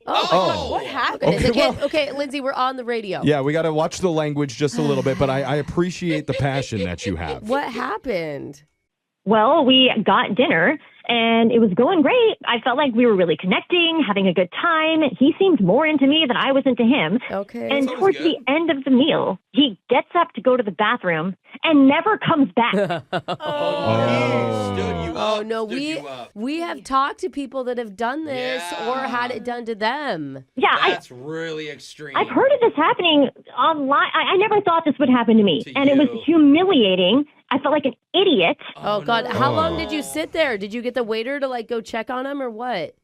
Speaker 3: Oh, what happened?
Speaker 1: Okay, well-
Speaker 3: Okay, Lindsay, we're on the radio.
Speaker 1: Yeah, we got to watch the language just a little bit, but I appreciate the passion that you have.
Speaker 3: What happened?
Speaker 15: Well, we got dinner and it was going great. I felt like we were really connecting, having a good time. He seemed more into me than I was into him.
Speaker 3: Okay.
Speaker 15: And
Speaker 2: Sounds
Speaker 15: towards
Speaker 2: good.
Speaker 15: the end of the meal, he gets up to go to the bathroom and never comes back.
Speaker 2: Stood you
Speaker 3: Oh
Speaker 2: up.
Speaker 3: no,
Speaker 2: Stood you up.
Speaker 3: we have talked to people that have done this or had it done to them.
Speaker 15: Yeah,
Speaker 2: That's really extreme.
Speaker 15: I've heard of this happening online. I never thought this would happen to me.
Speaker 2: To
Speaker 15: And it was
Speaker 2: you.
Speaker 15: humiliating. I felt like an idiot.
Speaker 3: Oh God, how long
Speaker 1: Oh.
Speaker 3: did you sit there? Did you get the waiter to like go check on him or what?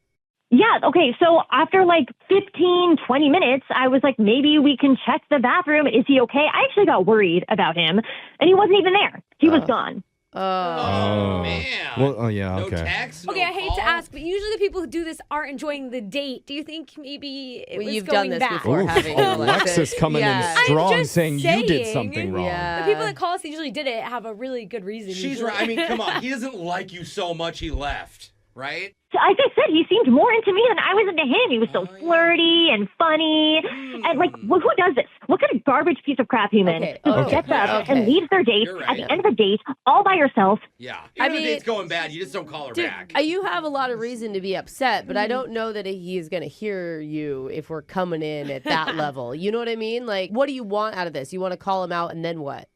Speaker 15: Yeah, okay, so after like 15, 20 minutes, I was like, maybe we can check the bathroom. Is he okay? I actually got worried about him, and he wasn't even there. He was gone.
Speaker 2: Oh, man.
Speaker 1: Well, oh, yeah,
Speaker 2: No
Speaker 1: okay.
Speaker 2: text,
Speaker 4: Okay,
Speaker 2: no
Speaker 4: I hate
Speaker 2: call?
Speaker 4: to ask, but usually the people who do this aren't enjoying the date. Do you think maybe it was
Speaker 3: You've
Speaker 4: going
Speaker 3: done this
Speaker 4: back?
Speaker 3: before,
Speaker 1: Ooh,
Speaker 3: having
Speaker 1: Alexis coming in strong,
Speaker 4: I'm just
Speaker 1: saying you did
Speaker 4: saying.
Speaker 1: something wrong.
Speaker 4: The people that call us that usually did it have a really good reason.
Speaker 2: She's
Speaker 4: usually.
Speaker 2: right. I mean, come on. He doesn't like you so much he left, right?
Speaker 15: So as I said, he seemed more into me than I was into him. He was so flirty and funny. And like, who does this? What kind of garbage piece of crap human who gets up and leaves their date at the end of the date all by herself?
Speaker 2: Yeah. Even
Speaker 3: I
Speaker 2: if the
Speaker 3: mean,
Speaker 2: date's going bad, you just don't call her
Speaker 3: Dude,
Speaker 2: back.
Speaker 3: you have a lot of reason to be upset, but I don't know that he is going to hear you if we're coming in at that level. You know what I mean? Like, what do you want out of this? You want to call him out and then what?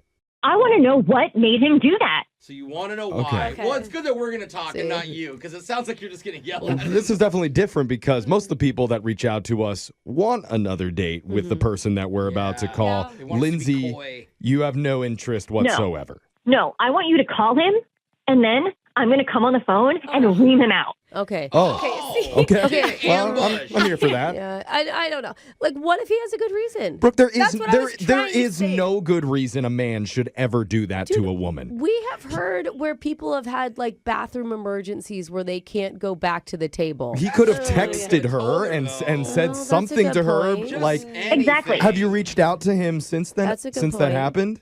Speaker 15: I want to know what made him do that.
Speaker 2: So you want to know why.
Speaker 1: Okay.
Speaker 2: Well, it's good that we're going to talk and not you, because it sounds like you're just getting yelled at.
Speaker 1: This is definitely different because most of the people that reach out to us want another date with the person that we're about to call.
Speaker 2: They want us to be
Speaker 1: Lindsay,
Speaker 2: coy.
Speaker 1: you have no interest whatsoever.
Speaker 15: No, I want you to call him, and then I'm going to come on the phone and ream him out.
Speaker 3: Okay.
Speaker 1: Oh. Okay. Well, I'm here for that.
Speaker 3: Yeah, I don't know. Like, what if he has a good reason?
Speaker 1: Brooke, there
Speaker 3: That's
Speaker 1: is
Speaker 3: what I was
Speaker 1: there
Speaker 3: trying to
Speaker 1: is
Speaker 3: say.
Speaker 1: no good reason a man should ever do that to a woman.
Speaker 3: We have heard where people have had like bathroom emergencies where they can't go back to the table.
Speaker 1: He could have texted her and said
Speaker 3: that's a
Speaker 1: something
Speaker 3: good
Speaker 1: to her
Speaker 3: point.
Speaker 1: like
Speaker 15: Exactly.
Speaker 1: Have you reached out to him since then?
Speaker 3: That's a good
Speaker 1: since that
Speaker 3: point.
Speaker 1: happened?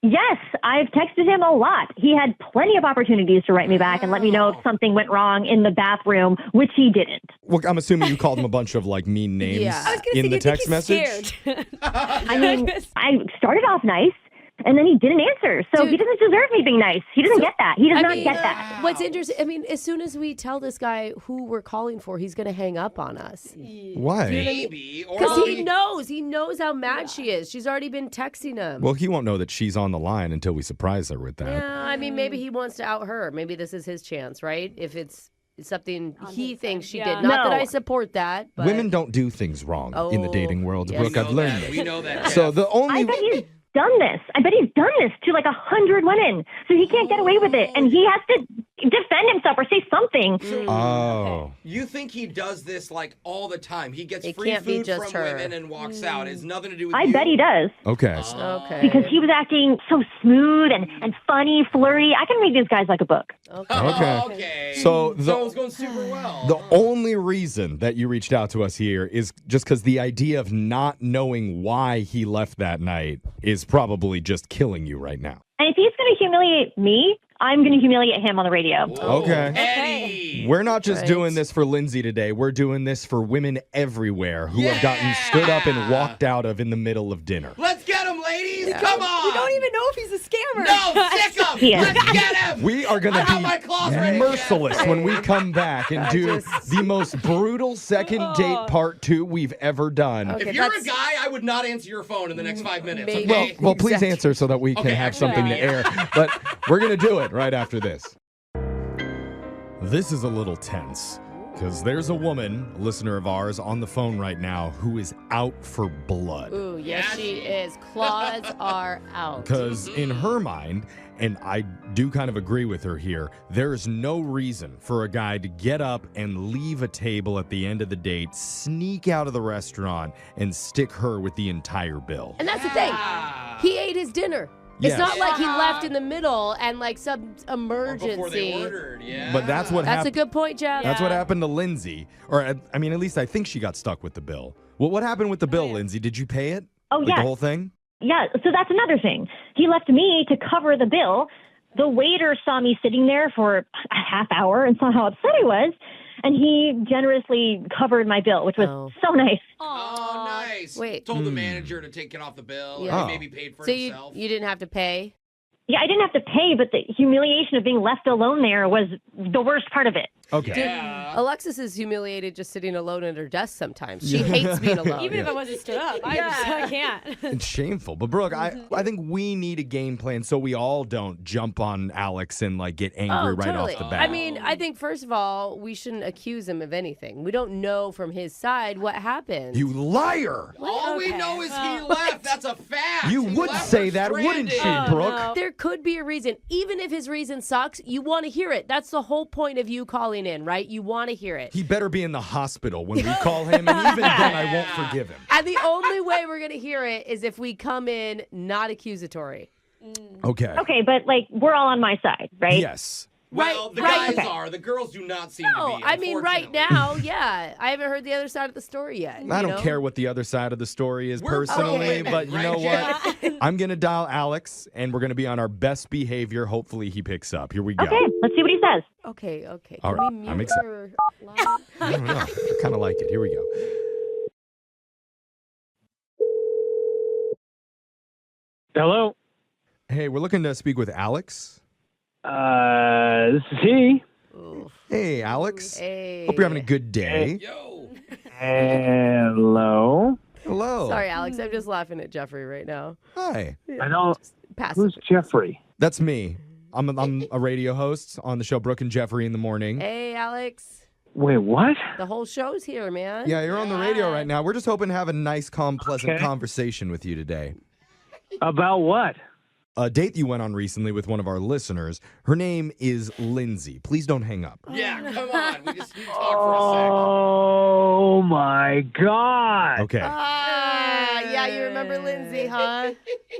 Speaker 15: Yes, I've texted him a lot. He had plenty of opportunities to write me back and let me know if something went wrong in the bathroom, which he didn't.
Speaker 1: Well, I'm assuming you called him a bunch of like mean names
Speaker 15: Yeah. I was gonna
Speaker 1: in
Speaker 15: say,
Speaker 1: the
Speaker 15: you think
Speaker 1: text
Speaker 15: he's
Speaker 1: message.
Speaker 15: I mean, I started off nice, and then he didn't answer. So he doesn't deserve me being nice. He doesn't get that. He does not get that.
Speaker 3: What's interesting, I mean, as soon as we tell this guy who we're calling for, he's going to hang up on us.
Speaker 1: Why?
Speaker 2: Maybe.
Speaker 3: Because he knows how mad she is. She's already been texting him.
Speaker 1: Well, he won't know that she's on the line until we surprise her with that.
Speaker 3: Yeah, I mean, maybe he wants to out her. Maybe this is his chance, right? If it's something he thinks she did. Not that I support that, but
Speaker 1: Women don't do things wrong in the dating world.
Speaker 3: yes.
Speaker 1: Brooke, I've learned this.
Speaker 2: We know that.
Speaker 1: So the only
Speaker 15: I bet he's done this. I bet he's done this to like 100 women. So he can't get away with it. And he has to defend himself or say something.
Speaker 1: Oh.
Speaker 2: You think he does this like all the time? He gets
Speaker 3: It
Speaker 2: free
Speaker 3: can't be
Speaker 2: food
Speaker 3: just
Speaker 2: from
Speaker 3: her.
Speaker 2: women and walks out. It's nothing to do with
Speaker 15: I
Speaker 2: you.
Speaker 15: bet he does.
Speaker 1: Okay.
Speaker 3: Okay.
Speaker 15: Because he was acting so smooth and funny, flirty. I can read these guys like a book.
Speaker 1: Okay. So
Speaker 2: So it was going super well.
Speaker 1: the only reason that you reached out to us here is just because the idea of not knowing why he left that night is probably just killing you right now.
Speaker 15: And if he's going to humiliate me, I'm going to humiliate him on the radio.
Speaker 1: Okay.
Speaker 2: Eddie.
Speaker 1: We're not just doing this for Lindsay today. We're doing this for women everywhere who have gotten stood up and walked out of in the middle of dinner.
Speaker 2: Let's get him, ladies. Come on.
Speaker 4: We don't even know if he's a scammer.
Speaker 2: No, sick him.
Speaker 15: Yeah.
Speaker 2: Let's get him.
Speaker 1: We are going
Speaker 2: I got
Speaker 1: to
Speaker 2: my claws
Speaker 1: be
Speaker 2: ready.
Speaker 1: merciless when we come back and do the most brutal second date part 2 we've ever done.
Speaker 2: If you're a guy, I would not answer your phone in the next 5 minutes.
Speaker 3: Maybe.
Speaker 2: Okay?
Speaker 1: Well, please answer so that we can have something to air. But we're going to do it right after this. This is a little tense because there's a woman, a listener of ours, on the phone right now who is out for blood.
Speaker 3: Ooh, yes, she is. Claws are out.
Speaker 1: Because in her mind, and I do kind of agree with her here, there's no reason for a guy to get up and leave a table at the end of the date, sneak out of the restaurant, and stick her with the entire bill.
Speaker 3: And that's the thing. He ate his dinner. It's
Speaker 1: Yes.
Speaker 3: not like he left in the middle and like some emergency.
Speaker 2: Before they ordered, yeah.
Speaker 1: But that's what
Speaker 3: That's
Speaker 1: happened.
Speaker 3: a good point, Jeff.
Speaker 1: That's what happened to Lindsay. Or, I mean, at least I think she got stuck with the bill. Well, what happened with the bill, Lindsay? Did you pay it?
Speaker 15: Oh,
Speaker 1: Like
Speaker 15: yes.
Speaker 1: the whole thing?
Speaker 15: Yeah, so that's another thing. He left me to cover the bill. The waiter saw me sitting there for a half hour and saw how upset I was, and he generously covered my bill, which was so nice.
Speaker 2: Oh, nice.
Speaker 3: Wait.
Speaker 2: Told the manager to take it off the bill.
Speaker 3: Yeah.
Speaker 2: Or he maybe paid for
Speaker 3: So
Speaker 2: it
Speaker 3: you
Speaker 2: himself.
Speaker 3: didn't have to pay?
Speaker 15: Yeah, I didn't have to pay, but the humiliation of being left alone there was the worst part of it.
Speaker 1: Okay.
Speaker 3: Alexis is humiliated just sitting alone at her desk sometimes. She hates being alone.
Speaker 4: Even if I wasn't stood up, I can't.
Speaker 1: It's shameful. But Brooke, I think we need a game plan so we all don't jump on Alex and like get angry right
Speaker 3: totally.
Speaker 1: off the bat.
Speaker 3: I mean, I think first of all, we shouldn't accuse him of anything. We don't know from his side what happened.
Speaker 1: You liar!
Speaker 2: All we know is he left. That's a fact.
Speaker 1: You
Speaker 2: He
Speaker 1: would
Speaker 2: left
Speaker 1: say
Speaker 2: her
Speaker 1: that, wouldn't you,
Speaker 2: stranded.
Speaker 1: Brooke?
Speaker 3: There could be a reason. Even if his reason sucks, you want to hear it. That's the whole point of you calling coming in, right? You want to hear it.
Speaker 1: He better be in the hospital when we call him, and even then I won't forgive him.
Speaker 3: And the only way we're going to hear it is if we come in not accusatory.
Speaker 1: Okay.
Speaker 15: Okay, but like we're all on my side, right?
Speaker 1: Yes.
Speaker 2: Well, the guys are. The girls do not seem to be.
Speaker 3: I mean, right now, yeah. I haven't heard the other side of the story yet.
Speaker 1: I don't care what the other side of the story is personally, but you know what? I'm going to dial Alex, and we're going to be on our best behavior. Hopefully he picks up. Here we go.
Speaker 15: Okay, let's see what he says.
Speaker 3: Okay.
Speaker 1: All right, I'm excited. I don't know. I kind of like it. Here we go.
Speaker 5: Hello.
Speaker 1: Hey, we're looking to speak with Alex.
Speaker 5: This is he.
Speaker 1: Hey, Alex.
Speaker 3: Hey.
Speaker 1: Hope you're having a good day.
Speaker 5: Hello.
Speaker 1: Hello.
Speaker 3: Sorry, Alex. I'm just laughing at Jeffrey right now.
Speaker 1: Hi.
Speaker 5: I don't.
Speaker 3: Passive.
Speaker 5: Who's Jeffrey?
Speaker 1: That's me. I'm a radio host on the show Brooke and Jeffrey in the morning.
Speaker 3: Hey, Alex.
Speaker 5: Wait, what?
Speaker 3: The whole show's here, man.
Speaker 1: Yeah, you're on the radio right now. We're just hoping to have a nice, calm, pleasant conversation with you today.
Speaker 5: About what?
Speaker 1: A date you went on recently with one of our listeners. Her name is Lindsay. Please don't hang up.
Speaker 2: Yeah, come on. We just need to talk for
Speaker 5: Oh my God.
Speaker 1: Okay.
Speaker 3: Yeah, you remember Lindsay, huh?
Speaker 2: a sec.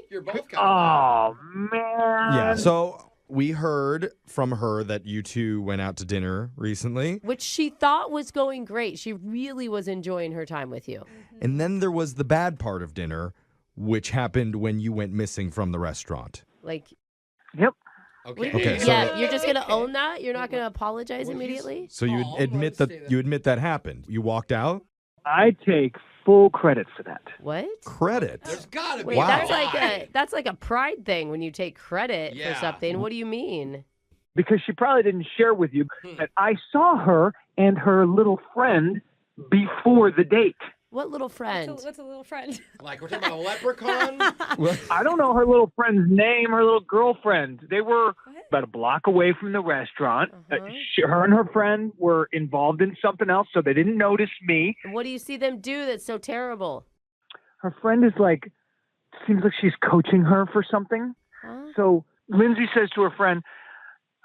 Speaker 2: You're both
Speaker 5: Oh man.
Speaker 1: Yeah, so we heard from her that you two went out to dinner recently.
Speaker 3: Which she thought was going great. She really was enjoying her time with you.
Speaker 1: And then there was the bad part of dinner, which happened when you went missing from the restaurant.
Speaker 3: Like,
Speaker 5: Yep.
Speaker 1: Okay, so-
Speaker 3: yeah, you're just gonna own that? You're not gonna apologize immediately?
Speaker 1: So you admit that happened. You walked out?
Speaker 5: I take full credit for that.
Speaker 3: What?
Speaker 1: Credit.
Speaker 2: There's gotta be.
Speaker 3: Wait, that's like a pride thing when you take credit
Speaker 2: Yeah.
Speaker 3: for something. What do you mean?
Speaker 5: Because she probably didn't share with you that I saw her and her little friend before the date.
Speaker 3: What little friend?
Speaker 4: What's a little friend?
Speaker 2: Like we're talking about a leprechaun?
Speaker 5: I don't know her little friend's name, her little girlfriend. They were about a block away from the restaurant. Her and her friend were involved in something else, so they didn't notice me.
Speaker 3: What do you see them do that's so terrible?
Speaker 5: Her friend is like, seems like she's coaching her for something. So Lindsay says to her friend,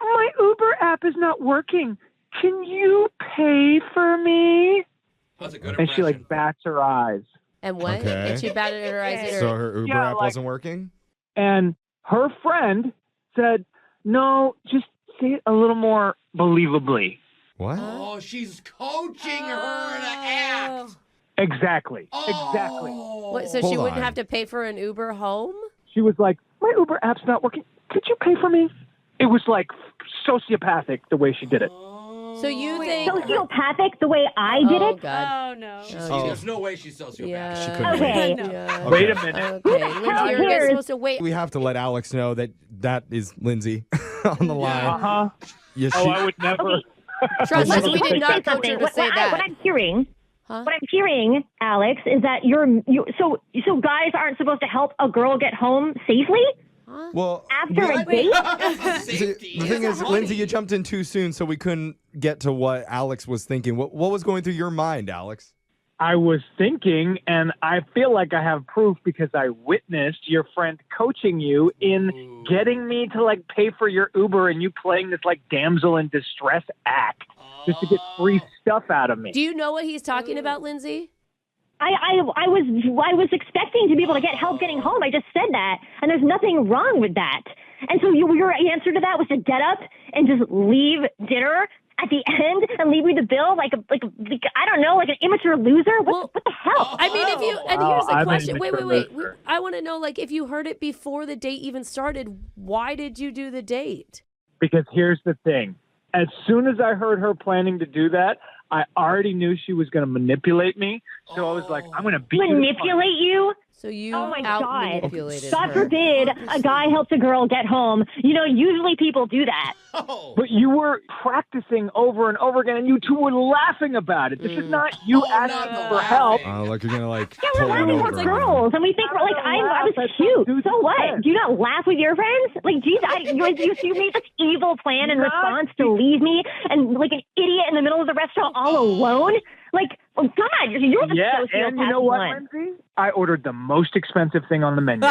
Speaker 5: my Uber app is not working. Can you pay for me?
Speaker 2: That's a good
Speaker 5: And she like bats her eyes.
Speaker 3: And what?
Speaker 1: Okay.
Speaker 3: And she batted her eyes at her.
Speaker 1: So her Uber app wasn't working?
Speaker 5: And her friend said, no, just say it a little more believably.
Speaker 1: What?
Speaker 2: Oh, she's coaching her to act.
Speaker 5: Exactly.
Speaker 2: Oh.
Speaker 5: Exactly.
Speaker 3: What, so she
Speaker 1: Hold
Speaker 3: wouldn't
Speaker 1: on.
Speaker 3: have to pay for an Uber home?
Speaker 5: She was like, my Uber app's not working. Could you pay for me? It was like sociopathic the way she did it.
Speaker 3: So you think
Speaker 15: Sociopathic the way I did
Speaker 3: Oh
Speaker 15: it?
Speaker 3: God.
Speaker 4: Oh, no.
Speaker 2: There's no way she's sociopath.
Speaker 3: Yeah.
Speaker 1: She couldn't
Speaker 15: Okay.
Speaker 1: wait.
Speaker 3: Yeah.
Speaker 5: Wait a minute.
Speaker 3: Okay, Lindsay, you're
Speaker 15: cares?
Speaker 3: supposed to wait.
Speaker 1: We have to let Alex know that is Lindsay on the line.
Speaker 5: Uh-huh.
Speaker 1: Yeah,
Speaker 5: Oh, I would never.
Speaker 3: Trust us, we
Speaker 15: Let
Speaker 3: did
Speaker 15: me
Speaker 3: not
Speaker 15: say
Speaker 3: coach her
Speaker 15: something.
Speaker 3: to
Speaker 15: What,
Speaker 3: say
Speaker 15: what
Speaker 3: that.
Speaker 15: I'm hearing,
Speaker 3: Huh?
Speaker 15: what I'm hearing, Alex, is that so guys aren't supposed to help a girl get home safely
Speaker 1: Well,
Speaker 15: after a date?
Speaker 1: see, the thing is, Lindsay, you jumped in too soon, so we couldn't get to what Alex was thinking. What was going through your mind, Alex?
Speaker 5: I was thinking, and I feel like I have proof because I witnessed your friend coaching you in getting me to like pay for your Uber and you playing this like damsel in distress act just to get free stuff out of me.
Speaker 3: Do you know what he's talking about, Lindsay?
Speaker 15: I was expecting to be able to get help getting home. I just said that, and there's nothing wrong with that. And so your answer to that was to get up and just leave dinner at the end and leave me the bill like I don't know, like an immature loser. What the hell?
Speaker 3: I mean, if you and here's the
Speaker 5: I'm an
Speaker 3: question. Wait.
Speaker 5: immature
Speaker 3: I want to know, like, if you heard it before the date even started, why did you do the date?
Speaker 5: Because here's the thing. As soon as I heard her planning to do that, I already knew she was going to manipulate me. So I was like, I'm going to beat
Speaker 15: Manipulate you?
Speaker 3: So you
Speaker 15: Oh my
Speaker 3: out
Speaker 15: God.
Speaker 3: manipulated
Speaker 15: God
Speaker 3: her.
Speaker 15: forbid a guy helps a girl get home. You know, usually people do that.
Speaker 5: But you were practicing over and over again, and you two were laughing about it. This is not you asking for help.
Speaker 1: Oh, like you're gonna like
Speaker 15: Yeah,
Speaker 1: pull
Speaker 15: we're
Speaker 1: one
Speaker 15: laughing
Speaker 1: over.
Speaker 15: with girls, and we think we're like I was cute. So what? Do you not laugh with your friends? Like, geez, you made this evil plan in response to leave me and like an idiot in the middle of the restaurant all alone. Like, oh God, you're the
Speaker 5: Yeah,
Speaker 15: sociopath
Speaker 5: and you know what,
Speaker 15: one.
Speaker 5: Lindsay? I ordered the most expensive thing on the menu.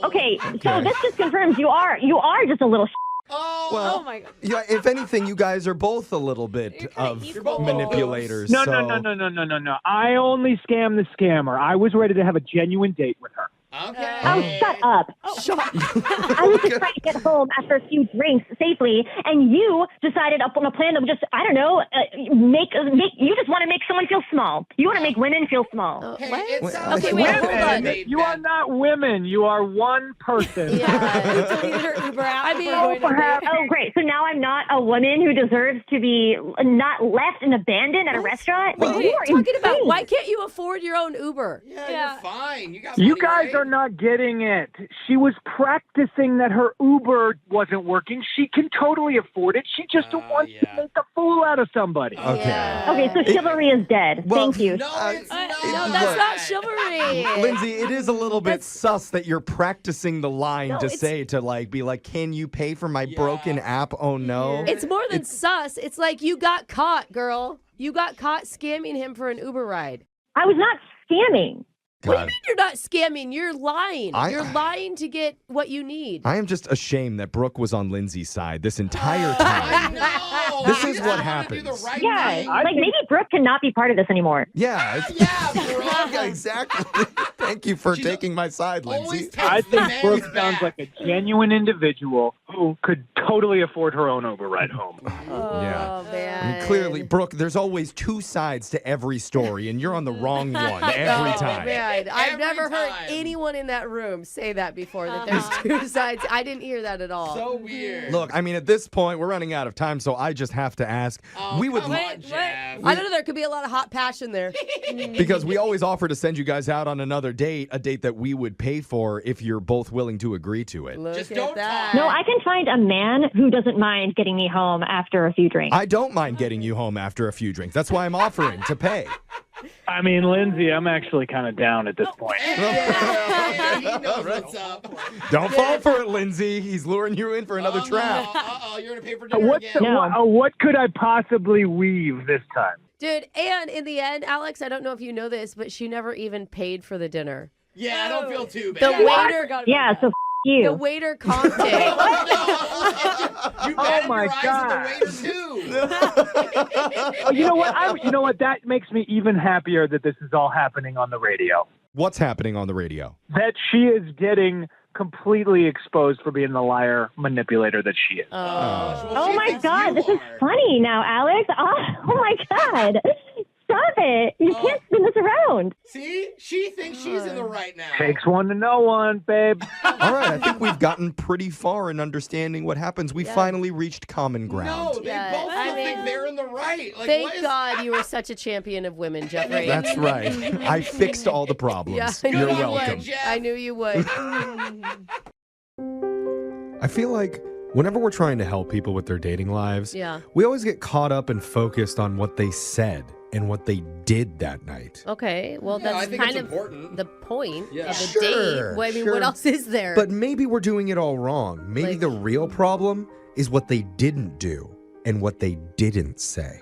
Speaker 15: Okay, so this just confirms you are just a little
Speaker 16: Well,
Speaker 4: oh my God.
Speaker 16: yeah, if anything, you guys are both a little bit of manipulators.
Speaker 5: No. I only scam the scammer. I was ready to have a genuine date with her.
Speaker 2: Okay.
Speaker 15: Oh, shut up. I was just trying to get home after a few drinks safely, and you decided upon a plan to just, I don't know, you just want to make someone feel small. You want to make women feel small.
Speaker 2: Okay,
Speaker 3: wait, hold on.
Speaker 5: You are not women. You are one person.
Speaker 4: Delete her Uber app.
Speaker 15: Oh, great. So now I'm not a woman who deserves to be not left and abandoned at a restaurant?
Speaker 3: What are
Speaker 15: You
Speaker 3: you
Speaker 15: are
Speaker 3: talking about?
Speaker 15: insane.
Speaker 3: Why can't you afford your own Uber?
Speaker 2: Yeah, you're fine. You got
Speaker 5: You
Speaker 2: money,
Speaker 5: guys
Speaker 2: right?
Speaker 5: are not getting it. She was practicing that her Uber wasn't working. She can totally afford it. She just wants to make a fool out of somebody.
Speaker 15: Okay, so chivalry is dead. Thank you.
Speaker 2: No, it's not.
Speaker 3: No, that's not chivalry.
Speaker 16: Lindsay, it is a little bit sus that you're practicing the line
Speaker 3: No,
Speaker 16: to
Speaker 3: it's-
Speaker 16: say to be like, can you pay for my broken app? Oh no.
Speaker 3: It's more than sus. It's like you got caught, girl. You got caught scamming him for an Uber ride.
Speaker 15: I was not scamming.
Speaker 3: What do you mean you're not scamming? You're lying. You're lying to get what you need.
Speaker 16: I am just ashamed that Brooke was on Lindsay's side this entire time. This is what happens.
Speaker 15: Maybe Brooke cannot be part of this anymore.
Speaker 16: Yeah.
Speaker 2: Brooke.
Speaker 16: Exactly. Thank you for taking my side, Lindsay.
Speaker 5: I think Brooke sounds like a genuine individual who could totally afford her own Uber ride home.
Speaker 16: Yeah.
Speaker 3: Man.
Speaker 16: I mean, clearly, Brooke, there's always two sides to every story, and you're on the wrong one every time.
Speaker 3: Man, I've never heard anyone in that room say that before, that there's two sides. I didn't hear that at all.
Speaker 2: So weird.
Speaker 16: Look, I mean, at this point, we're running out of time, so I just have to ask. We would
Speaker 3: I don't know. There could be a lot of hot passion there.
Speaker 16: because we always offer to send you guys out on another date, a date that we would pay for if you're both willing to agree to it.
Speaker 3: Just don't that.
Speaker 15: No, I can find a man who doesn't mind getting me home after a few drinks.
Speaker 16: I don't mind getting you home after a few drinks. That's why I'm offering to pay.
Speaker 5: I mean, Lindsay, I'm actually kind of down at this point.
Speaker 2: He knows what's up.
Speaker 16: Don't fall for it, Lindsay. He's luring you in for another trap.
Speaker 2: You're going to pay for dinner again.
Speaker 5: What could I possibly weave this time?
Speaker 3: Dude, and in the end, Alex, I don't know if you know this, but she never even paid for the dinner.
Speaker 2: Yeah, I don't feel too
Speaker 3: The
Speaker 2: bad.
Speaker 3: waiter,
Speaker 15: so you.
Speaker 3: The waiter comped it.
Speaker 2: You
Speaker 5: Oh my God! Oh, you know what? You know what? That makes me even happier that this is all happening on the radio.
Speaker 16: What's happening on the radio?
Speaker 5: That she is getting completely exposed for being the liar manipulator that she is.
Speaker 15: Oh my God, this is funny now, Alex. Oh my God. Stop it. You can't spin this around.
Speaker 2: See? She thinks she's in the right now.
Speaker 5: Takes one to know one, babe.
Speaker 16: All right, I think we've gotten pretty far in understanding what happens. We finally reached common ground.
Speaker 2: No, they both still think they're in the right. Like,
Speaker 3: Thank God you were such a champion of women, Jeffrey.
Speaker 16: That's right. I fixed all the problems.
Speaker 3: Yeah, I knew
Speaker 16: You're
Speaker 3: you
Speaker 16: welcome.
Speaker 3: would. I knew you would.
Speaker 1: I feel like whenever we're trying to help people with their dating lives, we always get caught up and focused on what they said and what they did that night.
Speaker 3: Okay, well,
Speaker 2: Yeah, I
Speaker 3: that's
Speaker 2: think
Speaker 3: kind
Speaker 2: it's
Speaker 3: of
Speaker 2: important.
Speaker 3: the point of a
Speaker 1: Sure,
Speaker 3: date. Well, I mean,
Speaker 1: sure.
Speaker 3: what else is there?
Speaker 1: But maybe we're doing it all wrong. Maybe
Speaker 3: Like-
Speaker 1: the real problem is what they didn't do and what they didn't say.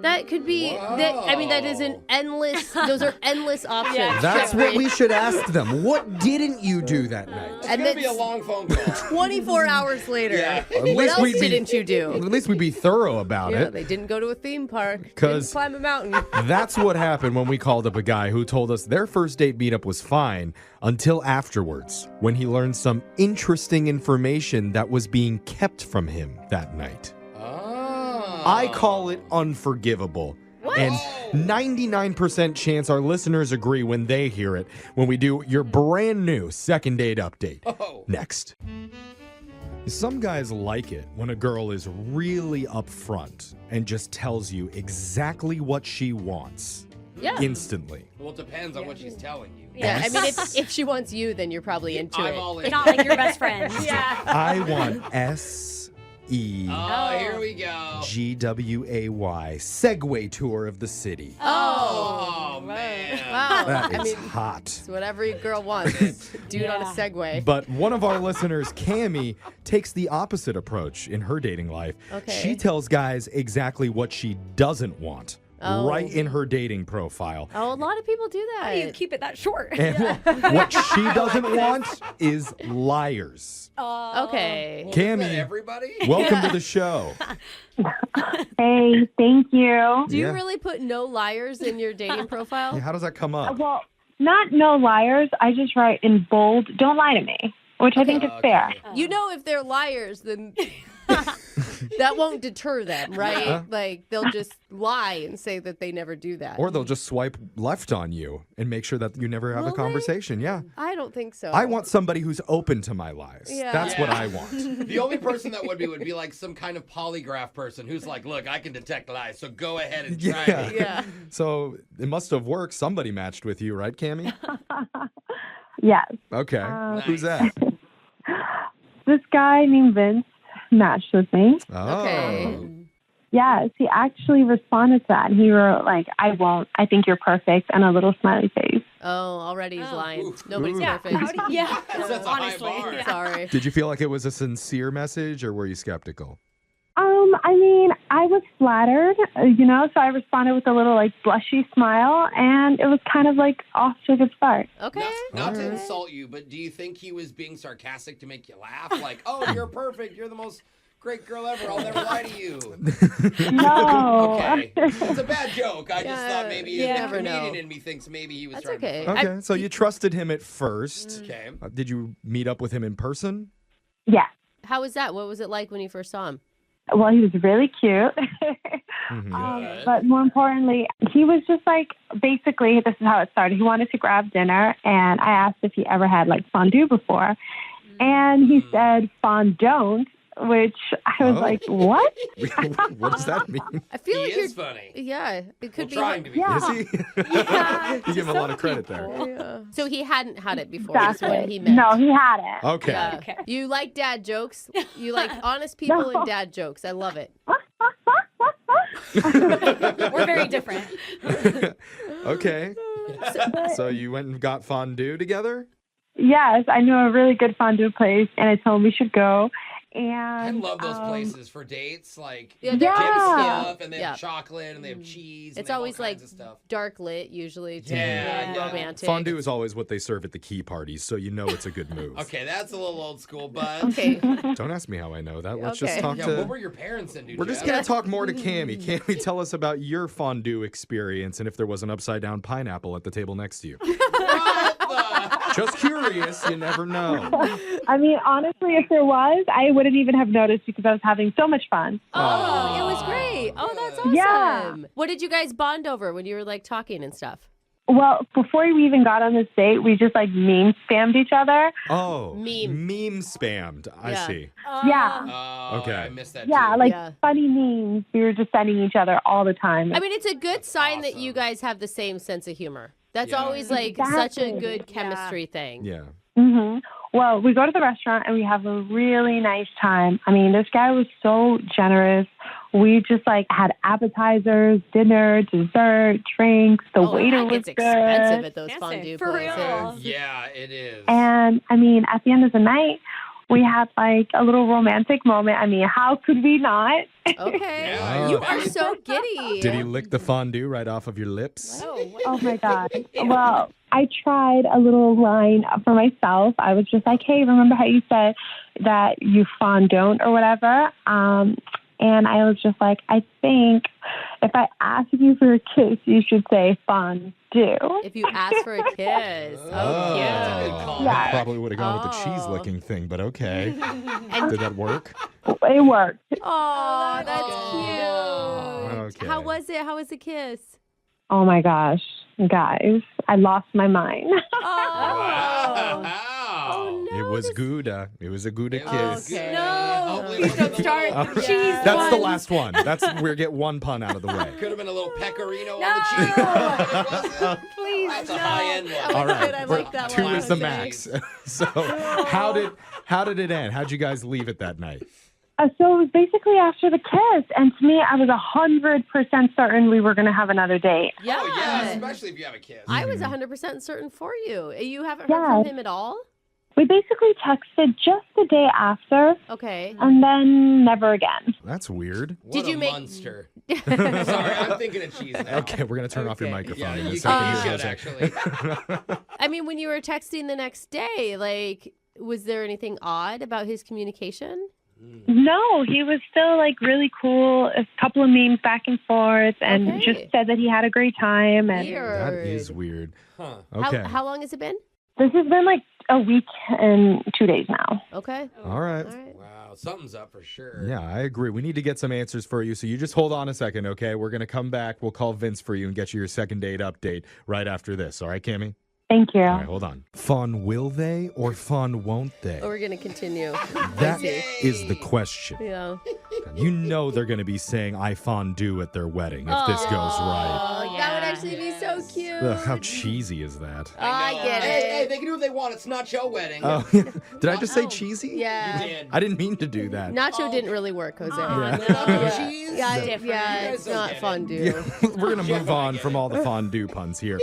Speaker 3: that could be, that is an endless, those are endless options.
Speaker 1: That's
Speaker 3: Jeffrey.
Speaker 1: what we should ask them. What didn't you do that night?
Speaker 2: It's
Speaker 3: And
Speaker 2: going to
Speaker 3: then
Speaker 2: be a long phone call.
Speaker 3: 24 hours later.
Speaker 2: Yeah.
Speaker 1: At
Speaker 3: What
Speaker 1: least
Speaker 3: else
Speaker 1: we'd be-
Speaker 3: didn't you do?
Speaker 1: At least we'd be thorough about
Speaker 3: Yeah,
Speaker 1: it.
Speaker 3: they didn't go to a theme park.
Speaker 1: 'Cause-
Speaker 3: Didn't climb a mountain.
Speaker 1: That's what happened when we called up a guy who told us their first date meetup was fine until afterwards, when he learned some interesting information that was being kept from him that night. I call it unforgivable. And 99% chance our listeners agree when they hear it, when we do your brand new second date update. Next. Some guys like it when a girl is really upfront and just tells you exactly what she wants.
Speaker 3: Yeah.
Speaker 1: Instantly.
Speaker 2: Well, it depends on what she's telling you.
Speaker 3: Yeah, I mean, if she wants you, then you're probably into
Speaker 2: I'm
Speaker 3: it.
Speaker 2: all in.
Speaker 4: It's not like your best friend.
Speaker 3: Yeah.
Speaker 1: I want S-E-G-W-A-Y,
Speaker 2: Oh, here we go.
Speaker 1: Segway tour of the city.
Speaker 2: Oh, man.
Speaker 3: Wow.
Speaker 1: That
Speaker 3: I
Speaker 1: is
Speaker 3: mean,
Speaker 1: hot.
Speaker 3: it's what every girl wants. Dude on a Segway.
Speaker 1: But one of our listeners, Cammie, takes the opposite approach in her dating life.
Speaker 3: Okay.
Speaker 1: She tells guys exactly what she doesn't want right in her dating profile.
Speaker 3: Oh, a lot of people do that.
Speaker 4: How do you keep it that short?
Speaker 1: And what she doesn't want is liars.
Speaker 3: Okay.
Speaker 1: Cammy,
Speaker 2: everybody?
Speaker 1: welcome to the show.
Speaker 15: Hey, thank you.
Speaker 3: Do you really put no liars in your dating profile?
Speaker 1: Yeah, how does that come up?
Speaker 15: Well, not no liars. I just write in bold, don't lie to me, which I think is fair.
Speaker 3: You know, if they're liars, then that won't deter them, right?
Speaker 1: Yeah.
Speaker 3: Like, they'll just lie and say that they never do that.
Speaker 1: Or they'll just swipe left on you and make sure that you never have a conversation. Yeah.
Speaker 3: I don't think so.
Speaker 1: I want somebody who's open to my lies.
Speaker 3: Yeah.
Speaker 1: That's what I want.
Speaker 2: The only person that would be like some kind of polygraph person who's like, look, I can detect lies, so go ahead and try me.
Speaker 3: Yeah.
Speaker 1: So it must have worked. Somebody matched with you, right, Cammy?
Speaker 15: Yes.
Speaker 1: Okay. Who's that?
Speaker 15: This guy named Vince matched with me.
Speaker 1: Oh.
Speaker 3: Okay.
Speaker 15: Yes, he actually responded to that. He wrote, like, I won't. I think you're perfect, and a little smiley face.
Speaker 3: Oh, already he's lying. Nobody's
Speaker 1: Ooh.
Speaker 3: perfect.
Speaker 2: That's a high bar.
Speaker 3: Sorry.
Speaker 1: Did you feel like it was a sincere message or were you skeptical?
Speaker 15: I mean, I was flattered, so I responded with a little, like, blushy smile, and it was kind of, like, off to a good start.
Speaker 3: Okay.
Speaker 2: Not to insult you, but do you think he was being sarcastic to make you laugh? Like, oh, you're perfect. You're the most great girl ever. I'll never lie to you.
Speaker 15: No.
Speaker 2: Okay. It's a bad joke. I just thought maybe the
Speaker 3: never know.
Speaker 2: comedian in me thinks maybe he was
Speaker 3: That's
Speaker 2: trying
Speaker 3: okay.
Speaker 2: to...
Speaker 1: Okay, so you trusted him at first.
Speaker 2: Okay.
Speaker 1: Did you meet up with him in person?
Speaker 15: Yes.
Speaker 3: How was that? What was it like when you first saw him?
Speaker 15: Well, he was really cute.
Speaker 1: Mm-hmm.
Speaker 15: But more importantly, he was just like, basically, this is how it started. He wanted to grab dinner, and I asked if he ever had, like, fondue before. And he said, fondant, which I was like, what?
Speaker 1: What does that mean?
Speaker 3: I feel like
Speaker 2: He
Speaker 3: you're
Speaker 2: is funny.
Speaker 3: Yeah, it could be.
Speaker 2: Trying to be.
Speaker 15: Yeah.
Speaker 1: Is he?
Speaker 3: Yeah,
Speaker 1: You give him a lot of credit there.
Speaker 3: Yeah. So he hadn't had it before.
Speaker 15: Exactly.
Speaker 3: Is what he meant.
Speaker 15: No, he had it.
Speaker 1: Okay.
Speaker 3: Yeah.
Speaker 4: Okay.
Speaker 3: You like dad jokes. You like honest people and dad jokes. I love it.
Speaker 4: We're very different.
Speaker 1: Okay. So you went and got fondue together?
Speaker 15: Yes, I knew a really good fondue place, and I told him we should go.
Speaker 2: I
Speaker 15: And
Speaker 2: love those places for dates. Like,
Speaker 3: Yeah,
Speaker 2: dip
Speaker 3: they're
Speaker 2: stuff, and they
Speaker 3: Yeah.
Speaker 2: have chocolate, and they have cheese. and
Speaker 3: It's
Speaker 2: they have all
Speaker 3: always like
Speaker 2: kinds of stuff.
Speaker 3: dark lit, usually. Too.
Speaker 2: Yeah, yeah.
Speaker 3: Romantic.
Speaker 1: Fondue is always what they serve at the key parties, so you know it's a good move.
Speaker 2: Okay, that's a little old school, but...
Speaker 3: Okay.
Speaker 1: Don't ask me how I know that. Let's just
Speaker 3: Okay.
Speaker 1: talk
Speaker 2: Yeah,
Speaker 1: to...
Speaker 2: what were your parents into,
Speaker 1: We're just
Speaker 2: Jeff?
Speaker 1: going to talk more to Cammy. Cammy, tell us about your fondue experience and if there was an upside-down pineapple at the table next to you. Just curious. You never know.
Speaker 15: I mean, honestly, if there was, I wouldn't even have noticed because I was having so much fun.
Speaker 3: Oh, it was great. Oh, that's awesome.
Speaker 15: Yeah.
Speaker 3: What did you guys bond over when you were like talking and stuff?
Speaker 15: Well, before we even got on this date, we just like meme spammed each other.
Speaker 1: Oh,
Speaker 3: Meme
Speaker 1: spammed. I
Speaker 3: Yeah.
Speaker 1: see.
Speaker 15: Yeah.
Speaker 2: Oh,
Speaker 1: Okay.
Speaker 2: I missed that
Speaker 15: Yeah,
Speaker 2: too.
Speaker 15: like funny memes. We were just sending each other all the time.
Speaker 3: I mean, it's a good sign that you guys have the same sense of humor. That's always like such a
Speaker 15: Exactly.
Speaker 3: good chemistry thing.
Speaker 1: Yeah.
Speaker 15: hmm Well, we go to the restaurant and we have a really nice time. I mean, this guy was so generous. We just like had appetizers, dinner, dessert, drinks. The waiter
Speaker 3: that
Speaker 15: was
Speaker 3: gets
Speaker 15: good.
Speaker 3: expensive at those fondue
Speaker 4: For
Speaker 3: places.
Speaker 4: real.
Speaker 2: Yeah, it is.
Speaker 15: And I mean, at the end of the night, we had like a little romantic moment. I mean, how could we not?
Speaker 3: Okay.
Speaker 1: Yeah.
Speaker 3: You are so giddy.
Speaker 1: Did he lick the fondue right off of your lips?
Speaker 15: Oh my God. Well, I tried a little line for myself. I was just like, hey, remember how you said that you fondant or whatever? And I was just like, I think if I ask you for a kiss, you should say fondue.
Speaker 3: If you ask for a kiss. Oh, yeah.
Speaker 1: I probably would have gone with the cheese licking thing, but okay. Did that work?
Speaker 15: It worked.
Speaker 3: Oh, that's cute.
Speaker 1: Okay.
Speaker 3: How was it? How was the kiss?
Speaker 15: Oh my gosh, guys, I lost my mind.
Speaker 3: Oh,
Speaker 1: It was Gouda. It was a Gouda kiss.
Speaker 3: Okay.
Speaker 4: No, please don't start.
Speaker 1: Oh,
Speaker 4: Cheese
Speaker 1: That's the
Speaker 4: puns.
Speaker 1: last one. We get one pun out of the way.
Speaker 2: Could have been a little pecorino on
Speaker 4: No.
Speaker 2: the cheese.
Speaker 4: Please,
Speaker 2: That's a
Speaker 4: no.
Speaker 2: high end one.
Speaker 1: All right.
Speaker 3: I like that
Speaker 1: Two
Speaker 3: one.
Speaker 1: is the max. So how did it end? How'd you guys leave it that night?
Speaker 15: So it was basically after the kiss, and to me, I was 100% certain we were going to have another date.
Speaker 3: Yeah.
Speaker 2: Oh, yeah, especially if you have a kiss.
Speaker 3: I was 100% certain for you. You haven't heard from him at all?
Speaker 15: We basically texted just the day after.
Speaker 3: Okay.
Speaker 15: And then never again.
Speaker 16: That's weird.
Speaker 2: Did you make monster? Sorry, I'm thinking of cheese now.
Speaker 16: Okay, we're going to turn off your microphone in a
Speaker 2: you
Speaker 16: second.
Speaker 2: should actually.
Speaker 3: I mean, when you were texting the next day, like, was there anything odd about his communication?
Speaker 12: No, he was still like really cool. A couple of memes back and forth, and just said that he had a great time. And
Speaker 16: That is weird.
Speaker 2: Huh.
Speaker 16: Okay.
Speaker 3: How long has it been?
Speaker 15: This has been like a week and 2 days now.
Speaker 3: Okay.
Speaker 16: All right.
Speaker 2: Wow, something's up for sure.
Speaker 16: Yeah, I agree. We need to get some answers for you. So you just hold on a second, okay? We're going to come back. We'll call Vince for you and get you your second date update right after this. All right, Cammie?
Speaker 15: Thank you.
Speaker 16: All right, hold on. Fun will they or fun won't they?
Speaker 3: Oh, we're going to continue.
Speaker 16: That is the question.
Speaker 3: Yeah.
Speaker 16: You know they're going to be saying I fondue at their wedding if this goes right.
Speaker 3: Oh, that would actually be so cute.
Speaker 16: Ugh, how cheesy is that?
Speaker 3: I get it.
Speaker 2: Hey, they can do what they want. It's not your wedding.
Speaker 16: Oh, did I just say cheesy?
Speaker 3: Yeah.
Speaker 2: You did.
Speaker 16: I didn't mean to do that.
Speaker 3: Nacho didn't really work, Jose.
Speaker 2: Nacho cheese?
Speaker 3: Yeah,
Speaker 2: You
Speaker 3: it's
Speaker 2: guys don't
Speaker 3: not
Speaker 2: get it.
Speaker 3: fondue.
Speaker 16: Yeah, we're going to move on from all the fondue puns here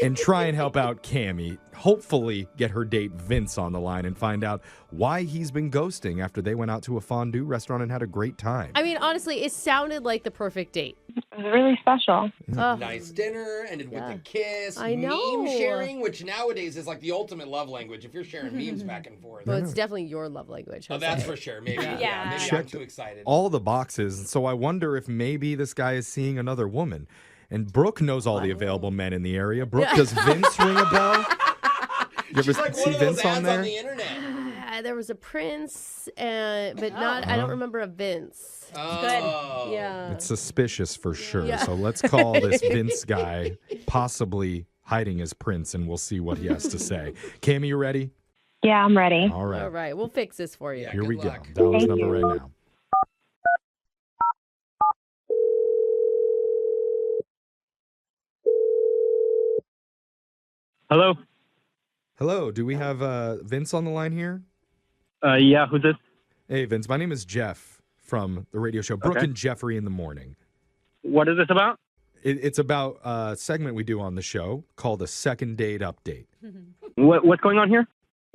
Speaker 16: and try and help out Cammie. Hopefully get her date Vince on the line and find out why he's been ghosting after they went out to a fondue restaurant and had a great time.
Speaker 3: I mean, honestly, it sounded like the perfect date.
Speaker 15: It was really special.
Speaker 2: Nice dinner, ended with a kiss.
Speaker 3: I know.
Speaker 2: Meme sharing, which nowadays is like the ultimate love language if you're sharing memes back and forth.
Speaker 3: Well, it's definitely your love language.
Speaker 2: Oh,
Speaker 3: Jose.
Speaker 2: that's for sure. Maybe, maybe I'm
Speaker 16: Checked
Speaker 2: too excited.
Speaker 16: all the boxes, so I wonder if maybe this guy is seeing another woman. And Brooke knows all the available men in the area. Brooke, does Vince ring a bell? You ever
Speaker 2: She's like
Speaker 16: see
Speaker 2: one of those
Speaker 16: Vince
Speaker 2: ads
Speaker 16: on there?
Speaker 2: the internet.
Speaker 3: There was a Prince, but not. I don't remember a Vince.
Speaker 2: Oh.
Speaker 3: Good. Yeah.
Speaker 16: It's suspicious for sure.
Speaker 3: Yeah.
Speaker 16: So let's call this Vince guy possibly hiding his prince, and we'll see what he has to say. Cammie, you ready?
Speaker 15: Yeah, I'm ready.
Speaker 16: All right.
Speaker 3: All right. We'll fix this for you.
Speaker 16: Here we go.
Speaker 2: luck.
Speaker 16: Dial his
Speaker 15: Thank
Speaker 16: number
Speaker 15: you.
Speaker 16: right now.
Speaker 11: Hello?
Speaker 16: Hello. Do we have Vince on the line here?
Speaker 11: Yeah, who's this?
Speaker 16: Hey, Vince. My name is Jeff from the radio show Brooke
Speaker 11: Okay.
Speaker 16: and Jeffrey in the Morning.
Speaker 11: What is this about?
Speaker 16: It's about a segment we do on the show called a second date update.
Speaker 11: What's going on here?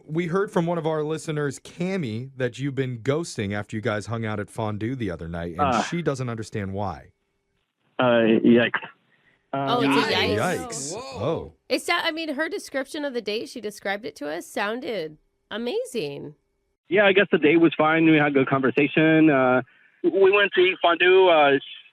Speaker 16: We heard from one of our listeners, Cammie, that you've been ghosting after you guys hung out at Fondue the other night, and she doesn't understand why.
Speaker 11: Yikes.
Speaker 3: Oh, it's a yikes.
Speaker 16: Yikes. Oh.
Speaker 3: I mean, her description of the date, she described it to us, sounded amazing.
Speaker 11: Yeah, I guess the date was fine. We had a good conversation. We went to eat fondue.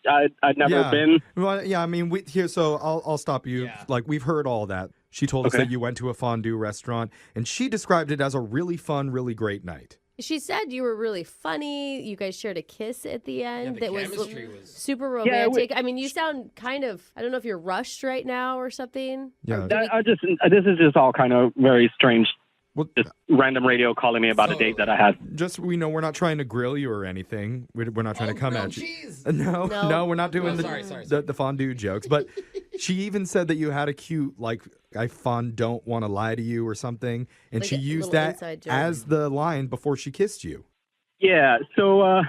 Speaker 11: I'd never been.
Speaker 16: Well, yeah, I mean, so I'll stop you.
Speaker 2: Yeah.
Speaker 16: Like, we've heard all that. She told us that you went to a fondue restaurant, and she described it as a really fun, really great night.
Speaker 3: She said you were really funny. You guys shared a kiss at the end
Speaker 2: the
Speaker 3: that was
Speaker 2: chemistry was-
Speaker 3: super romantic. I mean, you sound kind of, I don't know if you're rushed right now or something.
Speaker 16: Yeah.
Speaker 11: This is just all kind of very strange.
Speaker 16: Well,
Speaker 11: Just random radio calling me about a date that I had.
Speaker 16: Just, we're not trying to grill you or anything. We're not trying to come
Speaker 2: grilled
Speaker 16: at you.
Speaker 2: cheese.
Speaker 16: No, we're not doing
Speaker 2: sorry.
Speaker 16: the fondue jokes. But she even said that you had a cute, like, I don't want to lie to you or something. And
Speaker 3: Like
Speaker 16: she
Speaker 3: a
Speaker 16: used
Speaker 3: little
Speaker 16: that
Speaker 3: inside joke.
Speaker 16: as the line before she kissed you.
Speaker 11: Yeah, so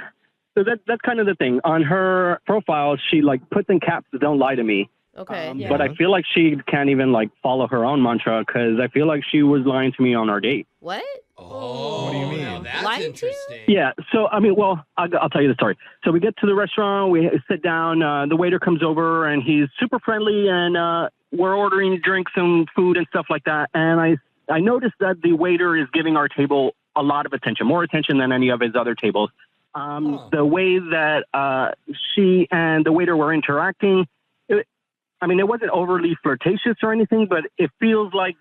Speaker 11: that's kind of the thing. On her profile, she like puts in caps, "Don't lie to me."
Speaker 3: Okay.
Speaker 11: But I feel like she can't even like follow her own mantra because I feel like she was lying to me on our date.
Speaker 3: What?
Speaker 2: Oh,
Speaker 16: What do you mean?
Speaker 2: now that's
Speaker 3: Lying to you?
Speaker 2: interesting.
Speaker 11: Yeah. So I mean, well, I'll tell you the story. So we get to the restaurant, we sit down. The waiter comes over and he's super friendly, and we're ordering drinks and food and stuff like that. And I noticed that the waiter is giving our table a lot of attention, more attention than any of his other tables. The way that she and the waiter were interacting, it wasn't overly flirtatious or anything, but it feels like,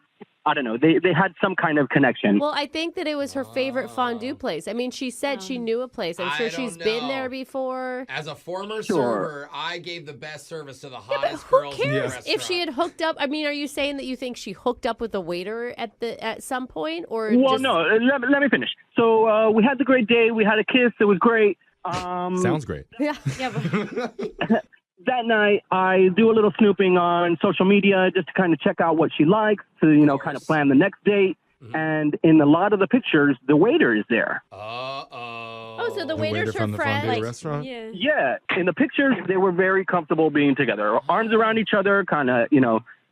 Speaker 11: I don't know, they had some kind of connection.
Speaker 3: Well, I think that it was her favorite fondue place. I mean, she said she knew a place. I'm sure
Speaker 2: I don't
Speaker 3: she's been
Speaker 2: know.
Speaker 3: there before.
Speaker 2: As a former
Speaker 11: Sure.
Speaker 2: server, I gave the best service to the hottest
Speaker 3: Who
Speaker 2: girls in the
Speaker 3: cares
Speaker 2: restaurant.
Speaker 3: if she had hooked up? I mean, are you saying that you think she hooked up with the waiter at some point, or
Speaker 11: Well,
Speaker 3: just...
Speaker 11: no, let me finish. So we had the great day. We had a kiss. It was great.
Speaker 16: Sounds great.
Speaker 3: Yeah.
Speaker 11: That night, I do a little snooping on social media just to kind of check out what she likes, to, kind of plan the next date.
Speaker 2: Mm-hmm.
Speaker 11: And in a lot of the pictures, the waiter is there.
Speaker 3: Oh, so the
Speaker 16: The
Speaker 3: waiter's
Speaker 16: waiter
Speaker 3: her
Speaker 16: from the
Speaker 3: friend.
Speaker 16: fondue restaurant?
Speaker 3: Yeah.
Speaker 11: Yeah, in the pictures, they were very comfortable being together, arms around each other, kind of,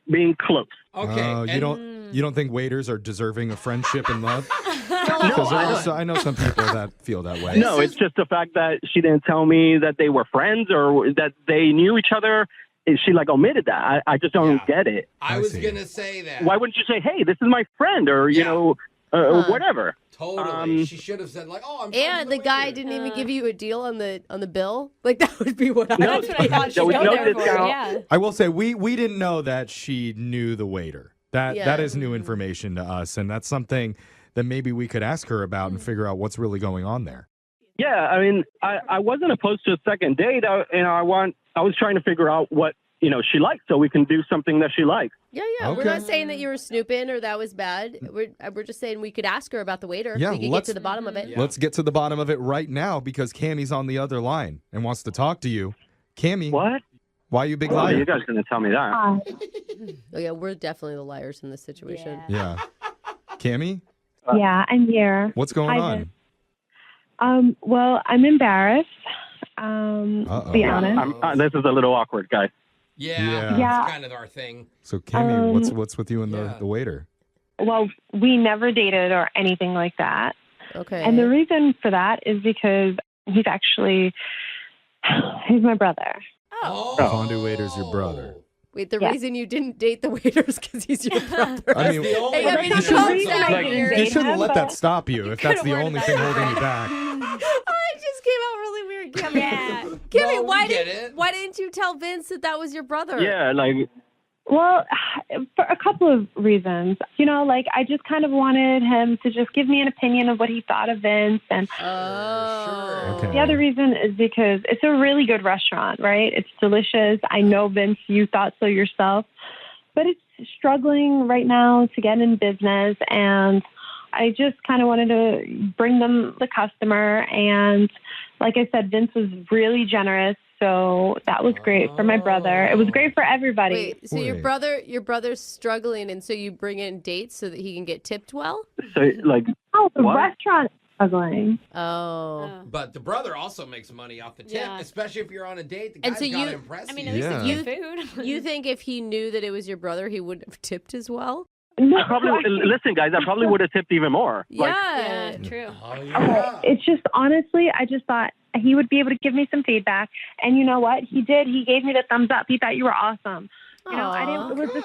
Speaker 11: being close.
Speaker 2: Okay.
Speaker 16: You
Speaker 2: and-
Speaker 16: don't
Speaker 1: You don't think waiters are deserving of friendship and love? Because I know some people that feel that way.
Speaker 11: No, it's just the fact that she didn't tell me that they were friends or that they knew each other. She omitted that. I just don't get it.
Speaker 2: I was going to say that.
Speaker 11: Why wouldn't you say, hey, this is my friend or, whatever?
Speaker 2: Totally. She should have said I'm
Speaker 3: And the guy didn't even give you a deal on the bill. Like that would be what I would
Speaker 4: I thought. There was no discount. Yeah.
Speaker 1: I will say we didn't know that she knew the waiter. That is new information to us, and that's something that maybe we could ask her about and figure out what's really going on there.
Speaker 11: Yeah, I mean, I wasn't opposed to a second date. I was trying to figure out what she likes, so we can do something that she likes.
Speaker 3: Yeah. Okay. We're not saying that you were snooping or that was bad. We're just saying we could ask her about the waiter.
Speaker 1: Yeah,
Speaker 3: we could get to the bottom of it.
Speaker 1: Yeah. Let's get to the bottom of it right now because Cammie's on the other line and wants to talk to you. Cammie.
Speaker 11: What?
Speaker 1: Why are you big liar?
Speaker 11: You guys gonna tell me that?
Speaker 3: Oh yeah, we're definitely the liars in this situation.
Speaker 1: Yeah. Cammie?
Speaker 15: Yeah, I'm here.
Speaker 1: What's going on?
Speaker 15: Well, I'm embarrassed. To be honest.
Speaker 11: This is a little awkward, guys.
Speaker 2: Yeah. That's kind of our thing.
Speaker 1: So, Cammie, what's with you and the waiter?
Speaker 15: Well, we never dated or anything like that.
Speaker 3: Okay.
Speaker 15: And the reason for that is because he's my brother.
Speaker 2: Oh.
Speaker 1: Fondue waiter's your brother.
Speaker 3: Wait, the reason you didn't date the waiters because he's your brother.
Speaker 1: I mean, you shouldn't let that stop you if that's the only thing holding you back.
Speaker 3: It just came out really weird, Cammie. Yeah. Cammie, why didn't you tell Vince that was your brother?
Speaker 11: Yeah,
Speaker 15: well, for a couple of reasons. I just kind of wanted him to just give me an opinion of what he thought of Vince. And the other reason is because it's a really good restaurant, right? It's delicious. I know, Vince, you thought so yourself. But it's struggling right now to get in business. And I just kind of wanted to bring them the customer. And like I said, Vince was really generous. So that was great for my brother. It was great for everybody.
Speaker 3: Wait, so your brother's struggling, and so you bring in dates so that he can get tipped well?
Speaker 11: So,
Speaker 15: the restaurant is struggling.
Speaker 3: Oh.
Speaker 2: But the brother also makes money off the tip, especially if you're on a date. The guy's got to impress you.
Speaker 4: I mean, at least it's good food.
Speaker 3: You think if he knew that it was your brother, he wouldn't have tipped as well?
Speaker 15: No.
Speaker 11: Listen, guys, I probably would have tipped even more.
Speaker 3: Yeah,
Speaker 4: true.
Speaker 2: Oh, yeah.
Speaker 15: Okay. It's just, honestly, I just thought he would be able to give me some feedback. And you know what? He did. He gave me the thumbs up. He thought you were awesome. This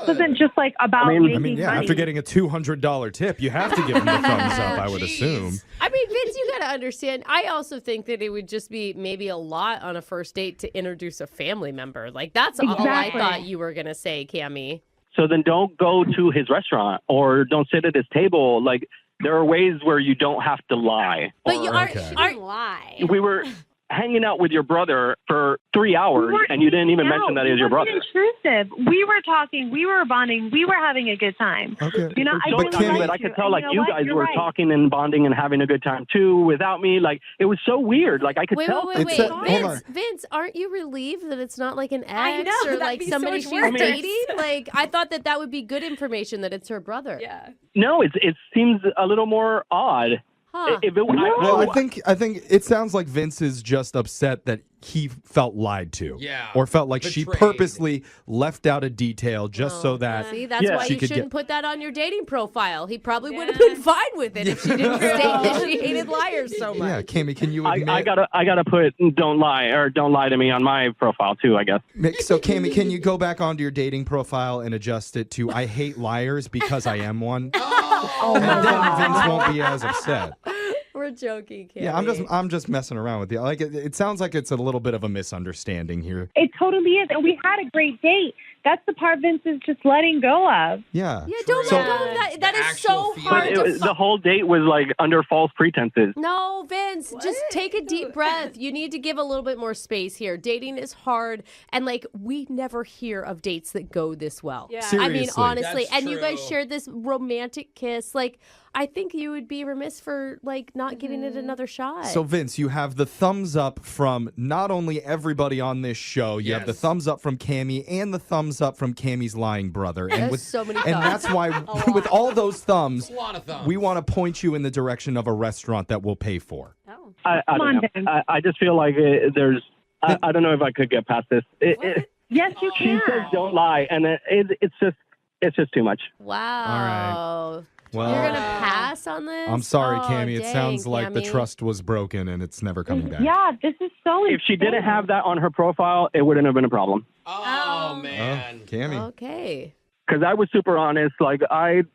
Speaker 15: wasn't just about making money.
Speaker 1: After getting a $200 tip, you have to give him the thumbs up, I would assume.
Speaker 3: I mean, Vince, you got to understand. I also think that it would just be maybe a lot on a first date to introduce a family member. That's all I thought you were going to say, Cammie.
Speaker 11: So then don't go to his restaurant or don't sit at his table. There are ways where you don't have to lie.
Speaker 3: But you aren't
Speaker 4: lie.
Speaker 11: We were hanging out with your brother for 3 hours, and you didn't even mention that he was your brother.
Speaker 15: Intrusive. We were talking. We were bonding. We were having a good time.
Speaker 1: Okay.
Speaker 11: I could tell you guys were talking and bonding and having a good time too without me. It was so weird. I could tell.
Speaker 3: Wait. Vince, aren't you relieved that it's not like an ex or somebody she's dating? I thought that would be good information that it's her brother.
Speaker 4: Yeah.
Speaker 11: No, it seems a little more odd.
Speaker 3: Huh.
Speaker 1: I think it sounds like Vince is just upset that he felt lied to.
Speaker 2: Yeah.
Speaker 1: Or felt like she
Speaker 2: Betrayed.
Speaker 1: purposely left out a detail just so that
Speaker 3: See, that's why you shouldn't put that on your dating profile. He probably would have been fine with it if she didn't state that she hated liars so much.
Speaker 1: Yeah, Cammie, can you admit?
Speaker 11: I gotta put don't lie to me on my profile too, I guess.
Speaker 1: So Cammie, can you go back onto your dating profile and adjust it to I hate liars because I am one? And then Vince won't be as upset.
Speaker 3: We're joking, Cammie.
Speaker 1: Yeah, I'm just messing around with you. It sounds like it's a little bit of a misunderstanding here.
Speaker 15: It totally is, and we had a great date. That's the part Vince is just letting go of.
Speaker 1: Yeah.
Speaker 3: Yeah, don't let go of that. That is so hard.
Speaker 11: The whole date was under false pretenses.
Speaker 3: No, Vince, just take a deep breath. You need to give a little bit more space here. Dating is hard, and we never hear of dates that go this well.
Speaker 4: Yeah.
Speaker 3: I mean, honestly,
Speaker 2: That's
Speaker 3: and you guys
Speaker 2: true.
Speaker 3: shared this romantic kiss. I think you would be remiss for not giving it another shot.
Speaker 1: So Vince, you have the thumbs up from not only everybody on this show, you have the thumbs up from Cammie and the thumbs up from Cammie's lying brother. And
Speaker 3: There's so many thumbs.
Speaker 1: And that's why with all those thumbs,
Speaker 2: A lot of thumbs.
Speaker 1: we want to point you in the direction of a restaurant that we'll pay for.
Speaker 4: Oh.
Speaker 11: I don't know. I just feel like there's. I don't know if I could get past this.
Speaker 15: Yes, you can.
Speaker 11: She says don't lie, and it's just. It's just too much.
Speaker 3: Wow.
Speaker 1: Well,
Speaker 3: you're gonna pass on this?
Speaker 1: I'm sorry,
Speaker 3: Oh,
Speaker 1: Cammie. It
Speaker 3: dang,
Speaker 1: sounds like the
Speaker 3: Cammie.
Speaker 1: trust was broken and it's never coming back.
Speaker 15: Yeah, this is so
Speaker 11: If she didn't have that on her profile, it wouldn't have been a problem.
Speaker 2: Oh, man.
Speaker 1: Cammie.
Speaker 3: Okay.
Speaker 11: Because I was super honest. Like, I'm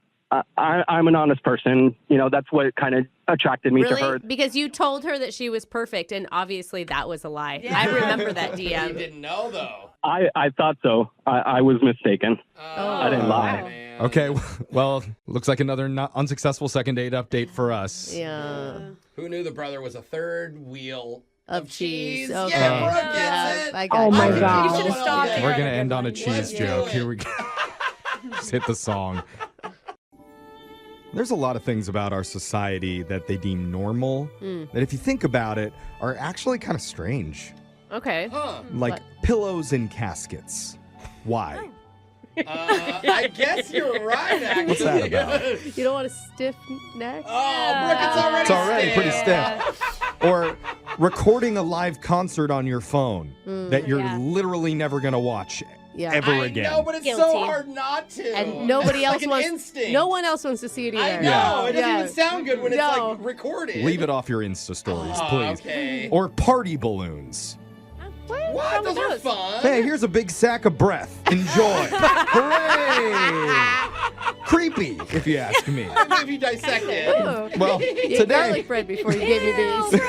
Speaker 11: an honest person. You know, that's what kind of attracted me to her.
Speaker 3: Because you told her that she was perfect, and obviously that was a lie. I remember that DM.
Speaker 2: You didn't know, though.
Speaker 11: I thought so. I was mistaken. I didn't lie.
Speaker 2: Man.
Speaker 1: Okay, well, looks like another unsuccessful second date update for us.
Speaker 3: Yeah.
Speaker 2: Who knew the brother was a third wheel
Speaker 3: Of cheese. Okay.
Speaker 2: Yeah, Brooke gets it.
Speaker 3: I got
Speaker 15: my
Speaker 3: you.
Speaker 15: God.
Speaker 4: You should have stopped.
Speaker 1: We're going to end on a cheese
Speaker 2: Let's
Speaker 1: joke.
Speaker 2: do it.
Speaker 1: Here we go. Just hit the song. There's a lot of things about our society that they deem normal that if you think about it are actually kind of strange.
Speaker 3: Okay.
Speaker 2: Huh.
Speaker 1: Like
Speaker 3: What?
Speaker 1: pillows in caskets. Why?
Speaker 2: I guess you're right, actually.
Speaker 1: What's that about?
Speaker 3: You don't want a stiff neck?
Speaker 2: Oh, Brooke,
Speaker 1: It's already pretty stiff. Or recording a live concert on your phone that you're literally never going to watch ever
Speaker 2: I
Speaker 1: again.
Speaker 2: know, but it's so
Speaker 4: Guilty.
Speaker 2: hard not to.
Speaker 3: And nobody else
Speaker 2: like an
Speaker 3: wants.
Speaker 2: instinct.
Speaker 3: No one else wants to see it either.
Speaker 2: I know. It doesn't
Speaker 3: Yeah.
Speaker 2: even sound good when it's
Speaker 3: No.
Speaker 2: like recorded.
Speaker 1: Leave it off your Insta stories,
Speaker 2: Oh,
Speaker 1: please.
Speaker 2: okay.
Speaker 1: Or party balloons.
Speaker 2: What? Those are fun.
Speaker 1: Hey, here's a big sack of breath. Enjoy. Hooray! Creepy, if you ask me.
Speaker 2: If you dissect it.
Speaker 3: Ooh.
Speaker 1: Well,
Speaker 3: You ate
Speaker 1: today,
Speaker 3: garlic bread before you gave me these.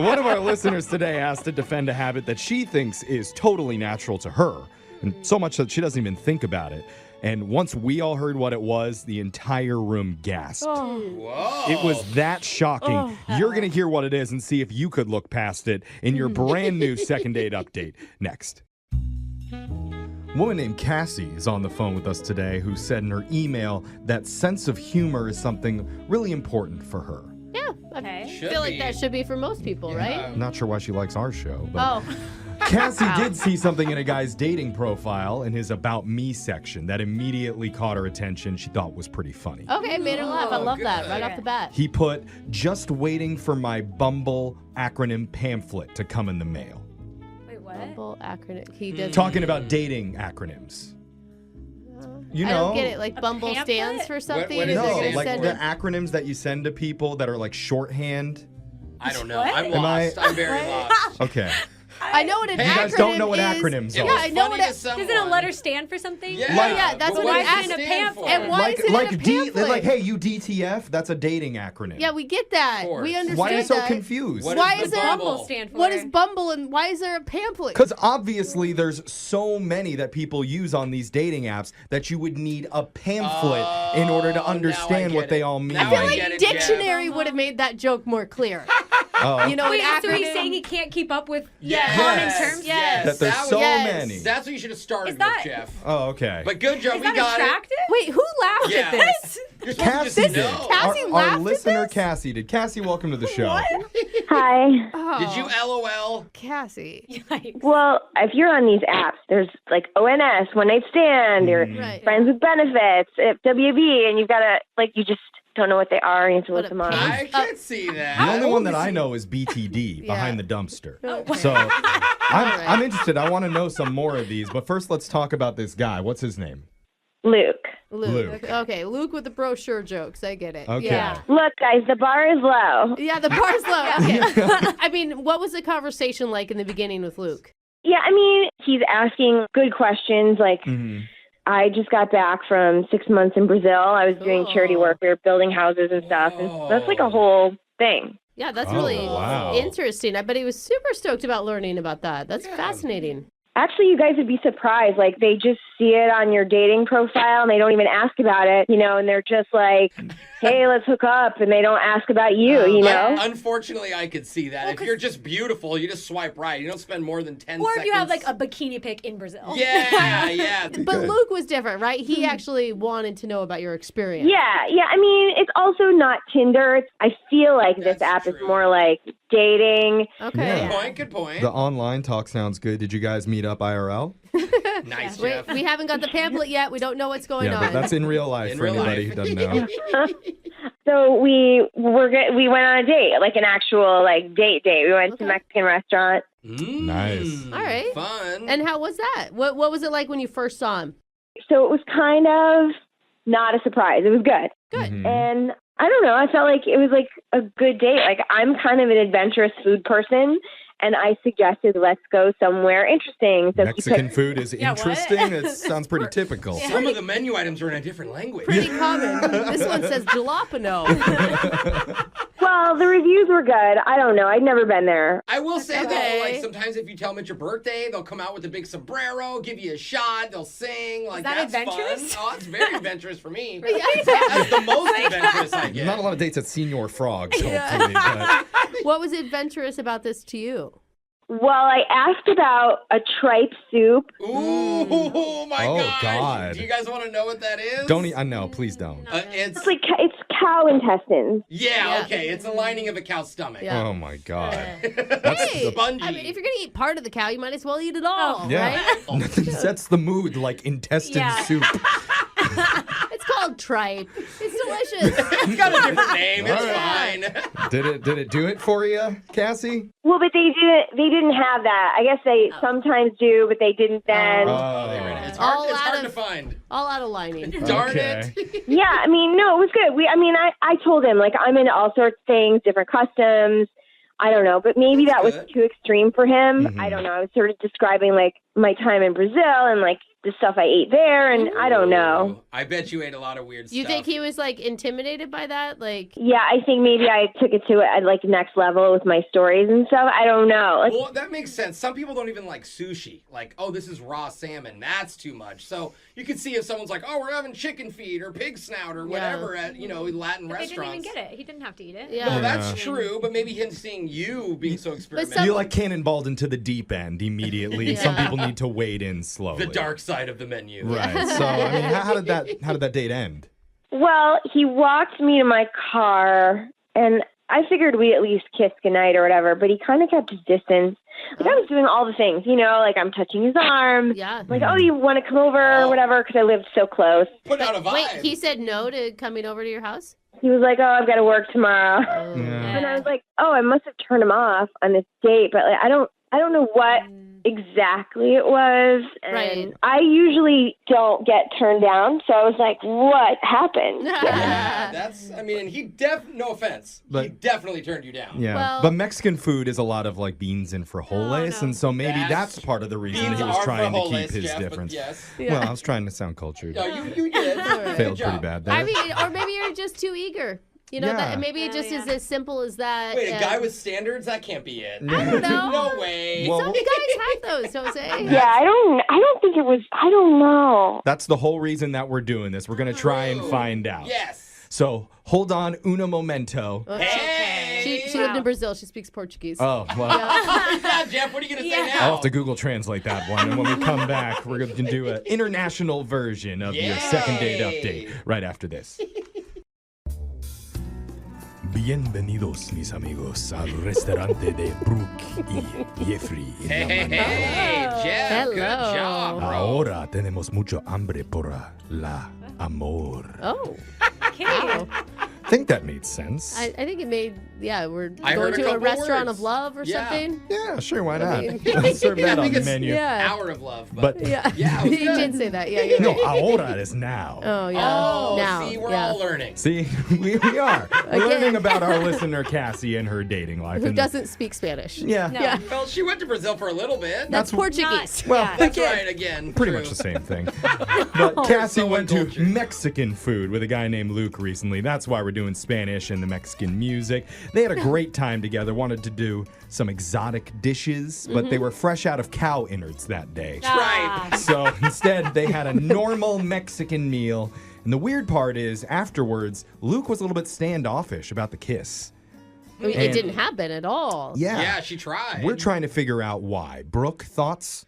Speaker 1: one of our listeners today asked to defend a habit that she thinks is totally natural to her, and so much that she doesn't even think about it. And once we all heard what it was, the entire room gasped.
Speaker 2: Whoa.
Speaker 1: It was that shocking. You're going to hear what it is and see if you could look past it in your brand new second date update next. A woman named Cassie is on the phone with us today who said in her email that sense of humor is something really important for her.
Speaker 3: Yeah. I feel like that should be for most people, right?
Speaker 1: I'm not sure why she likes our show, but
Speaker 3: Oh.
Speaker 1: Cassie did see something in a guy's dating profile in his About Me section that immediately caught her attention. She thought was pretty funny.
Speaker 3: Okay, made her laugh. I love that
Speaker 2: good.
Speaker 3: right off the bat.
Speaker 1: He put, "Just waiting for my Bumble acronym pamphlet to come in the mail."
Speaker 4: Wait, what?
Speaker 3: Bumble acronym. He does.
Speaker 1: Talking about dating acronyms. You know?
Speaker 3: I don't get it. Like Bumble
Speaker 4: pamphlet?
Speaker 3: stands for something.
Speaker 2: what
Speaker 3: or
Speaker 2: is
Speaker 3: they're
Speaker 1: No,
Speaker 3: gonna
Speaker 1: like
Speaker 3: send
Speaker 1: the
Speaker 3: it-
Speaker 1: acronyms that you send to people that are like shorthand.
Speaker 2: I don't know.
Speaker 4: What?
Speaker 2: I'm
Speaker 1: Am I-
Speaker 2: lost. I'm very lost.
Speaker 1: Okay.
Speaker 3: I know what an
Speaker 1: You
Speaker 3: acronym
Speaker 1: guys don't know what
Speaker 3: is.
Speaker 1: acronyms
Speaker 2: It
Speaker 1: are.
Speaker 3: Yeah,
Speaker 2: was
Speaker 3: I know
Speaker 2: funny
Speaker 3: what
Speaker 2: to
Speaker 3: it.
Speaker 2: someone.
Speaker 4: Doesn't a letter stand for something?
Speaker 2: Yeah.
Speaker 1: Like-
Speaker 3: Yeah, that's
Speaker 2: But
Speaker 3: what
Speaker 2: does
Speaker 3: an
Speaker 2: it
Speaker 3: acronym
Speaker 2: stand
Speaker 4: pamphlet?
Speaker 2: for?
Speaker 3: And why is it in a
Speaker 1: They're
Speaker 3: pamphlet?
Speaker 1: like, hey, you DTF? That's a dating acronym.
Speaker 3: Yeah, we get that.
Speaker 2: Of course.
Speaker 3: We understand
Speaker 1: Why are you so
Speaker 3: that.
Speaker 1: confused?
Speaker 2: What
Speaker 3: Why
Speaker 2: does
Speaker 3: is
Speaker 2: the
Speaker 3: there
Speaker 2: Bumble
Speaker 4: Bumble stand for?
Speaker 3: What is Bumble and why is there a pamphlet?
Speaker 1: Because obviously there's so many that people use on these dating apps that you would need a pamphlet in order to
Speaker 2: now I
Speaker 1: understand
Speaker 2: get
Speaker 1: what
Speaker 2: it.
Speaker 1: they all mean.
Speaker 2: Now
Speaker 3: I feel
Speaker 2: I
Speaker 3: like
Speaker 2: get it, Jeff.
Speaker 3: dictionary would have made that joke more clear.
Speaker 1: Oh.
Speaker 3: You know,
Speaker 4: Wait,
Speaker 3: an
Speaker 4: so he's
Speaker 3: acronym.
Speaker 4: saying he can't keep up with
Speaker 2: Yes.
Speaker 4: common terms?
Speaker 2: Yes.
Speaker 1: That there's
Speaker 2: That
Speaker 1: so
Speaker 2: was-
Speaker 1: many.
Speaker 2: That's what you should have started
Speaker 4: Is that-
Speaker 2: with, Jeff.
Speaker 1: Oh, okay.
Speaker 2: But good job.
Speaker 4: Is
Speaker 2: We
Speaker 4: that
Speaker 2: got
Speaker 4: attractive?
Speaker 3: Wait, who laughed
Speaker 2: Yeah.
Speaker 3: at this?
Speaker 2: it. You're supposed to
Speaker 1: Cassie
Speaker 2: just
Speaker 1: did.
Speaker 2: know.
Speaker 3: Cassie
Speaker 1: our
Speaker 3: laughed at
Speaker 1: listener
Speaker 3: this?
Speaker 1: Cassie did. Cassie, welcome to the show.
Speaker 15: Hi.
Speaker 3: Oh,
Speaker 2: Did you LOL?
Speaker 3: Cassie?
Speaker 4: Yikes.
Speaker 15: Well, if you're on these apps, there's like ONS, One Night Stand, or
Speaker 3: Right.
Speaker 15: Friends with Benefits, WB, and you've got to, like, you just don't know what they are, and you have to
Speaker 3: What
Speaker 15: look
Speaker 3: a
Speaker 15: them up.
Speaker 2: I can see that.
Speaker 1: The only one that I know is BTD,
Speaker 3: Yeah.
Speaker 1: behind the dumpster.
Speaker 3: Oh.
Speaker 1: So I'm interested. I want to know some more of these. But first, let's talk about this guy. What's his name?
Speaker 15: Luke.
Speaker 3: Luke. Okay, Luke with the brochure jokes. I get it.
Speaker 1: Okay.
Speaker 3: Yeah.
Speaker 15: Look, guys, the bar is low.
Speaker 3: Yeah, the bar's low. Okay. I mean, what was the conversation like in the beginning with Luke?
Speaker 15: Yeah, I mean, he's asking good questions. Like,
Speaker 1: Mhm.
Speaker 15: I just got back from 6 months in Brazil. I was doing charity work. We were building houses and stuff. And that's like a whole thing.
Speaker 3: Yeah, that's
Speaker 1: Oh,
Speaker 3: really
Speaker 1: wow.
Speaker 3: interesting. I bet he was super stoked about learning about that. That's fascinating.
Speaker 15: Actually, you guys would be surprised. Like, they just see it on your dating profile and they don't even ask about it, you know, and they're just like, hey, let's hook up. And they don't ask about you, you know?
Speaker 2: Unfortunately, I could see that. If you're just beautiful, you just swipe right. You don't spend more than 10
Speaker 4: Or
Speaker 2: seconds.
Speaker 4: if you have like a bikini pic in Brazil.
Speaker 2: Yeah, yeah.
Speaker 3: But Luke was different, right? He actually wanted to know about your experience.
Speaker 15: Yeah. I mean, it's also not Tinder. I feel like this app is more like dating.
Speaker 3: Okay.
Speaker 2: Good point, good point.
Speaker 1: The online talk sounds good. Did you guys meet up IRL?
Speaker 2: Nice,
Speaker 3: We,
Speaker 2: Jeff.
Speaker 3: we haven't got the pamphlet yet. We don't know what's going
Speaker 1: Yeah,
Speaker 3: on.
Speaker 1: but that's in real life
Speaker 2: In
Speaker 1: for
Speaker 2: real
Speaker 1: anybody
Speaker 2: life.
Speaker 1: who doesn't know.
Speaker 15: So we went on a date, like an actual like date. We went to a Mexican restaurant.
Speaker 1: Nice.
Speaker 3: All right.
Speaker 2: Fun.
Speaker 3: And how was that? What was it like when you first saw him?
Speaker 15: so it was kind of not a surprise. It was good.
Speaker 3: Good.
Speaker 15: And I don't know. I felt like it was like a good date. Like I'm kind of an adventurous food person, and I suggested let's go somewhere interesting. So
Speaker 1: Mexican food is interesting. It sounds pretty typical.
Speaker 2: Some of the menu items are in a different language.
Speaker 3: Pretty common. This one says jalapeno.
Speaker 15: Well, the reviews were good. I don't know. I'd never been there.
Speaker 2: I will say though, like sometimes if you tell them it's your birthday, they'll come out with a big sombrero, give you a shot, they'll sing. Like
Speaker 4: that
Speaker 2: that's
Speaker 4: adventurous?
Speaker 2: fun. Oh, it's very adventurous for me. That's the most adventurous I get.
Speaker 1: Not a lot of dates at Senior Frogs, hopefully. But...
Speaker 3: What was adventurous about this to you?
Speaker 15: Well, I asked about a tripe soup.
Speaker 2: Ooh, my gosh.
Speaker 1: God.
Speaker 2: Do you guys want to know what that is?
Speaker 1: I know, please don't.
Speaker 2: It's
Speaker 15: It's cow intestines.
Speaker 2: Yeah, okay. It's a lining of a cow's stomach.
Speaker 3: Yeah.
Speaker 1: Oh my God.
Speaker 3: Hey,
Speaker 2: spongy.
Speaker 3: I mean, if you're going to eat part of the cow, you might as well eat it all,
Speaker 1: Yeah.
Speaker 3: right?
Speaker 1: Nothing sets the mood like intestine soup.
Speaker 3: It's called tripe. It's delicious.
Speaker 2: It's got a different name. It's
Speaker 1: All
Speaker 2: fine.
Speaker 1: Did it do it for you, Cassie?
Speaker 15: Well, but they didn't have that. I guess they sometimes do, but they didn't then.
Speaker 2: It's hard to find.
Speaker 3: All out of lining.
Speaker 2: Darn it.
Speaker 15: Yeah, I mean, no, it was good. I told him, like, I'm into all sorts of things, different customs. I don't know, but maybe that was too extreme for him.
Speaker 1: Mm-hmm.
Speaker 15: I don't know. I was sort of describing, like, my time in Brazil and, like, the stuff I ate there, and I don't know.
Speaker 2: I bet you ate a lot of weird stuff.
Speaker 3: You think he was, like, intimidated by that? Like,
Speaker 15: Yeah, I think maybe I took it to like next level with my stories and stuff. I don't know. Like,
Speaker 2: Well, that makes sense. Some people don't even like sushi. Like, oh, this is raw salmon. That's too much. So you can see if someone's like, oh, we're having chicken feet or pig snout or whatever at, Latin
Speaker 4: But they didn't
Speaker 2: restaurants.
Speaker 4: even get it. He didn't have to eat it.
Speaker 3: Yeah.
Speaker 2: Well, that's true, but maybe him seeing you being so experimental.
Speaker 1: You like cannonballed into the deep end immediately. And some people need to wade in slowly.
Speaker 2: The dark side of the menu.
Speaker 1: Right. So I mean, how did that date end?
Speaker 15: well, he walked me to my car, and I figured we at least kissed goodnight or whatever, but he kind of kept his distance. Like, I was doing all the things, like I'm touching his arm.
Speaker 3: Yeah.
Speaker 15: Like, oh, you want to come over or whatever, because I lived so close.
Speaker 2: Put out a vibe.
Speaker 3: Wait, he said no to coming over to your house?
Speaker 15: He was like, oh, I've got to work tomorrow. And I was like, oh, I must have turned him off on this date, but like, I don't know what exactly it was. And
Speaker 3: Right.
Speaker 15: I usually don't get turned down, so I was like, what happened?
Speaker 2: No offense, he
Speaker 1: But-
Speaker 2: definitely turned you down.
Speaker 1: Yeah,
Speaker 3: Well-
Speaker 1: but Mexican food is a lot of like beans and frijoles, and so maybe that's part of the reason
Speaker 2: Beans
Speaker 1: he was
Speaker 2: are
Speaker 1: trying to keep
Speaker 2: frijoles,
Speaker 1: his
Speaker 2: Jeff, but
Speaker 1: difference.
Speaker 2: yes.
Speaker 1: Well, I was trying to sound cultured.
Speaker 2: No, you did.
Speaker 1: Failed
Speaker 2: Good
Speaker 1: pretty
Speaker 2: job.
Speaker 1: bad there.
Speaker 3: I mean, or maybe you're just too eager.
Speaker 1: Yeah.
Speaker 3: That maybe it just is as simple as that.
Speaker 2: Wait, a
Speaker 3: and-
Speaker 2: guy with standards? That can't be it.
Speaker 3: I don't know.
Speaker 2: No way.
Speaker 1: Well,
Speaker 3: Some guys have those, Jose.
Speaker 15: Yeah, I don't think it was, I don't know.
Speaker 1: That's the whole reason that we're doing this. We're going to try and find out.
Speaker 2: Yes.
Speaker 1: So hold on uno momento.
Speaker 3: She lived in Brazil. She speaks Portuguese.
Speaker 1: Oh, well.
Speaker 2: Yeah, Jeff, what are you going to say now?
Speaker 1: I'll have to Google Translate that one. And when we come back, we're going to do an international version of your second date update right after this. Bienvenidos, mis amigos, al restaurante de Brooke y Jeffrey.
Speaker 2: Hey, Jeff, good job, bro.
Speaker 1: Ahora tenemos mucho hambre por la amor.
Speaker 3: Oh.
Speaker 4: Okay.
Speaker 1: I think that made sense.
Speaker 3: I think it made, we're
Speaker 2: I
Speaker 3: going
Speaker 2: heard a
Speaker 3: to a
Speaker 2: couple
Speaker 3: restaurant
Speaker 2: words.
Speaker 3: of love or
Speaker 2: Yeah.
Speaker 3: something.
Speaker 1: Yeah, sure, why
Speaker 3: I
Speaker 1: not?
Speaker 3: mean-
Speaker 1: Let's serve that
Speaker 2: I
Speaker 1: on
Speaker 2: think
Speaker 1: the
Speaker 2: it's
Speaker 1: menu.
Speaker 2: Hour of love,
Speaker 1: But
Speaker 3: Yeah,
Speaker 2: yeah, it was
Speaker 3: you
Speaker 2: good.
Speaker 3: did say that. Yeah, you're
Speaker 1: No,
Speaker 3: right.
Speaker 1: ahora is now.
Speaker 3: Oh, yeah.
Speaker 2: Oh,
Speaker 3: now.
Speaker 2: see, we're
Speaker 3: yeah.
Speaker 2: all learning.
Speaker 1: See, we are. We're
Speaker 3: Again.
Speaker 1: learning about our listener, Cassie, and her dating life.
Speaker 3: Who
Speaker 1: And-
Speaker 3: doesn't speak Spanish?
Speaker 1: Yeah.
Speaker 4: No.
Speaker 3: Yeah.
Speaker 2: Well, she went to Brazil for a little bit.
Speaker 3: That's Portuguese.
Speaker 1: Well,
Speaker 4: Yeah.
Speaker 2: That's right, again.
Speaker 1: pretty
Speaker 2: True.
Speaker 1: much the same thing. But Cassie
Speaker 2: So
Speaker 1: went to
Speaker 2: uncultured.
Speaker 1: Mexican food with a guy named Luke recently. That's why we're doing Spanish and the Mexican music. They had a great time together, wanted to do some exotic dishes, but they were fresh out of cow innards that day.
Speaker 2: Right.
Speaker 1: So instead, they had a normal Mexican meal. And the weird part is, afterwards, Luke was a little bit standoffish about the kiss.
Speaker 3: I mean, it didn't happen at all.
Speaker 1: Yeah.
Speaker 2: Yeah, she tried.
Speaker 1: We're trying to figure out why. Brooke, thoughts?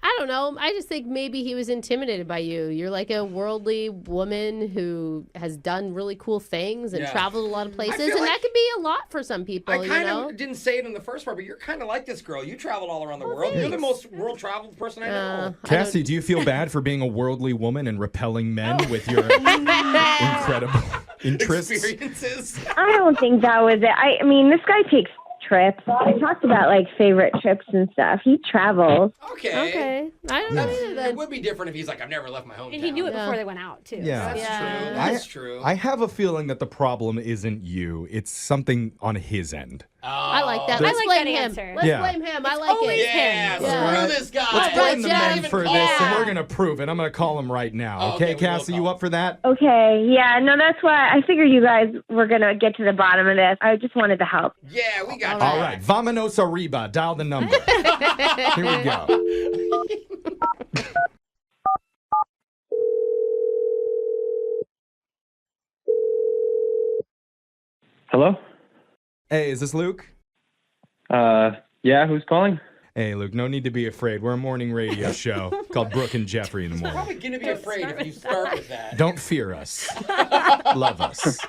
Speaker 3: I don't know. I just think maybe he was intimidated by you. You're like a worldly woman who has done really cool things and
Speaker 2: Yeah.
Speaker 3: traveled a lot of places,
Speaker 2: feel
Speaker 3: and
Speaker 2: like-
Speaker 3: that can be a lot for some people,
Speaker 2: I kind
Speaker 3: you know?
Speaker 2: of didn't say it in the first part, but you're kind of like this girl. You traveled all around the world. You're the
Speaker 3: thanks.
Speaker 2: most world-traveled person I know.
Speaker 1: Cassie, do you feel bad for being a worldly woman and repelling men with your incredible interests?
Speaker 2: Experiences.
Speaker 15: I don't think that was it. I mean, this guy takes trips. We talked about like favorite trips and stuff. He travels.
Speaker 2: Okay.
Speaker 3: I don't know either
Speaker 2: It
Speaker 3: then.
Speaker 2: would be different if he's like, I've never left my hometown.
Speaker 4: And he knew it before they went out, too.
Speaker 1: Yeah.
Speaker 2: That's true.
Speaker 1: I have a feeling that the problem isn't you. It's something on his end.
Speaker 3: I like that.
Speaker 4: I
Speaker 3: Let's
Speaker 4: like
Speaker 3: blame
Speaker 4: that
Speaker 3: him.
Speaker 4: answer.
Speaker 3: Let's
Speaker 1: Yeah.
Speaker 3: blame him. I like it.
Speaker 2: Yeah, screw this guy.
Speaker 1: Let's blame the
Speaker 3: Jeff.
Speaker 1: men for this, and we're going to prove it. I'm going to call him right now.
Speaker 2: Oh,
Speaker 1: Okay,
Speaker 2: okay, we will
Speaker 1: Cassie,
Speaker 2: call
Speaker 1: you up for that?
Speaker 15: Okay, yeah, no, that's why I figured you guys were going to get to the bottom of this. I just wanted to help.
Speaker 2: Yeah, we got
Speaker 1: All right. Vamonos arriba. Dial the number. Here we go.
Speaker 17: Hello?
Speaker 1: Hey, is this Luke?
Speaker 17: Yeah, who's calling?
Speaker 1: Hey, Luke, no need to be afraid. We're a morning radio show called Brooke and Jeffrey in the morning.
Speaker 2: Probably gonna be afraid if you start with that.
Speaker 1: Don't fear us. Love us.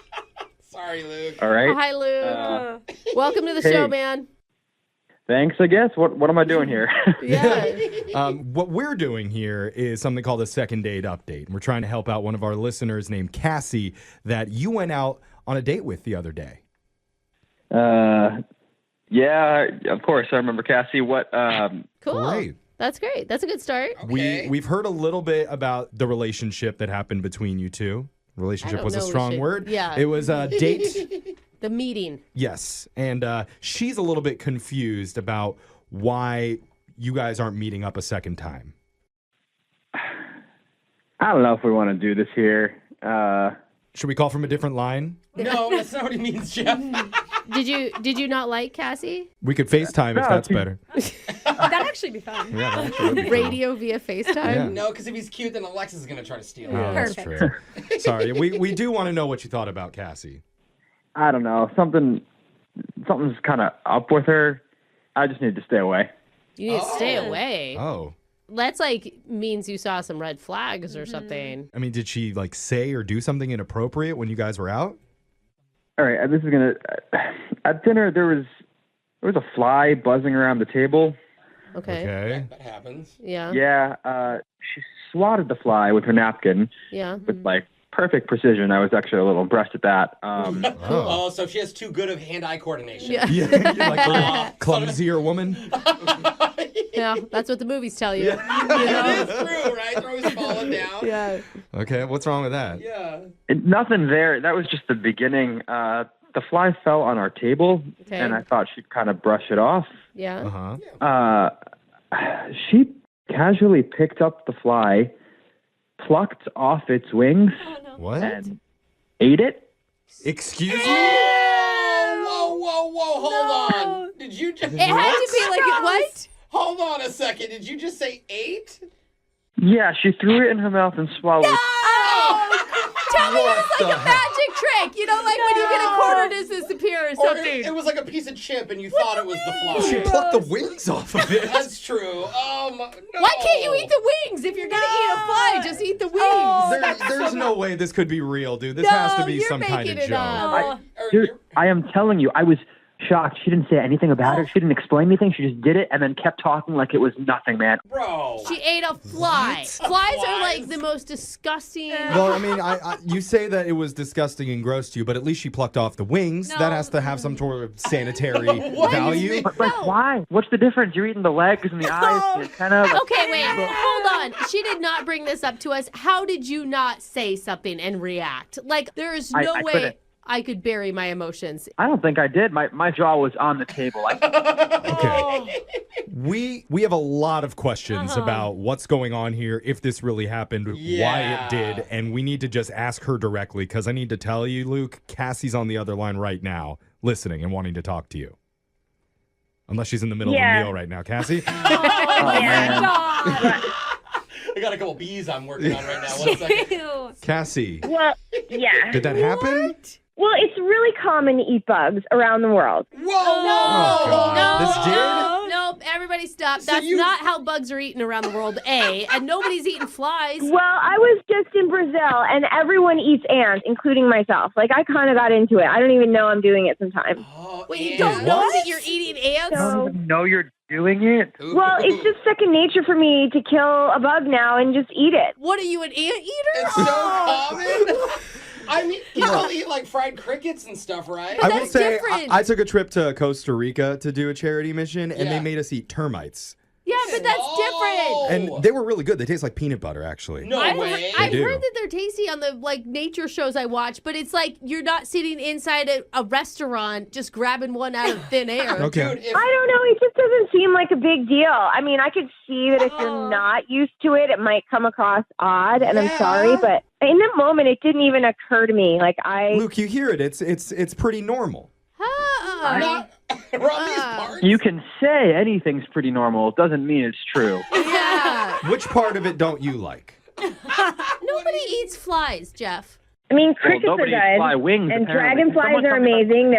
Speaker 2: Sorry, Luke.
Speaker 17: All right.
Speaker 3: Hi, Luke. Welcome to the
Speaker 17: hey.
Speaker 3: show, man.
Speaker 17: Thanks, I guess. What am I doing here?
Speaker 3: Yeah.
Speaker 1: What we're doing here is something called a second date update. We're trying to help out one of our listeners named Cassie that you went out on a date with the other day.
Speaker 17: Yeah, of course. I remember Cassie. What,
Speaker 3: Cool.
Speaker 1: Great.
Speaker 3: That's great. That's a good start.
Speaker 1: We've heard a little bit about the relationship that happened between you two. Relationship was a strong word.
Speaker 3: Yeah.
Speaker 1: It was a date.
Speaker 3: The meeting.
Speaker 1: Yes. And she's a little bit confused about why you guys aren't meeting up a second time.
Speaker 17: I don't know if we want to do this here.
Speaker 1: Should we call from a different line?
Speaker 2: No, that's not what he means, Jeff.
Speaker 3: Did you not like Cassie?
Speaker 1: We could FaceTime if that's better.
Speaker 4: That'd actually be fun.
Speaker 1: Yeah, that actually would be fun.
Speaker 3: Radio via FaceTime?
Speaker 1: Yeah.
Speaker 2: No, because if he's cute, then Alexa's is going to try to steal him.
Speaker 1: Oh, that's true. Sorry. We do want to know what you thought about Cassie.
Speaker 17: I don't know. Something's kind of up with her. I just need to stay away.
Speaker 3: You need to stay away.
Speaker 1: Oh.
Speaker 3: That's means you saw some red flags or something.
Speaker 1: I mean, did she say or do something inappropriate when you guys were out?
Speaker 17: All right, this is gonna. At dinner, there was a fly buzzing around the table.
Speaker 3: Okay.
Speaker 2: That happens.
Speaker 3: Yeah.
Speaker 17: Yeah, she swatted the fly with her napkin.
Speaker 3: Yeah.
Speaker 17: With perfect precision. I was actually a little impressed at that.
Speaker 2: Oh, so she has too good of hand-eye coordination.
Speaker 3: Yeah.
Speaker 1: You're like a clumsier woman.
Speaker 3: Yeah, that's what the movies tell you.
Speaker 2: It is true, right? They're always falling down.
Speaker 3: Yeah.
Speaker 1: Okay, what's wrong with that?
Speaker 2: Yeah.
Speaker 17: Nothing there. That was just the beginning. The fly fell on our table,
Speaker 3: Okay.
Speaker 17: and I thought she'd kind of brush it off.
Speaker 3: Yeah.
Speaker 17: She casually picked up the fly, plucked off its wings,
Speaker 1: What?
Speaker 17: and ate it.
Speaker 1: Excuse me?
Speaker 2: Whoa, hold on. Did you just...
Speaker 3: It had to be what?
Speaker 2: Hold on a second. Did you just say 8?
Speaker 17: Yeah, she threw it in her mouth and swallowed it.
Speaker 3: Tell me it was like a magic trick. You know, like when you get a quarter to disappear or
Speaker 2: Or
Speaker 3: something.
Speaker 2: it was like a piece of chip and you thought it was the fly.
Speaker 1: She plucked the wings off of it.
Speaker 2: That's true. No.
Speaker 3: Why can't you eat the wings? If you're going to eat a fly, just eat the wings.
Speaker 1: There's no way this could be real, dude. This has to be
Speaker 3: you're
Speaker 1: some kind of
Speaker 3: making it
Speaker 1: joke.
Speaker 3: up.
Speaker 17: Dude, I am telling you, I was shocked. She didn't say anything about it. She didn't explain anything. She just did it and then kept talking like it was nothing, man.
Speaker 2: Bro.
Speaker 3: She ate a fly. Flies are like the most disgusting.
Speaker 1: Well, I mean, you say that it was disgusting and gross to you, but at least she plucked off the wings. That has to have some sort of sanitary value.
Speaker 17: But why? What's the difference? You're eating the legs and the eyes, the antenna.
Speaker 3: Okay, wait. Hold on. She did not bring this up to us. How did you not say something and react? Like, there is no
Speaker 17: I
Speaker 3: way
Speaker 17: couldn't.
Speaker 3: I could bury my emotions.
Speaker 17: I don't think I did. My jaw was on the table.
Speaker 1: Okay. We have a lot of questions about what's going on here, if this really happened, why it did, and we need to just ask her directly because I need to tell you, Luke, Cassie's on the other line right now, listening and wanting to talk to you. Unless she's in the middle of a meal right now. Cassie?
Speaker 2: I got a couple bees I'm working on right now. 1 second.
Speaker 1: Cassie,
Speaker 15: Well, yeah.
Speaker 1: did that happen?
Speaker 15: Well, it's really common to eat bugs around the world.
Speaker 2: Whoa!
Speaker 1: Oh, God. This did?
Speaker 3: Nope, everybody stop. That's not how bugs are eaten around the world, A. And nobody's eating flies.
Speaker 15: Well, I was just in Brazil, and everyone eats ants, including myself. Like, I kind of got into it. I don't even know I'm doing it sometimes.
Speaker 3: Wait, you don't know that you're eating ants?
Speaker 17: I don't even know you're doing it.
Speaker 15: Well, it's just second nature for me to kill a bug now and just eat it.
Speaker 3: What are you, an ant eater?
Speaker 2: It's so common. I mean, people eat like fried crickets and stuff, right?
Speaker 1: I will say, I took a trip to Costa Rica to do a charity mission, and they made us eat termites.
Speaker 3: Yeah, but that's different.
Speaker 1: And they were really good. They taste like peanut butter, actually.
Speaker 2: No way.
Speaker 3: I heard that they're tasty on the nature shows I watch, but it's like you're not sitting inside a restaurant just grabbing one out of thin air.
Speaker 1: Okay.
Speaker 6: I don't know. It just doesn't seem like a big deal. I mean, I could see that if you're not used to it, it might come across odd, and I'm sorry, but in the moment, it didn't even occur to me.
Speaker 1: Luke, you hear it. It's pretty normal.
Speaker 17: You can say anything's pretty normal. It doesn't mean it's true.
Speaker 3: Yeah.
Speaker 1: Which part of it don't you like?
Speaker 3: Nobody eats flies, Jeff.
Speaker 6: I mean, crickets are
Speaker 17: nobody
Speaker 6: good,
Speaker 17: eats fly wings,
Speaker 6: and
Speaker 17: apparently.
Speaker 6: dragonflies are amazing.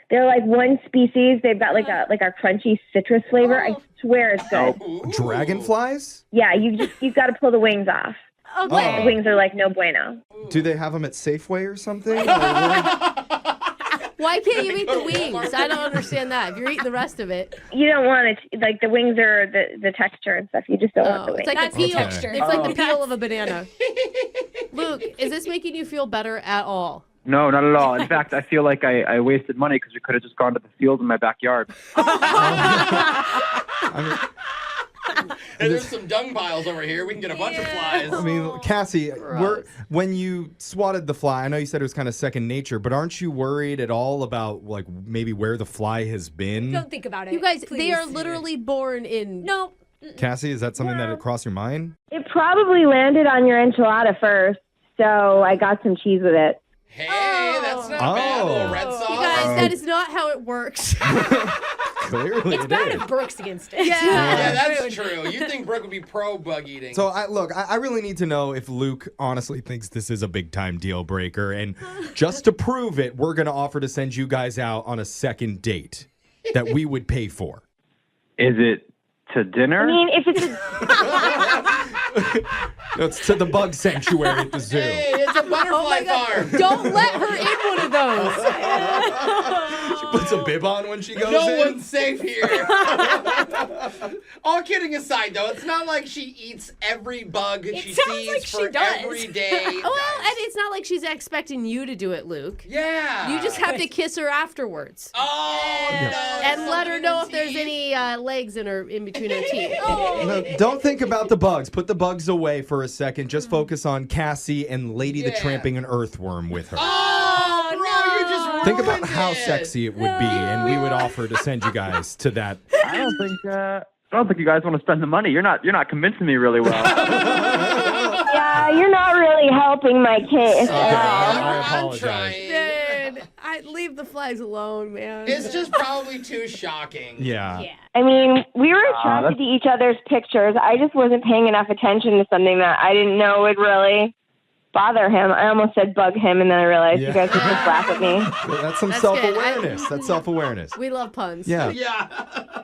Speaker 6: They're like one species. They've got like a crunchy citrus flavor. I swear it's good.
Speaker 1: Dragonflies?
Speaker 6: Yeah, you've got to pull the wings off.
Speaker 3: Okay.
Speaker 6: The wings are like no bueno.
Speaker 1: Do they have them at Safeway or something?
Speaker 3: Why can't you eat the wings? I don't understand that. If you're eating the rest of it.
Speaker 6: You don't want it. Like the wings are the texture and stuff. You just don't want the wings.
Speaker 3: It's like the peel. It's like the peel of a banana. Luke, is this making you feel better at all?
Speaker 17: No, not at all. In fact, I feel like I wasted money because we could have just gone to the field in my backyard.
Speaker 2: And there's some dung piles over here. We can get a bunch of flies.
Speaker 1: I mean, Cassie, when you swatted the fly, I know you said it was kind of second nature, but aren't you worried at all about like maybe where the fly has been?
Speaker 4: Don't think about it.
Speaker 3: You guys,
Speaker 4: please.
Speaker 3: They are literally born in.
Speaker 4: No.
Speaker 1: Cassie, is that something that crossed your mind?
Speaker 6: It probably landed on your enchilada first, so I got some cheese with it.
Speaker 2: Hey, that's not bad. A little red sauce.
Speaker 3: You guys, that is not how it works.
Speaker 1: Clearly,
Speaker 4: It's bad if Brooke's against it.
Speaker 2: Yeah, that's true. You'd think Brooke would be pro bug eating.
Speaker 1: So, I really need to know if Luke honestly thinks this is a big-time deal breaker. And just to prove it, we're going to offer to send you guys out on a second date that we would pay for.
Speaker 17: Is it to dinner?
Speaker 6: I mean, if it's
Speaker 1: It's to the bug sanctuary at the zoo.
Speaker 2: Hey, it's a butterfly farm.
Speaker 3: Don't let her in one of those.
Speaker 1: She puts a bib on when she goes in.
Speaker 2: No one's safe here. All kidding aside, though, it's not like she eats every bug she
Speaker 4: sounds
Speaker 2: sees
Speaker 4: like she
Speaker 2: for
Speaker 4: does.
Speaker 2: every day.
Speaker 3: Well, and it's not like she's expecting you to do it, Luke.
Speaker 2: Yeah.
Speaker 3: You just have to kiss her afterwards.
Speaker 2: Oh, no.
Speaker 3: And let her know if there's any legs in between her teeth.
Speaker 1: No, don't think about the bugs. Put the bugs away for a second. Just focus on Cassie and Lady the Tramping an Earthworm with her.
Speaker 2: Oh, bro, you just ruined
Speaker 1: Think about how
Speaker 2: it.
Speaker 1: sexy it would be, and we would offer to send you guys to that.
Speaker 17: I don't think you guys want to spend the money. You're not convincing me really well.
Speaker 6: yeah, you're not really helping my case.
Speaker 1: I apologize.
Speaker 3: Man, I leave the flies alone, man.
Speaker 2: It's just probably too shocking.
Speaker 1: Yeah.
Speaker 6: I mean, we were attracted to each other's pictures. I just wasn't paying enough attention to something that I didn't know would really bother him. I almost said bug him, and then I realized you guys would just laugh at me.
Speaker 1: That's some
Speaker 3: That's
Speaker 1: self-awareness. That's self-awareness.
Speaker 3: We love puns.
Speaker 1: Yeah.
Speaker 2: Yeah.